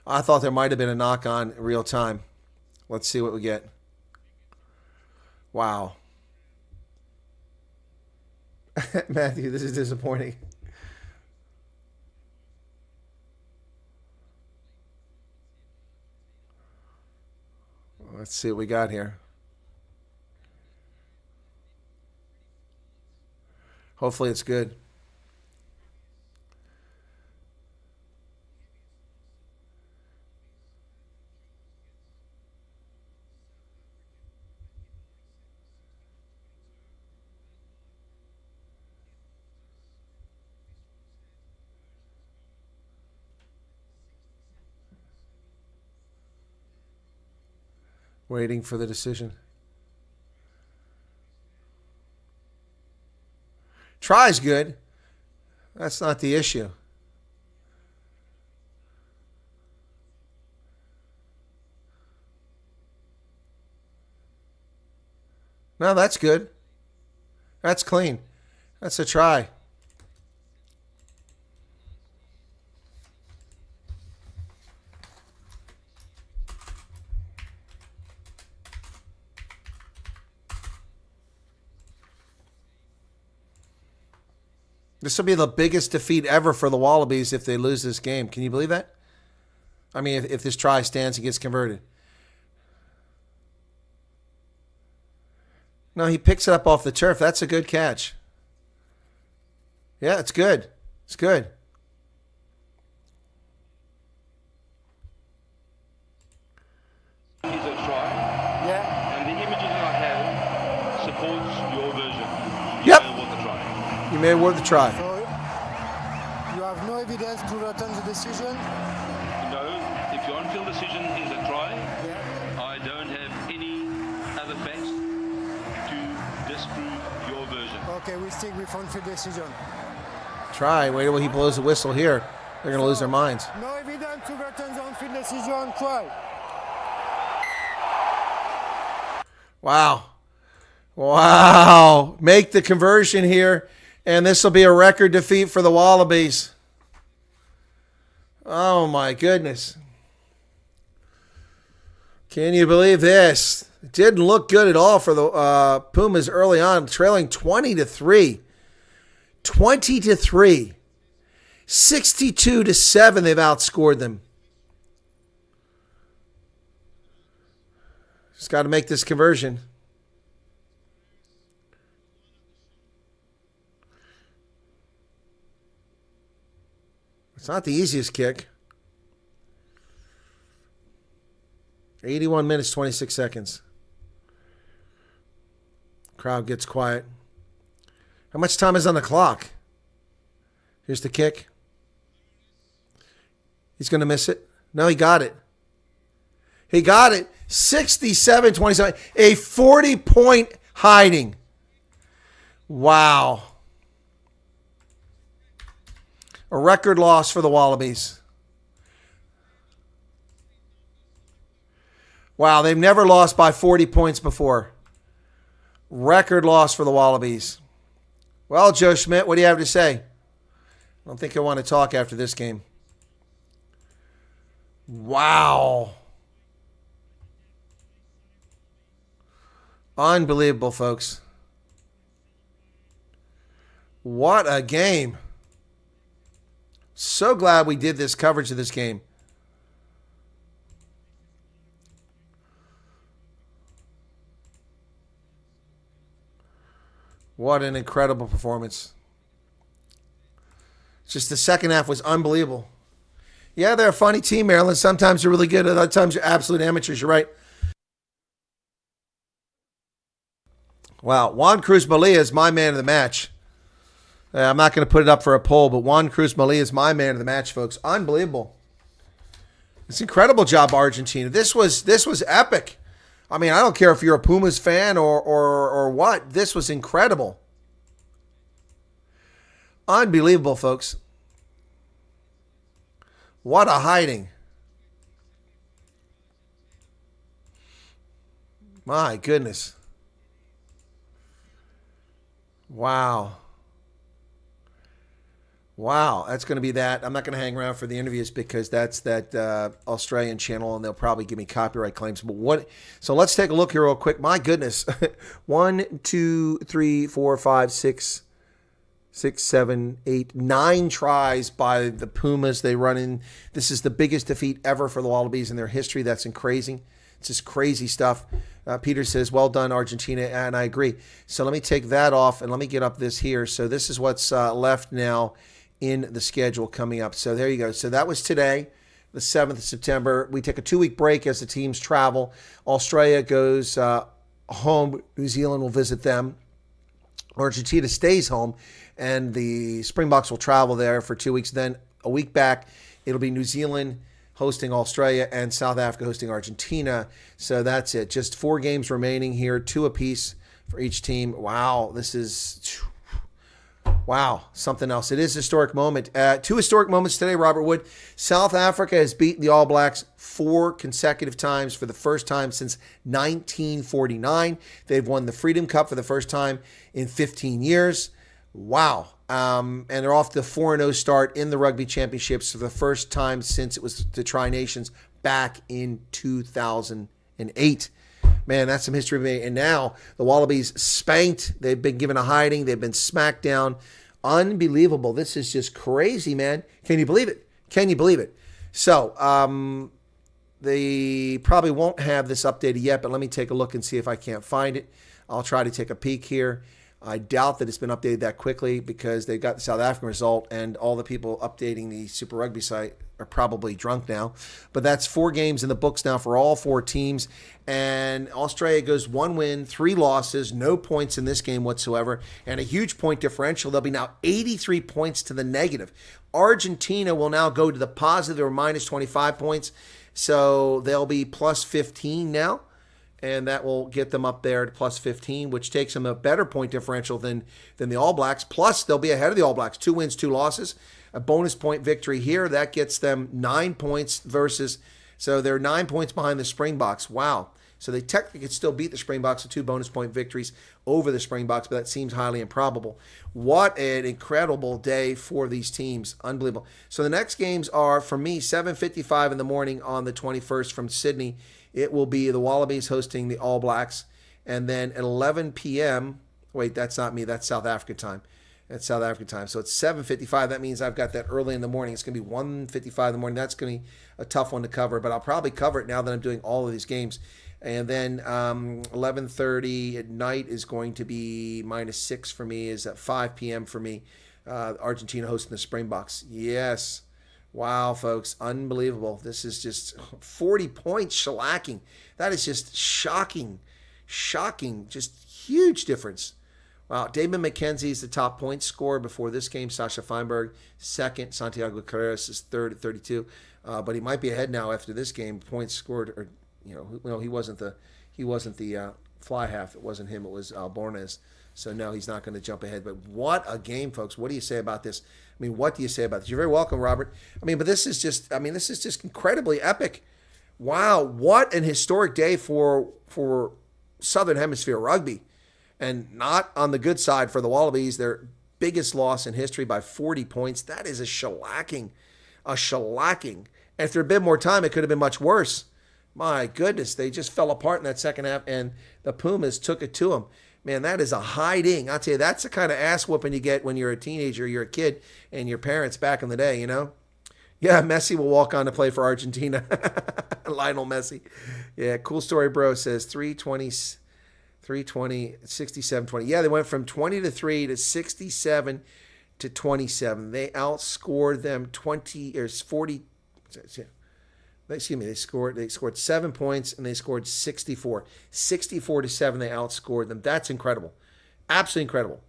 I thought there might have been a knock on in real time. Let's see what we get. Wow. Matthew, this is disappointing. Let's see what we got here. Hopefully it's good. Waiting for the decision. Try's good. That's not the issue. No, that's good. That's clean. That's a try. This will be the biggest defeat ever for the Wallabies if they lose this game. Can you believe that? I mean, if this try stands and gets converted. No, he picks it up off the turf. That's a good catch. Yeah, it's good. It's good. Is a try. Yeah. And the images that I have supports your version. Yep. You know what the try. You may award the try. So you have no evidence to return the decision? No, if your on-field decision is a try, Yeah. I don't have any other facts to disprove your version. Okay, we stick with on-field decision. Try. Wait till he blows the whistle here. They're going to lose their minds. No evidence to return the on-field decision, try. Wow. Wow. Make the conversion here, and this will be a record defeat for the Wallabies. Oh, my goodness. Can you believe this? It didn't look good at all for the Pumas early on, trailing 20-3. 20-3. 62-7, they've outscored them. Just got to make this conversion. It's not the easiest kick. 81 minutes, 26 seconds. Crowd gets quiet. How much time is on the clock? Here's the kick. He's going to miss it. No, he got it. He got it. 67-27. A 40-point hiding. Wow. A record loss for the Wallabies. Wow, they've never lost by 40 points before. Record loss for the Wallabies. Well, Joe Schmidt, what do you have to say? I don't think he'll want to talk after this game. Wow. Unbelievable, folks. What a game. So glad we did this coverage of this game. What an incredible performance. Just the second half was unbelievable. Yeah, they're a funny team, Maryland. Sometimes they're really good. Other times they're absolute amateurs. You're right. Wow. Juan Cruz Malia is my man of the match. I'm not going to put it up for a poll, but Juan Cruz Malia is my man of the match, folks. Unbelievable. It's an incredible job, Argentina. This was epic. I mean, I don't care if you're a Pumas fan or what. This was incredible. Unbelievable, folks. What a hiding. My goodness. Wow. Wow, that's going to be that. I'm not going to hang around for the interviews because that's that Australian channel, and they'll probably give me copyright claims. But what? So let's take a look here real quick. My goodness, 1, 2, 3, 4, 5, 6, 7, 8, 9 tries by the Pumas. They run in. This is the biggest defeat ever for the Wallabies in their history. That's crazy. It's just crazy stuff. Peter says, well done, Argentina, and I agree. So let me take that off, and let me get up this here. So this is what's left now in the schedule coming up. So there you go. So that was today, the 7th of September. We take a 2-week break as the teams travel. Australia goes home. New Zealand will visit them. Argentina stays home, and the Springboks will travel there for 2 weeks. Then a week back, it'll be New Zealand hosting Australia and South Africa hosting Argentina. So that's it. Just 4 games remaining here, 2 apiece for each team. Wow, this is... Wow, something else. It is a historic moment. 2 historic moments today, Robert Wood. South Africa has beaten the All Blacks 4 consecutive times for the first time since 1949. They've won the Freedom Cup for the first time in 15 years. Wow. And they're off to a 4-0 start in the Rugby Championships for the first time since it was the Tri-Nations back in 2008. Man, that's some history made. And now the Wallabies spanked. They've been given a hiding. They've been smacked down. Unbelievable. This is just crazy, man. Can you believe it? Can you believe it? So they probably won't have this updated yet, but let me take a look and see if I can't find it. I'll try to take a peek here. I doubt that it's been updated that quickly because they got the South African result, and all the people updating the Super Rugby site are probably drunk now. But that's 4 games in the books now for all 4 teams. And Australia goes 1 win, 3 losses, no points in this game whatsoever, and a huge point differential. They'll be now 83 points to the negative. Argentina will now go to the positive. They were minus 25 points, so they'll be plus 15 now. And that will get them up there to plus 15, which takes them a better point differential than the All Blacks. Plus, they'll be ahead of the All Blacks. 2 wins, 2 losses. A bonus point victory here. That gets them 9 points versus, so they're 9 points behind the Springboks. Wow. So they technically could still beat the Springboks with 2 bonus point victories over the Springboks, but that seems highly improbable. What an incredible day for these teams. Unbelievable. So the next games are, for me, 7:55 in the morning on the 21st from Sydney. It will be the Wallabies hosting the All Blacks. And then at 11 p.m., wait, that's not me. That's South African time. That's South African time. So it's 7:55. That means I've got that early in the morning. It's going to be 1:55 in the morning. That's going to be a tough one to cover, but I'll probably cover it now that I'm doing all of these games. And then 11:30 at night is going to be -6 for me, is at 5 p.m. for me. Argentina hosting the Springboks. Yes. Wow, folks. Unbelievable. This is just 40 points shellacking. That is just shocking. Shocking. Just huge difference. Wow. David McKenzie is the top point scorer before this game. Sasha Feinberg, second. Santiago Carreras is third at 32. But he might be ahead now after this game. Points scored, or he wasn't the fly half. It wasn't him. It was Albornez. So no, he's not going to jump ahead. But what a game, folks. What do you say about this? I mean, what do you say about this? You're very welcome, Robert. I mean, but this is just incredibly epic. Wow, what an historic day for Southern Hemisphere rugby. And not on the good side for the Wallabies. Their biggest loss in history by 40 points. That is a shellacking. A shellacking. And if there had been more time, it could have been much worse. My goodness, they just fell apart in that second half, and the Pumas took it to them. Man, that is a hiding. I'll tell you, that's the kind of ass whooping you get when you're a teenager, you're a kid, and your parents back in the day, Yeah, Messi will walk on to play for Argentina. Lionel Messi. Yeah, cool story, bro. Says 320, 67, 20. Yeah, they went from 20-3 to 67 to 27. They outscored them 40. Excuse me, they scored 7 points and they scored 64. 64-7, they outscored them. That's incredible. Absolutely incredible.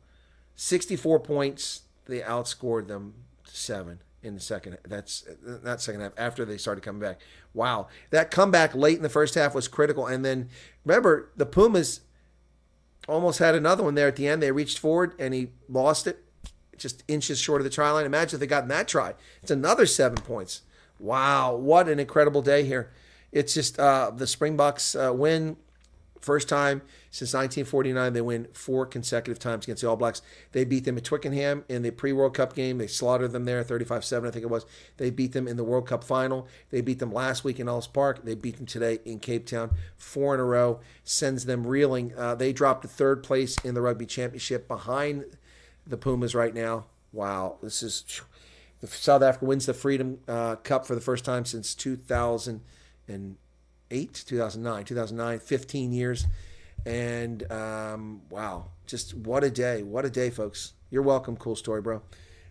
64 points, they outscored them 7 in the second. That's not second half, after they started coming back. Wow. That comeback late in the first half was critical. And then, remember, the Pumas almost had another one there at the end. They reached forward and he lost it, just inches short of the try line. Imagine if they got in that try. It's another 7 points. Wow, what an incredible day here. It's just the Springboks win First time since 1949 they win 4 consecutive times against the All Blacks. They beat them at Twickenham in the pre-World Cup game. They slaughtered them there, 35-7 I think it was. They beat them in the World Cup final. They beat them last week in Ellis Park. They beat them today in Cape Town. 4 in a row. Sends them reeling. They dropped to 3rd place in the Rugby Championship behind the Pumas right now. Wow. This is... South Africa wins the Freedom Cup for the first time since 2009, 15 years. And wow, just what a day, folks. You're welcome. Cool story, bro.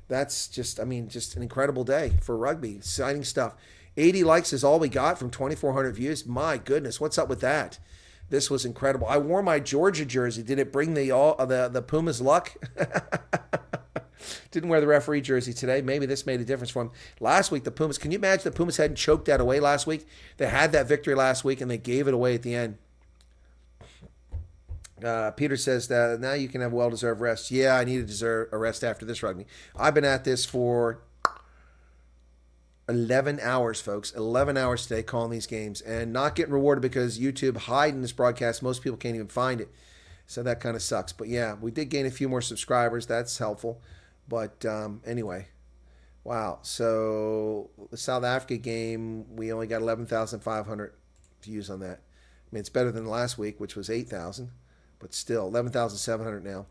That's just an incredible day for rugby. Exciting stuff. 80 likes is all we got from 2,400 views. My goodness, what's up with that? This was incredible. I wore my Georgia jersey. Did it bring the Pumas luck? Didn't wear the referee jersey today. Maybe this made a difference for him. Last week, the Pumas, can you imagine the Pumas hadn't choked that away last week? They had that victory last week, and they gave it away at the end. Peter says that now you can have well-deserved rest. Yeah, I need to deserve a rest after this rugby. I've been at this for 11 hours, folks. 11 hours today calling these games and not getting rewarded because YouTube hiding this broadcast. Most people can't even find it. So that kind of sucks. But yeah, we did gain a few more subscribers. That's helpful. But anyway, wow. So the South Africa game, we only got 11,500 views on that. I mean, it's better than last week, which was 8,000. But still, 11,700 now.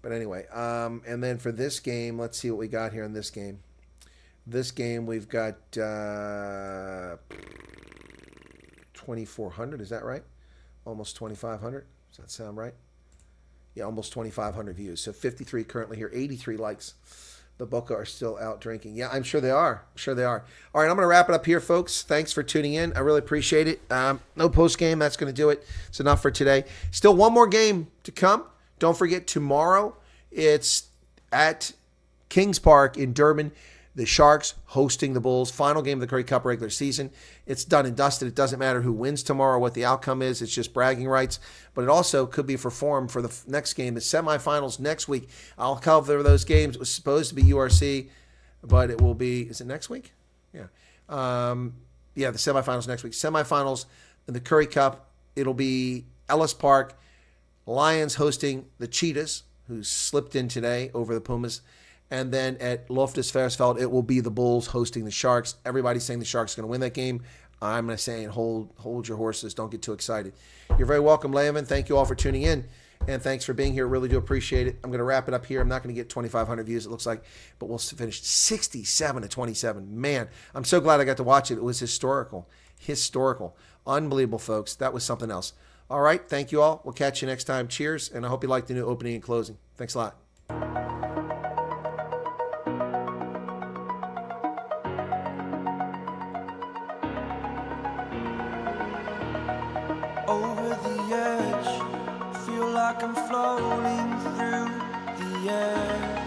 But anyway, and then for this game, let's see what we got here in this game. This game, we've got 2,400. Is that right? Almost 2,500. Does that sound right? Yeah, almost 2,500 views. So 53 currently here, 83 likes. The Boca are still out drinking. Yeah, I'm sure they are. All right, I'm going to wrap it up here, folks. Thanks for tuning in. I really appreciate it. No post game. That's going to do it. It's enough for today. Still one more game to come. Don't forget, tomorrow it's at Kings Park in Durban. The Sharks hosting the Bulls. Final game of the Curry Cup regular season. It's done and dusted. It doesn't matter who wins tomorrow, what the outcome is. It's just bragging rights. But it also could be for form for the next game. The semifinals next week. I'll cover those games. It was supposed to be URC, but it will be, is it next week? Yeah. The semifinals next week. Semifinals in the Curry Cup. It'll be Ellis Park. Lions hosting the Cheetahs, who slipped in today over the Pumas. And then at Loftus Versfeld, it will be the Bulls hosting the Sharks. Everybody's saying the Sharks are going to win that game. I'm going to say hold your horses. Don't get too excited. You're very welcome, Layman. Thank you all for tuning in. And thanks for being here. Really do appreciate it. I'm going to wrap it up here. I'm not going to get 2,500 views, it looks like. But we'll finish 67-27. Man, I'm so glad I got to watch it. It was historical. Unbelievable, folks. That was something else. All right. Thank you all. We'll catch you next time. Cheers. And I hope you liked the new opening and closing. Thanks a lot. Over the edge, feel like I'm floating through the air.